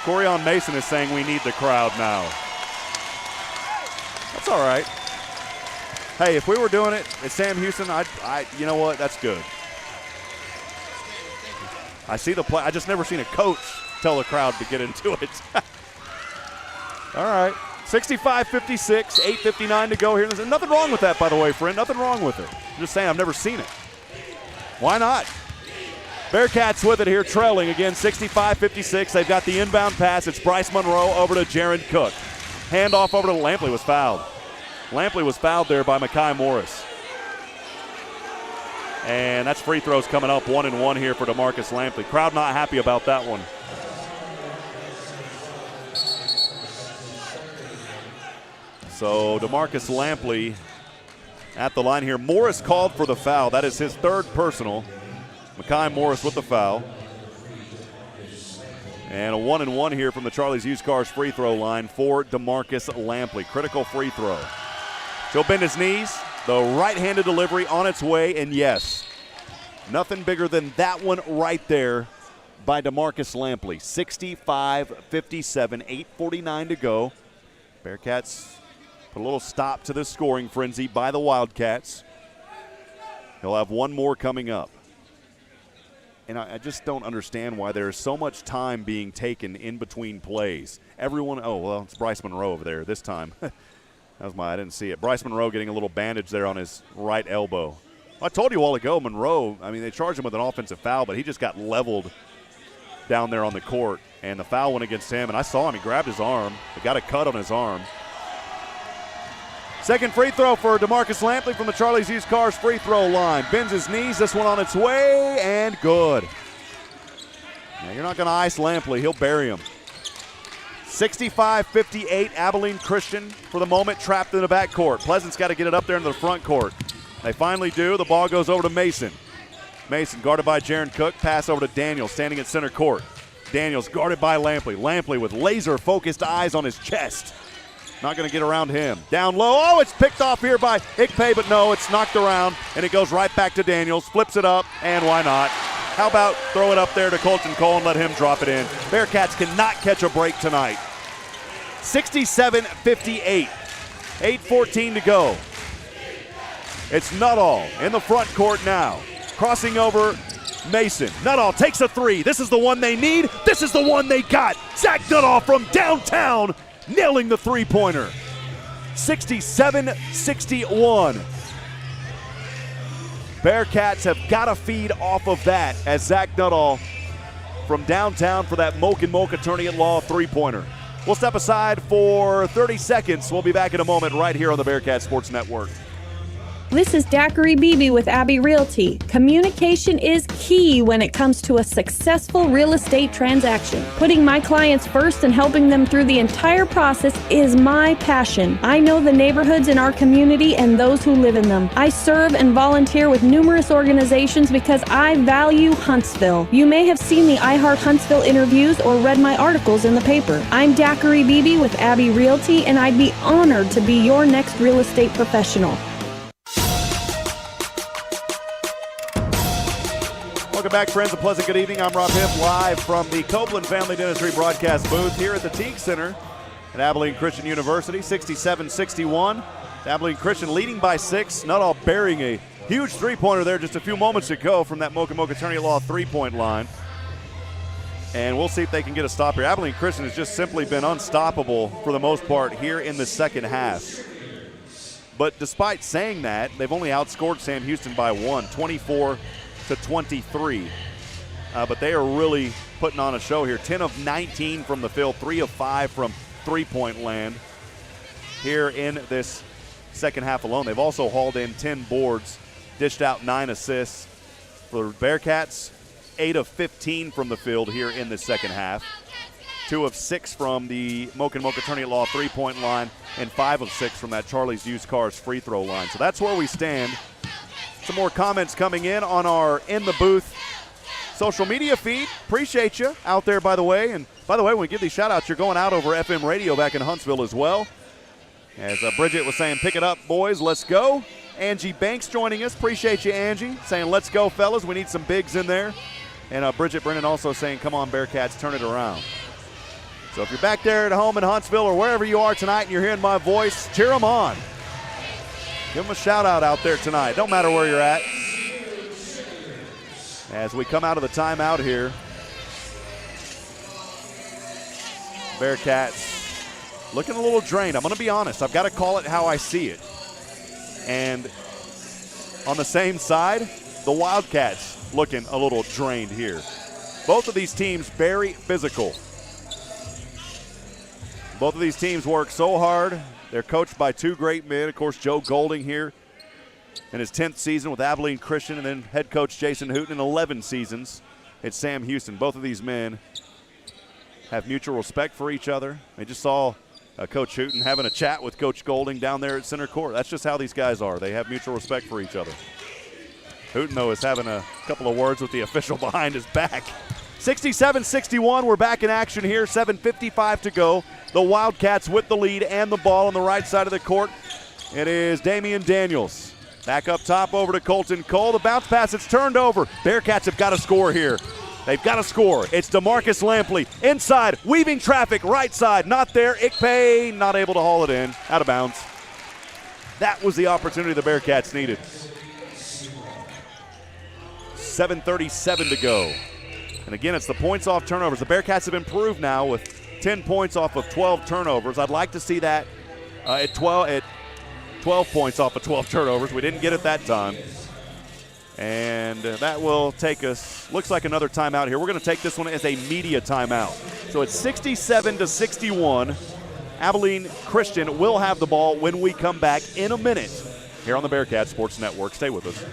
Corian Mason is saying we need the crowd now. That's all right. Hey, if we were doing it at Sam Houston, you know what? That's good. I see the play. I just never seen a coach tell the crowd to get into it. All right, 65-56, 8:59 to go here. There's nothing wrong with that, by the way, friend. Nothing wrong with it. I'm just saying I've never seen it. Why not? Bearcats with it here, trailing again, 65-56. They've got the inbound pass. It's Bryce Monroe over to Jaron Cook. Handoff over to Lampley was fouled. Lampley was fouled there by Mekhi Morris. And that's free throws coming up, 1-1 here for DeMarcus Lampley. Crowd not happy about that one. So DeMarcus Lampley at the line here. Morris called for the foul. That is his third personal. Mekhi Morris with the foul. And a 1-1 here from the Charlie's Used Cars free throw line for DeMarcus Lampley. Critical free throw. He'll bend his knees. The right-handed delivery on its way, and yes, nothing bigger than that one right there by DeMarcus Lampley. 65-57, 8:49 to go. Bearcats put a little stop to this scoring frenzy by the Wildcats. He'll have one more coming up. And I just don't understand why there's so much time being taken in between plays. Everyone, oh, well, it's Bryce Monroe over there this time. I didn't see it. Bryce Monroe getting a little bandage there on his right elbow. I told you a while ago, Monroe, I mean, they charged him with an offensive foul, but he just got leveled down there on the court. And the foul went against him, and I saw him. He grabbed his arm. He got a cut on his arm. Second free throw for DeMarcus Lampley from the Charlie's Used Cars free throw line. Bends his knees. This one on its way, and good. Now, you're not going to ice Lampley. He'll bury him. 65-58, Abilene Christian for the moment trapped in the backcourt. Pleasant's got to get it up there into the front court. They finally do. The ball goes over to Mason. Mason guarded by Jaron Cook. Pass over to Daniels standing at center court. Daniels guarded by Lampley. Lampley with laser-focused eyes on his chest. Not going to get around him. Down low. Oh, it's picked off here by Ikpe, but no, it's knocked around, and it goes right back to Daniels. Flips it up, and why not? How about throw it up there to Colton Cole and let him drop it in? Bearcats cannot catch a break tonight. 67-58. 8:14 to go. It's Nuttall in the front court now. Crossing over Mason. Nuttall takes a three. This is the one they need. This is the one they got. Zach Nuttall from downtown nailing the three-pointer. 67-61. Bearcats have got to feed off of that as Zach Nuttall from downtown for that Mocha Attorney at Law three-pointer. We'll step aside for 30 seconds. We'll be back in a moment right here on the Bearcat Sports Network. This is Daiquiri Beebe with Abbey Realty. Communication is key when it comes to a successful real estate transaction. Putting my clients first and helping them through the entire process is my passion. I know the neighborhoods in our community and those who live in them. I serve and volunteer with numerous organizations because I value Huntsville. You may have seen the I Heart Huntsville interviews or read my articles in the paper. I'm Daiquiri Beebe with Abbey Realty, and I'd be honored to be your next real estate professional. Welcome back, friends. A pleasant good evening. I'm Rob Hipp, live from the Copeland Family Dentistry broadcast booth here at the Teague Center at Abilene Christian University. 67-61. Abilene Christian leading by 6. Nuttall burying a huge three-pointer there just a few moments ago from that Mocha Attorney at Law three-point line. And we'll see if they can get a stop here. Abilene Christian has just simply been unstoppable for the most part here in the second half. But despite saying that, they've only outscored Sam Houston by 1, 24-23. But they are really putting on a show here. 10 of 19 from the field, 3 of 5 from three-point land here in this second half alone. They've also hauled in 10 boards, dished out 9 assists. For Bearcats, 8 of 15 from the field here in the second half. 2 of 6 from the Mocha Attorney at Law three-point line, and 5 of 6 from that Charlie's Used Cars free throw line. So that's where we stand. Some more comments coming in on our In the Booth social media feed. Appreciate you out there, by the way. And by the way, when we give these shout-outs, you're going out over FM radio back in Huntsville as well. As Bridget was saying, pick it up, boys, let's go. Angie Banks joining us. Appreciate you, Angie, saying, let's go, fellas. We need some bigs in there. And Bridget Brennan also saying, come on, Bearcats, turn it around. So if you're back there at home in Huntsville or wherever you are tonight and you're hearing my voice, cheer them on. Give them a shout-out out there tonight. Don't matter where you're at. As we come out of the timeout here, Bearcats looking a little drained. I'm going to be honest. I've got to call it how I see it. And on the same side, the Wildcats looking a little drained here. Both of these teams very physical. Both of these teams work so hard. They're coached by 2 great men. Of course, Joe Golding here in his 10th season with Abilene Christian, and then head coach Jason Hooten in 11 seasons at Sam Houston. Both of these men have mutual respect for each other. They just saw Coach Hooten having a chat with Coach Golding down there at center court. That's just how these guys are. They have mutual respect for each other. Hooten, though, is having a couple of words with the official behind his back. 67-61, we're back in action here, 7:55 to go. The Wildcats with the lead and the ball on the right side of the court. It is Damian Daniels. Back up top over to Colton Cole. The bounce pass, it's turned over. Bearcats have got to score here. They've got to score. It's DeMarcus Lampley inside, weaving traffic, right side, not there. Ikpe not able to haul it in, out of bounds. That was the opportunity the Bearcats needed. 7:37 to go. And again, it's the points off turnovers. The Bearcats have improved now with 10 points off of 12 turnovers. I'd like to see that at 12 points off of 12 turnovers. We didn't get it that time. And that will take us, looks like another timeout here. We're going to take this one as a media timeout. So it's 67-61. Abilene Christian will have the ball when we come back in a minute here on the Bearcat Sports Network. Stay with us.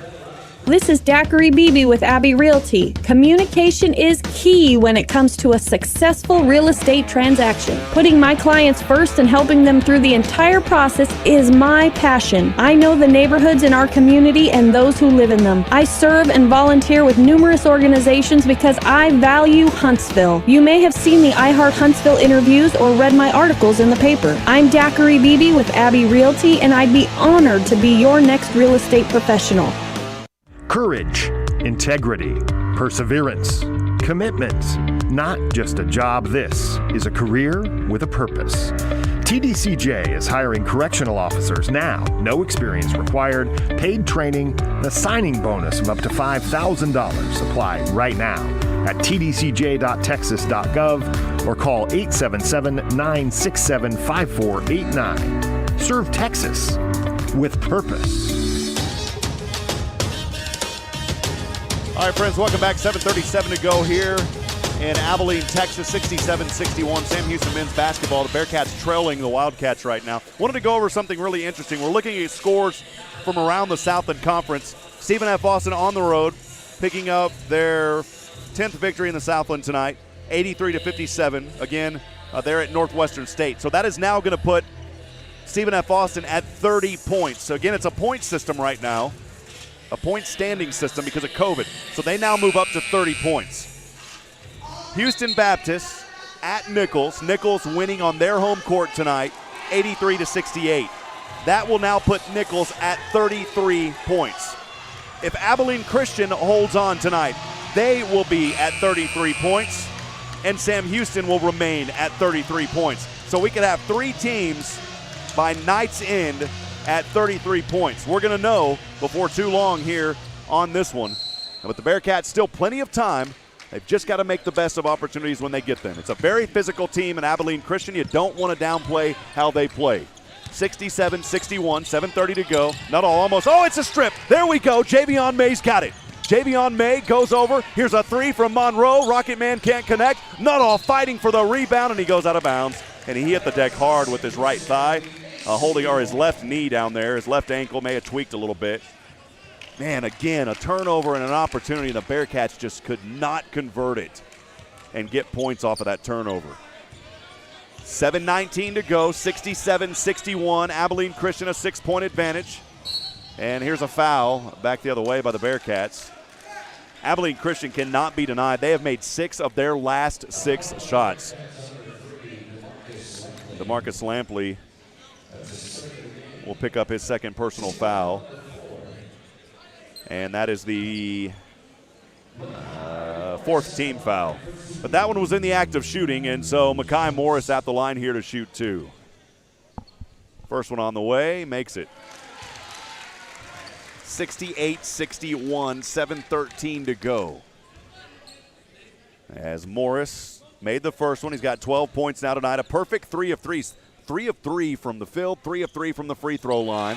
This is Daiquiri Beebe with Abbey Realty. Communication is key when it comes to a successful real estate transaction. Putting my clients first and helping them through the entire process is my passion. I know the neighborhoods in our community and those who live in them. I serve and volunteer with numerous organizations because I value Huntsville. You may have seen the I Heart Huntsville interviews or read my articles in the paper. I'm Daiquiri Beebe with Abbey Realty, and I'd be honored to be your next real estate professional. Courage, integrity, perseverance, commitment. Not just a job, this is a career with a purpose. TDCJ is hiring correctional officers now. No experience required, paid training, and a signing bonus of up to $5,000. Apply right now at tdcj.texas.gov or call 877-967-5489. Serve Texas with purpose. All right, friends, welcome back. 7:37 to go here in Abilene, Texas, 67-61. Sam Houston men's basketball. The Bearcats trailing the Wildcats right now. Wanted to go over something really interesting. We're looking at scores from around the Southland Conference. Stephen F. Austin on the road, picking up their 10th victory in the Southland tonight, 83-57. Again, they're at Northwestern State. So that is now going to put Stephen F. Austin at 30 points. So again, it's a point system right now, a point standing system because of COVID. So they now move up to 30 points. Houston Baptist at Nichols. Nichols winning on their home court tonight, 83-68. That will now put Nichols at 33 points. If Abilene Christian holds on tonight, they will be at 33 points, and Sam Houston will remain at 33 points. So we could have three teams by night's end at 33 points. We're going to know before too long here on this one. But the Bearcats still plenty of time. They've just got to make the best of opportunities when they get them. It's a very physical team in Abilene Christian. You don't want to downplay how they play. 67-61, 7:30 to go. Nuttall almost, it's a strip. There we go. Javion May's got it. Javion May goes over. Here's a three from Monroe. Rocket Man can't connect. Nuttall fighting for the rebound, and he goes out of bounds. And he hit the deck hard with his right thigh, his left knee down there. His left ankle may have tweaked a little bit. Man, again, a turnover and an opportunity. The Bearcats just could not convert it and get points off of that turnover. 7:19 to go, 67-61. Abilene Christian a 6-point advantage. And here's a foul back the other way by the Bearcats. Abilene Christian cannot be denied. They have made 6 of their last 6 shots. DeMarcus Lampley will pick up his second personal foul. And that is the 4th team foul. But that one was in the act of shooting, and so Mekhi Morris at the line here to shoot 2. First one on the way, makes it. 68-61, 7:13 to go. As Morris made the first one, he's got 12 points now tonight. A perfect 3 of 3. 3 of 3 from the field, 3 of 3 from the free throw line.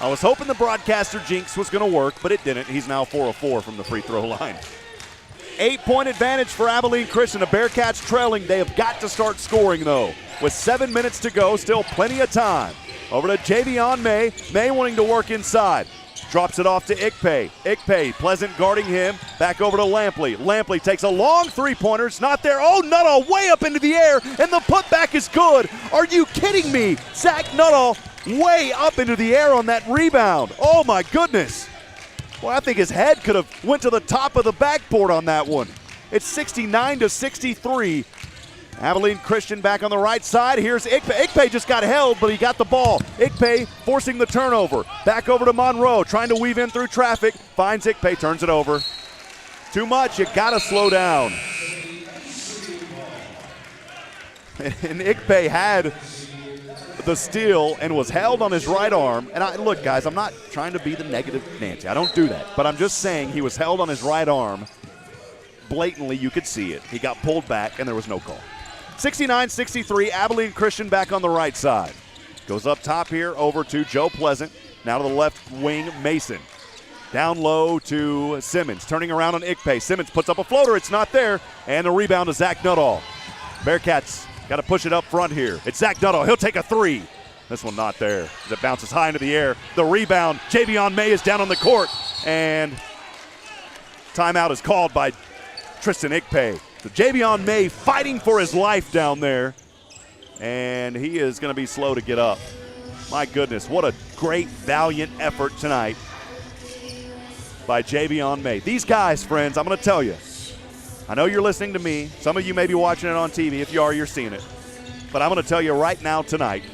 I was hoping the broadcaster jinx was going to work, but it didn't. He's now 4 of 4 from the free throw line. 8-point advantage for Abilene Christian. The Bearcats trailing. They have got to start scoring, though. With 7 minutes to go, still plenty of time. Over to Javion May. May wanting to work inside. Drops it off to Ikpe. Ikpe, Pleasant guarding him. Back over to Lampley. Lampley takes a long three-pointer. It's not there. Nuttall way up into the air, and the putback is good. Are you kidding me? Zach Nuttall way up into the air on that rebound. Oh, my goodness. Well, I think his head could have went to the top of the backboard on that one. It's 69-63. Abilene Christian back on the right side. Here's Ikpe. Ikpe just got held, but he got the ball. Ikpe forcing the turnover. Back over to Monroe, trying to weave in through traffic. Finds Ikpe, turns it over. Too much, you gotta slow down. And Ikpe had the steal and was held on his right arm. And look, guys, I'm not trying to be the negative Nancy. I don't do that. But I'm just saying he was held on his right arm. Blatantly, you could see it. He got pulled back, and there was no call. 69-63, Abilene Christian back on the right side. Goes up top here over to Joe Pleasant. Now to the left wing, Mason. Down low to Simmons. Turning around on Ikpe. Simmons puts up a floater. It's not there. And the rebound to Zach Nuttall. Bearcats got to push it up front here. It's Zach Nuttall. He'll take a 3. This one not there as it bounces high into the air. The rebound. Javion May is down on the court. And timeout is called by Tristan Ikpe. So Javion May fighting for his life down there, and he is going to be slow to get up. My goodness, what a great, valiant effort tonight by Javion May. These guys, friends, I'm going to tell you, I know you're listening to me. Some of you may be watching it on TV. If you are, you're seeing it. But I'm going to tell you right now tonight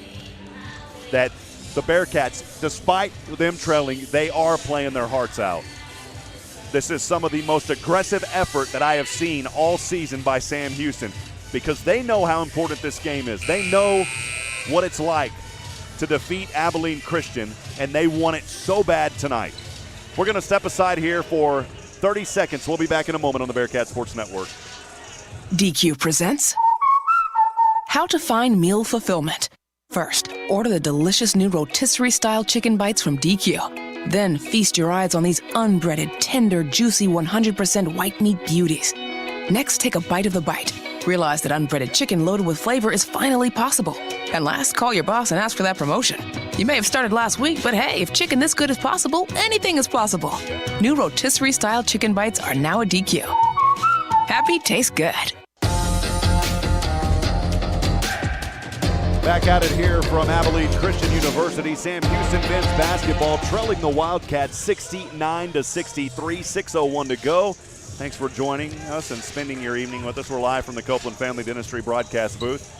that the Bearcats, despite them trailing, they are playing their hearts out. This is some of the most aggressive effort that I have seen all season by Sam Houston because they know how important this game is. They know what it's like to defeat Abilene Christian, and they want it so bad tonight. We're going to step aside here for 30 seconds. We'll be back in a moment on the Bearcat Sports Network. DQ presents How to Find Meal Fulfillment. First, order the delicious new rotisserie-style chicken bites from DQ. Then feast your eyes on these unbreaded, tender, juicy 100% white meat beauties. Next, take a bite of the bite. Realize that unbreaded chicken loaded with flavor is finally possible. And last, call your boss and ask for that promotion. You may have started last week, but hey, if chicken this good is possible, anything is possible. New rotisserie-style chicken bites are now at DQ. Happy tastes good. Back at it here from Abilene Christian University. Sam Houston men's basketball trailing the Wildcats 69-63, 6:01 to go. Thanks for joining us and spending your evening with us. We're live from the Copeland Family Dentistry broadcast booth.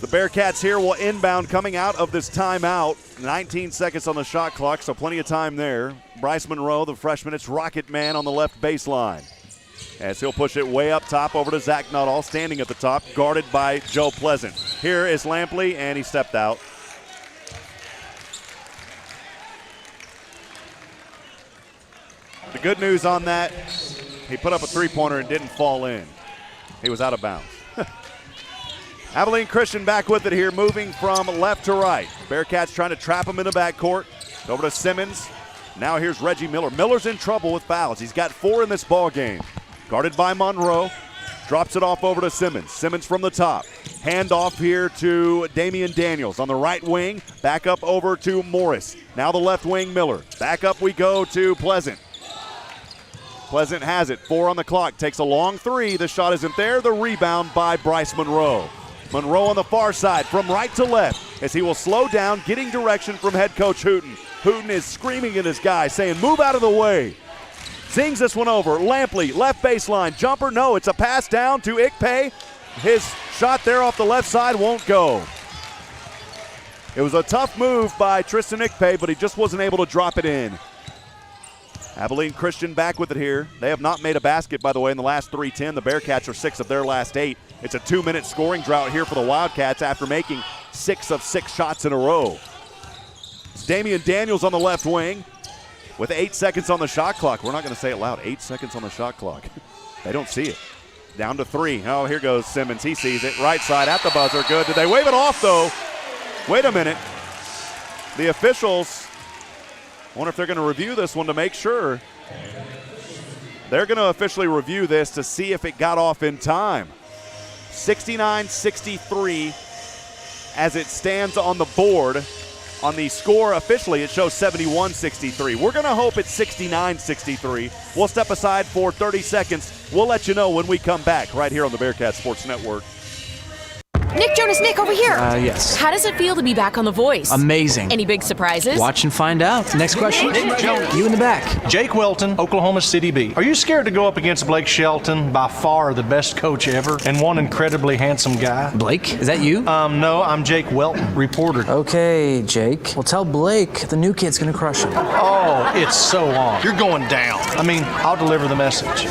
The Bearcats here will inbound coming out of this timeout. 19 seconds on the shot clock, so plenty of time there. Bryce Monroe, the freshman, it's Rocket Man on the left baseline. As he'll push it way up top over to Zach Nuttall, standing at the top, guarded by Joe Pleasant. Here is Lampley, and he stepped out. The good news on that, he put up a three-pointer and didn't fall in. He was out of bounds. Abilene Christian back with it here, moving from left to right. Bearcats trying to trap him in the backcourt. Over to Simmons. Now here's Reggie Miller. Miller's in trouble with fouls. He's got 4 in this ball game. Guarded by Monroe. Drops it off over to Simmons. Simmons from the top. Hand off here to Damian Daniels on the right wing. Back up over to Morris. Now the left wing, Miller. Back up we go to Pleasant. Pleasant has it. 4 on the clock. Takes a long 3. The shot isn't there. The rebound by Bryce Monroe. Monroe on the far side from right to left as he will slow down, getting direction from head coach Hooten. Hooten is screaming at his guy, saying, move out of the way. Zings this one over. Lampley, left baseline. Jumper, no. It's a pass down to Ikpe. His shot there off the left side won't go. It was a tough move by Tristan Ikpe, but he just wasn't able to drop it in. Abilene Christian back with it here. They have not made a basket, by the way, in the last 3-10. The Bearcats are 6 of their last 8. It's a 2-minute scoring drought here for the Wildcats after making 6 of 6 shots in a row. It's Damian Daniels on the left wing with 8 seconds on the shot clock. We're not going to say it loud. 8 seconds on the shot clock. They don't see it. Down to 3. Oh, here goes Simmons. He sees it. Right side at the buzzer. Good. Did they wave it off, though? Wait a minute. The officials, I wonder if they're going to review this one to make sure. They're going to officially review this to see if it got off in time. 69-63 as it stands on the board. On the score officially, it shows 71-63. We're going to hope it's 69-63. We'll step aside for 30 seconds. We'll let you know when we come back right here on the Bearcat Sports Network. Nick Jonas, Nick, over here. Yes. How does it feel to be back on The Voice? Amazing. Any big surprises? Watch and find out. Next question. Nick Jonas. You in the back. Jake Welton, Oklahoma City B. Are you scared to go up against Blake Shelton, by far the best coach ever, and one incredibly handsome guy? Blake, is that you? No, I'm Jake Welton, reporter. Okay, Jake. Well, tell Blake the new kid's gonna crush him. Oh, it's so on. You're going down. I mean, I'll deliver the message.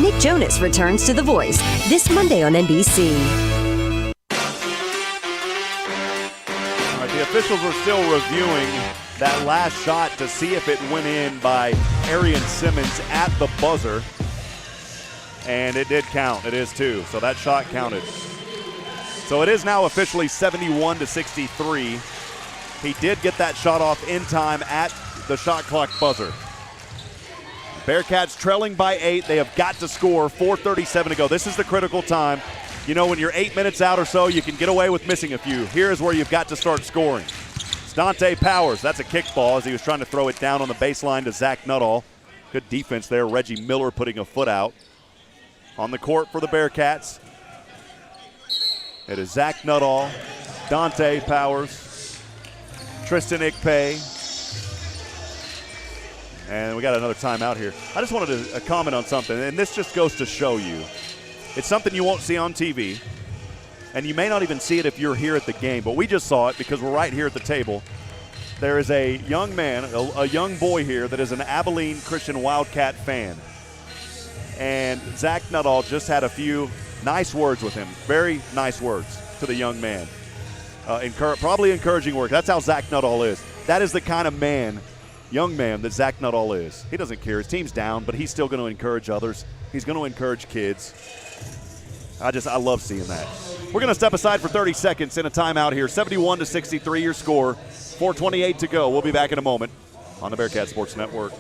Nick Jonas returns to The Voice this Monday on NBC. The officials are still reviewing that last shot to see if it went in by Arian Simmons at the buzzer. And it did count. It is too. So that shot counted. So it is now officially 71-63. He did get that shot off in time at the shot clock buzzer. Bearcats trailing by 8. They have got to score. 4:37 to go. This is the critical time. You know, when you're 8 minutes out or so, you can get away with missing a few. Here's where you've got to start scoring. It's Dante Powers. That's a kickball as he was trying to throw it down on the baseline to Zach Nuttall. Good defense there. Reggie Miller putting a foot out. On the court for the Bearcats, it is Zach Nuttall, Dante Powers, Tristan Ikpe. And we got another timeout here. I just wanted to comment on something, and this just goes to show you. It's something you won't see on TV, and you may not even see it if you're here at the game, but we just saw it because we're right here at the table. There is a young man, a young boy here that is an Abilene Christian Wildcat fan, and Zach Nuttall just had a few nice words with him, very nice words to the young man. Probably encouraging words. That's how Zach Nuttall is. That is the kind of man, young man, that Zach Nuttall is. He doesn't care. His team's down, but he's still going to encourage others. He's going to encourage kids. I love seeing that. We're going to step aside for 30 seconds in a timeout here. 71-63 your score. 4:28 to go. We'll be back in a moment on the Bearcat Sports Network.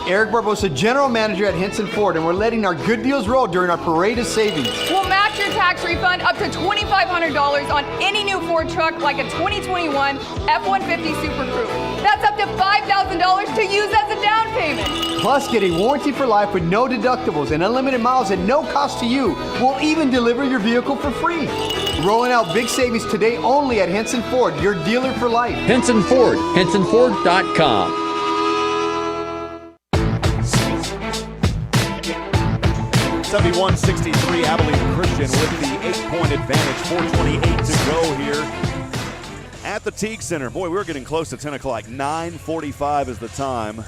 Eric Barbosa, General Manager at Henson Ford, and we're letting our good deals roll during our parade of savings. We'll match your tax refund up to $2,500 on any new Ford truck like a 2021 F-150 Super Crew. That's up to $5,000 to use as a down payment. Plus, get a warranty for life with no deductibles and unlimited miles at no cost to you. We'll even deliver your vehicle for free. Rolling out big savings today only at Henson Ford, your dealer for life. Henson Ford, HensonFord.com. 71-63 Abilene Christian with the 8-point advantage. 4:28 to go here at the Teague Center. Boy, we're getting close to 10 o'clock. 9:45 is the time.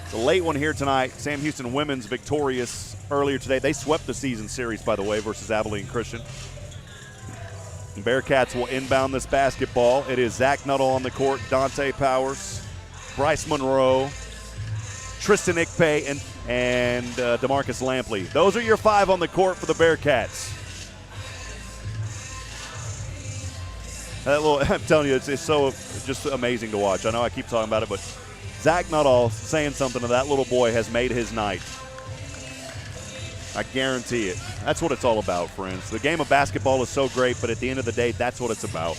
It's a late one here tonight. Sam Houston women's victorious earlier today. They swept the season series, by the way, versus Abilene Christian. The Bearcats will inbound this basketball. It is Zach Nuttall on the court, Dante Powers, Bryce Monroe, Tristan Ikpe, and DeMarcus Lampley. Those are your 5 on the court for the Bearcats. I'm telling you, it's so just amazing to watch. I know I keep talking about it, but Zach Nuttall saying something to that little boy has made his night. I guarantee it. That's what it's all about, friends. The game of basketball is so great, but at the end of the day, that's what it's about,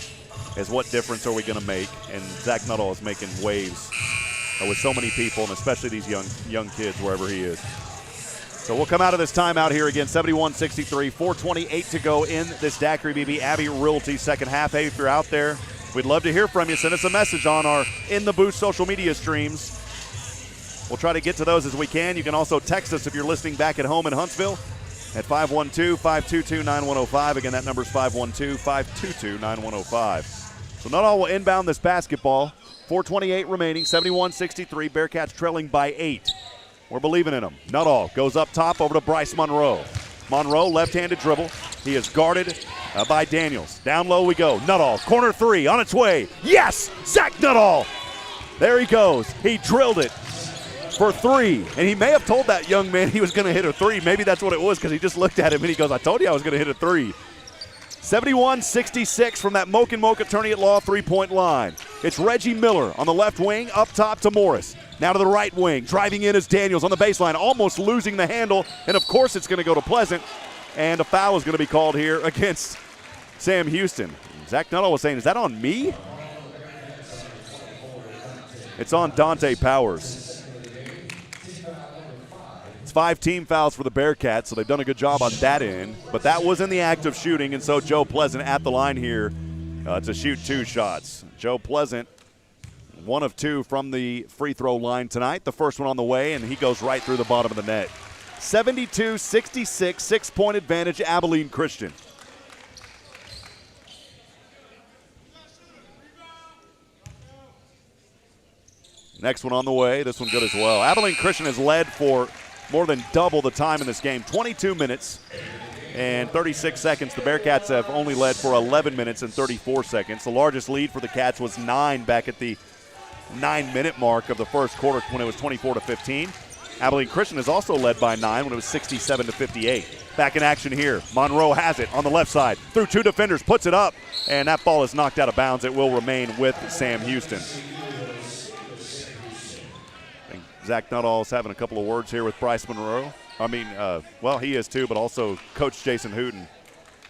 is what difference are we going to make? And Zach Nuttall is making waves with so many people, and especially these young kids wherever he is. So we'll come out of this timeout here again, 71-63, 4:28 to go in this Daiquiri BB Abbey Realty second half. Hey, if you're out there, we'd love to hear from you. Send us a message on our In the Booth social media streams. We'll try to get to those as we can. You can also text us if you're listening back at home in Huntsville at 512-522-9105. Again, that number is 512-522-9105. So Nuttall will inbound this basketball. 4:28 remaining, 71-63. Bearcats trailing by 8. We're believing in them. Nuttall goes up top over to Bryce Monroe. Monroe, left-handed dribble. He is guarded by Daniels. Down low we go. Nuttall, corner 3, on its way. Yes! Zach Nuttall! There he goes. He drilled it for 3. And he may have told that young man he was going to hit a 3. Maybe that's what it was, because he just looked at him and he goes, I told you I was going to hit a 3. 71-66 from that Moken attorney at law three-point line. It's Reggie Miller on the left wing, up top to Morris. Now to the right wing, driving in is Daniels on the baseline, almost losing the handle, and of course it's going to go to Pleasant, and a foul is going to be called here against Sam Houston. Zach Nuttall was saying, is that on me? It's on Dante Powers. 5 team fouls for the Bearcats, so they've done a good job on that end. But that was in the act of shooting, and so Joe Pleasant at the line here to shoot 2 shots. Joe Pleasant, 1 of 2 from the free throw line tonight. The first one on the way, and he goes right through the bottom of the net. 72-66, 6-point advantage, Abilene Christian. Next one on the way. This one good as well. Abilene Christian has led for more than double the time in this game. 22 minutes and 36 seconds. The Bearcats have only led for 11 minutes and 34 seconds. The largest lead for the Cats was 9 back at the 9-minute mark of the first quarter when it was 24-15. Abilene Christian has also led by 9 when it was 67-58. Back in action here. Monroe has it on the left side. Through 2 defenders, puts it up, and that ball is knocked out of bounds. It will remain with Sam Houston. Zach Nuttall is having a couple of words here with Bryce Monroe. Well, he is too, but also Coach Jason Hooten.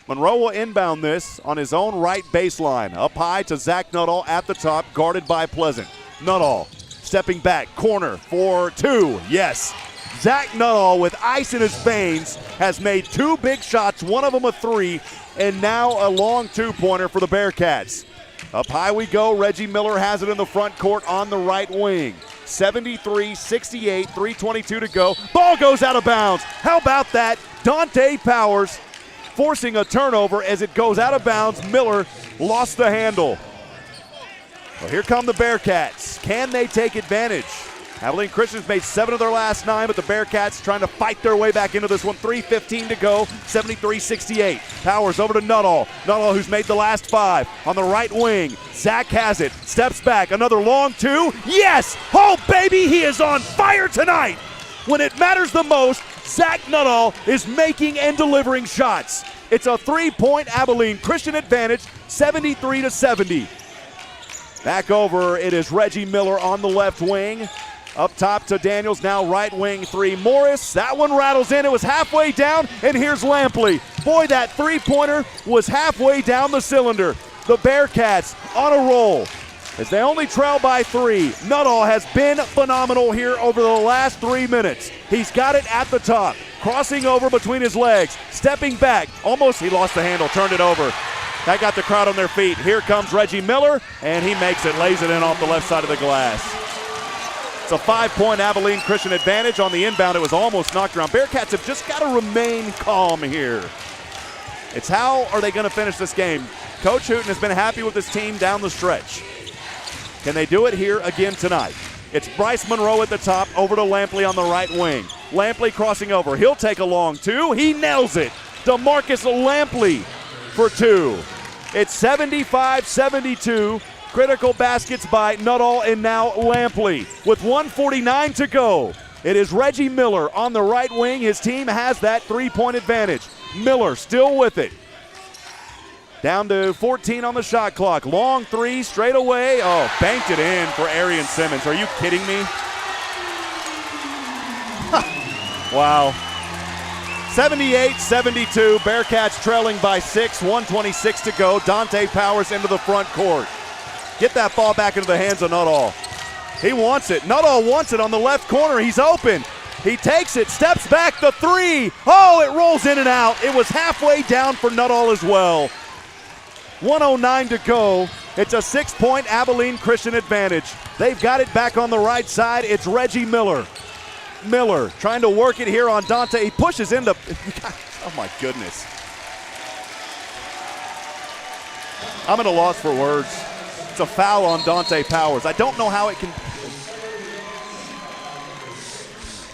Monroe will inbound this on his own right baseline. Up high to Zach Nuttall at the top, guarded by Pleasant. Nuttall stepping back, corner for 2. Yes. Zach Nuttall, with ice in his veins, has made 2 big shots, one of them a 3, and now a long 2-pointer for the Bearcats. Up high we go. Reggie Miller has it in the front court on the right wing. 73-68, 3:22 to go. Ball goes out of bounds. How about that? Dante Powers forcing a turnover as it goes out of bounds. Miller lost the handle. Well, here come the Bearcats. Can they take advantage? Abilene Christian's made 7 of their last 9, but the Bearcats trying to fight their way back into this one. 3:15 to go, 73-68. Powers over to Nuttall. Nuttall, who's made the last 5. On the right wing, Zach has it. Steps back, another long 2. Yes! Oh, baby, he is on fire tonight. When it matters the most, Zach Nuttall is making and delivering shots. It's a 3-point Abilene Christian advantage, 73-70. Back over, it is Reggie Miller on the left wing. Up top to Daniels, now right wing three. Morris, that one rattles in. It was halfway down, and here's Lampley. Boy, that three-pointer was halfway down the cylinder. The Bearcats on a roll as they only trail by 3. Nuttall has been phenomenal here over the last 3 minutes. He's got it at the top, crossing over between his legs, stepping back. Almost he lost the handle, turned it over. That got the crowd on their feet. Here comes Reggie Miller, and he makes it, lays it in off the left side of the glass. It's a 5-point Abilene Christian advantage. On the inbound, it was almost knocked around. Bearcats have just got to remain calm here. It's how are they going to finish this game? Coach Hooten has been happy with his team down the stretch. Can they do it here again tonight? It's Bryce Monroe at the top, over to Lampley on the right wing. Lampley crossing over. He'll take a long 2. He nails it. DeMarcus Lampley for 2. It's 75-72. Critical baskets by Nuttall and now Lampley. With 1:49 to go, it is Reggie Miller on the right wing. His team has that 3-point advantage. Miller still with it. Down to 14 on the shot clock. Long 3 straight away. Oh, banked it in for Arian Simmons. Are you kidding me? Wow. 78-72. Bearcats trailing by 6. 1:26 to go. Dante Powers into the front court. Get that ball back into the hands of Nuttall. He wants it. Nuttall wants it on the left corner. He's open. He takes it, steps back, the 3. Oh, it rolls in and out. It was halfway down for Nuttall as well. 1:09 to go. It's a 6-point Abilene Christian advantage. They've got it back on the right side. It's Reggie Miller. Miller trying to work it here on Dante. He pushes into, oh my goodness. I'm at a loss for words. It's a foul on Dante Powers. I don't know how it can.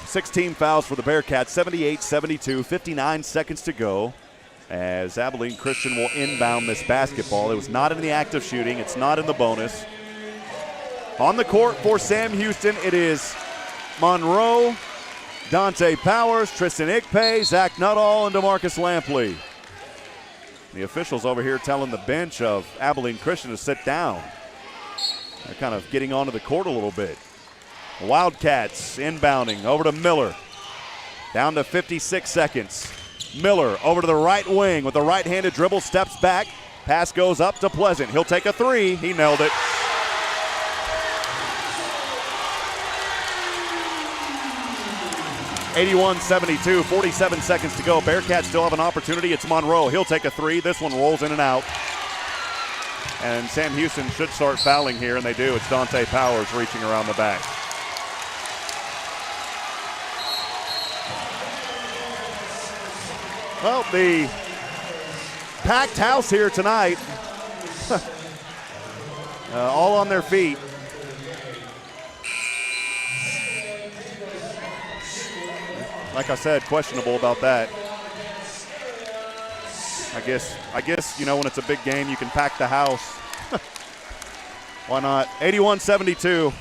16 fouls for the Bearcats, 78-72, 59 seconds to go as Abilene Christian will inbound this basketball. It was not in the act of shooting. It's not in the bonus. On the court for Sam Houston, it is Monroe, Dante Powers, Tristan Ikpe, Zach Nuttall, and DeMarcus Lampley. The officials over here telling the bench of Abilene Christian to sit down. They're kind of getting onto the court a little bit. Wildcats inbounding over to Miller. Down to 56 seconds. Miller over to the right wing with a right-handed dribble, steps back. Pass goes up to Pleasant. He'll take a 3. He nailed it. (81-72), 47 seconds to go. Bearcats still have an opportunity. It's Monroe. He'll take a 3. This one rolls in and out. And Sam Houston should start fouling here, and they do. It's Dante Powers reaching around the back. Well, the packed house here tonight, all on their feet. Like I said, questionable about that. I guess, you know, when it's a big game, you can pack the house. Why not? 81-72.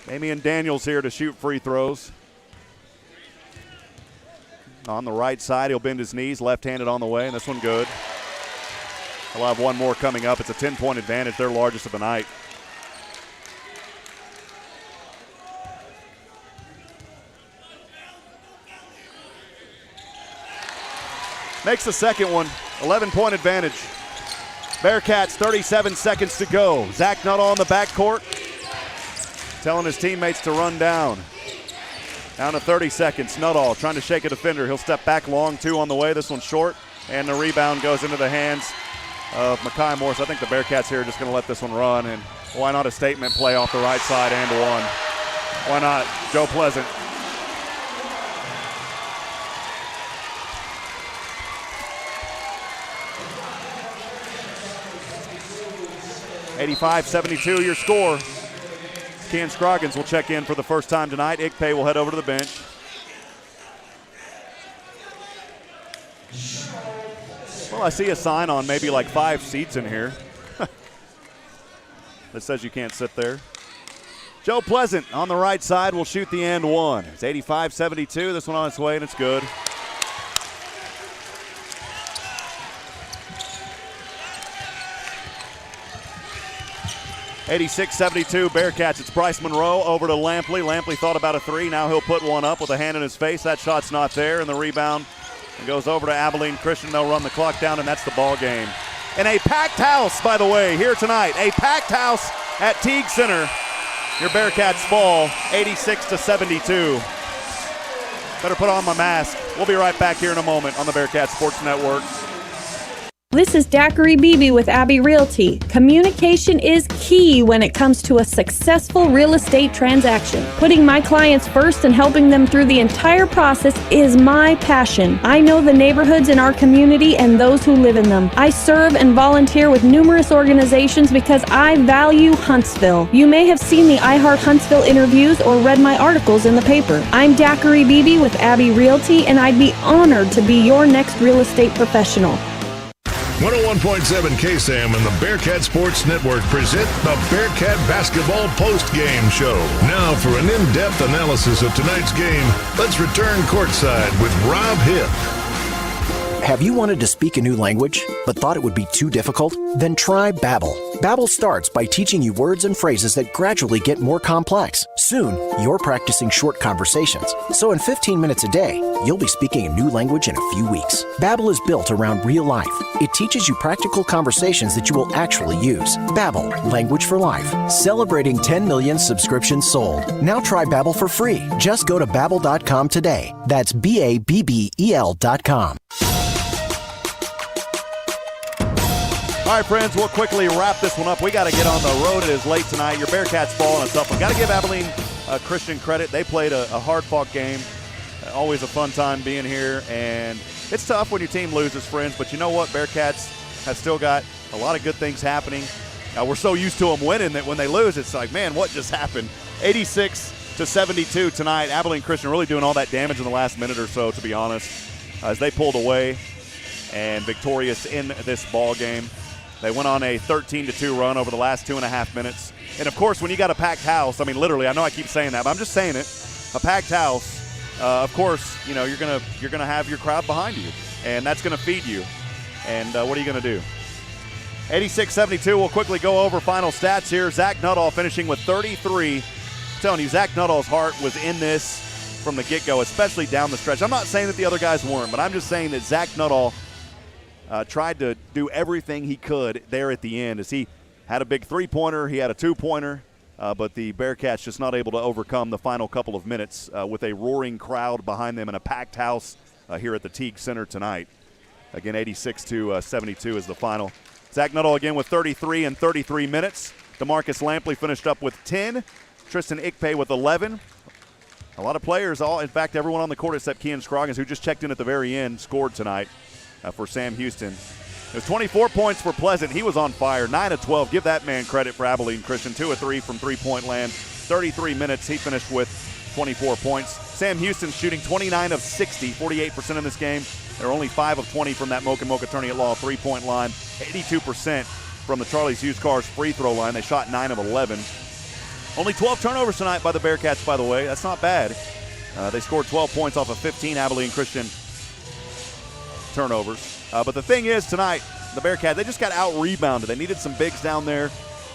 Damian Daniels here to shoot free throws. On the right side, he'll bend his knees, left-handed on the way, and this one good. We'll have one more coming up. It's a 10-point advantage, their largest of the night. Makes the second one, 11-point advantage. Bearcats, 37 seconds to go. Zach Nuttall in the backcourt, telling his teammates to run down. Down to 30 seconds. Nuttall trying to shake a defender. He'll step back long 2 on the way. This one's short, and the rebound goes into the hands of Mekhi Morris. I think the Bearcats here are just going to let this one run, and why not a statement play off the right side and 1? Why not? Joe Pleasant. (85-72) your score. Ken Scroggins will check in for the first time tonight. Ikpe will head over to the bench. Well, I see a sign on maybe like 5 seats in here that says you can't sit there. Joe Pleasant on the right side will shoot the and 1. It's 85-72. This one on its way, and it's good. 86-72 Bearcats. It's Bryce Monroe over to Lampley. Lampley thought about a three. Now he'll put one up with a hand in his face. That shot's not there, and the rebound goes over to Abilene Christian. They'll run the clock down, and that's the ball game. And a packed house, by the way, here tonight. A packed house at Teague Center. Your Bearcats fall 86-72. Better put on my mask. We'll be right back here in a moment on the Bearcats Sports Network. This is Daiquiri Beebe with Abbey Realty. Communication is key when it comes to a successful real estate transaction. Putting my clients first and helping them through the entire process is my passion. I know the neighborhoods in our community and those who live in them. I serve and volunteer with numerous organizations because I value Huntsville. You may have seen the I Heart Huntsville interviews or read my articles in the paper. I'm Daiquiri Beebe with Abbey Realty, and I'd be honored to be your next real estate professional. 101.7 KSAM and the Bearcat Sports Network present the Bearcat Basketball Post-Game Show. Now for an in-depth analysis of tonight's game, let's return courtside with Rob Hipp. Have you wanted to speak a new language, but thought it would be too difficult? Then try Babbel. Babbel starts by teaching you words and phrases that gradually get more complex. Soon, you're practicing short conversations. So in 15 minutes a day, you'll be speaking a new language in a few weeks. Babbel is built around real life. It teaches you practical conversations that you will actually use. Babbel, language for life. Celebrating 10 million subscriptions sold. Now try Babbel for free. Just go to Babbel.com today. That's Babbel.com. All right, friends, we'll quickly wrap this one up. We got to get on the road. It is late tonight. Your Bearcats fall on a tough one. Got to give Abilene Christian credit. They played a hard-fought game. Always a fun time being here. And it's tough when your team loses, friends. But you know what? Bearcats have still got a lot of good things happening. We're so used to them winning that when they lose, it's like, man, what just happened? 86-72 tonight. Abilene Christian really doing all that damage in the last minute or so, to be honest, as they pulled away and victorious in this ball game. They went on a 13-2 run over the last 2.5 minutes. And, of course, when you got a packed house, I mean, literally, I know I keep saying that, but I'm just saying it, a packed house, of course, you know, you're gonna have your crowd behind you, and that's going to feed you. And what are you going to do? 86-72, we'll quickly go over final stats here. Zach Nuttall finishing with 33. I'm telling you, Zach Nuttall's heart was in this from the get-go, especially down the stretch. I'm not saying that the other guys weren't, but I'm just saying that Zach Nuttall tried to do everything he could there at the end, as he had a big three-pointer, he had a two-pointer, but the Bearcats just not able to overcome the final couple of minutes with a roaring crowd behind them and a packed house here at the Teague Center tonight. Again, 86-72 is the final. Zach Nuttall again with 33 in 33 minutes. DeMarcus Lampley finished up with 10. Tristan Ikpe with 11. A lot of players, in fact, everyone on the court except Kean Scroggins, who just checked in at the very end, scored tonight. For Sam Houston. It was 24 points for Pleasant. He was on fire. 9 of 12. Give that man credit for Abilene Christian. 2 of 3 from three-point land. 33 minutes. He finished with 24 points. Sam Houston shooting 29 of 60, 48% in this game. They're only 5 of 20 from that Mocha Attorney at Law three-point line. 82% from the Charlie's Used Cars free throw line. They shot 9 of 11. Only 12 turnovers tonight by the Bearcats, by the way. That's not bad. They scored 12 points off of 15 Abilene Christian turnovers. But the thing is, tonight, the Bearcats, they just got out-rebounded. They needed some bigs down there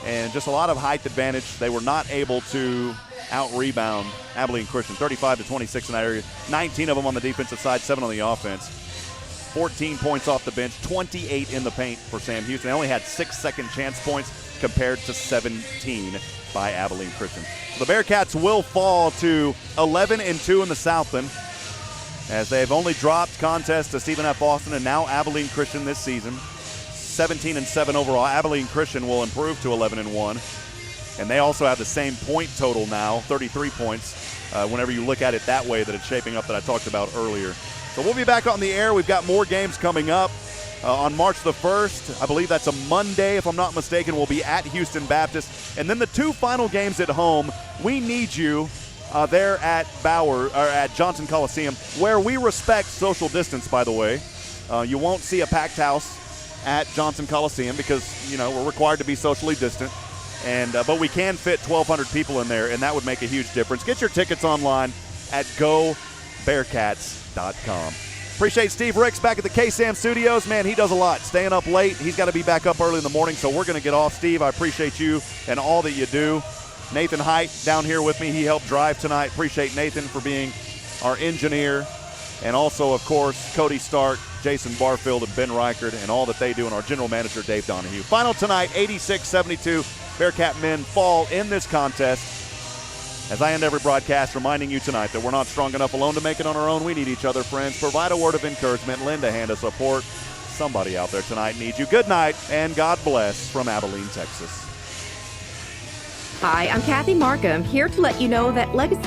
and just a lot of height advantage. They were not able to out-rebound Abilene Christian. 35-26 in that area. 19 of them on the defensive side, 7 on the offense. 14 points off the bench, 28 in the paint for Sam Houston. They only had 6 second chance points compared to 17 by Abilene Christian. So the Bearcats will fall to 11-2 in the Southland, as they've only dropped contests to Stephen F. Austin and now Abilene Christian this season. 17-7 overall. Abilene Christian will improve to 11-1. And they also have the same point total now, 33 points, whenever you look at it that way that it's shaping up that I talked about earlier. So we'll be back on the air. We've got more games coming up. On March the 1st, I believe that's a Monday, if I'm not mistaken, we'll be at Houston Baptist. And then the 2 final games at home, we need you there at at Johnson Coliseum, where we respect social distance, by the way. You won't see a packed house at Johnson Coliseum because, we're required to be socially distant. But we can fit 1,200 people in there, and that would make a huge difference. Get your tickets online at GoBearcats.com. Appreciate Steve Ricks back at the KSAM studios. Man, he does a lot. Staying up late. He's got to be back up early in the morning, so we're going to get off. Steve, I appreciate you and all that you do. Nathan Height down here with me. He helped drive tonight. Appreciate Nathan for being our engineer. And also, of course, Cody Stark, Jason Barfield, and Ben Reichert, and all that they do, and our general manager, Dave Donahue. Final tonight, 86-72. Bearcat men fall in this contest. As I end every broadcast, reminding you tonight that we're not strong enough alone to make it on our own. We need each other, friends. Provide a word of encouragement. Lend a hand of support. Somebody out there tonight needs you. Good night, and God bless from Abilene, Texas. Hi, I'm Kathy Markham, here to let you know that Legacy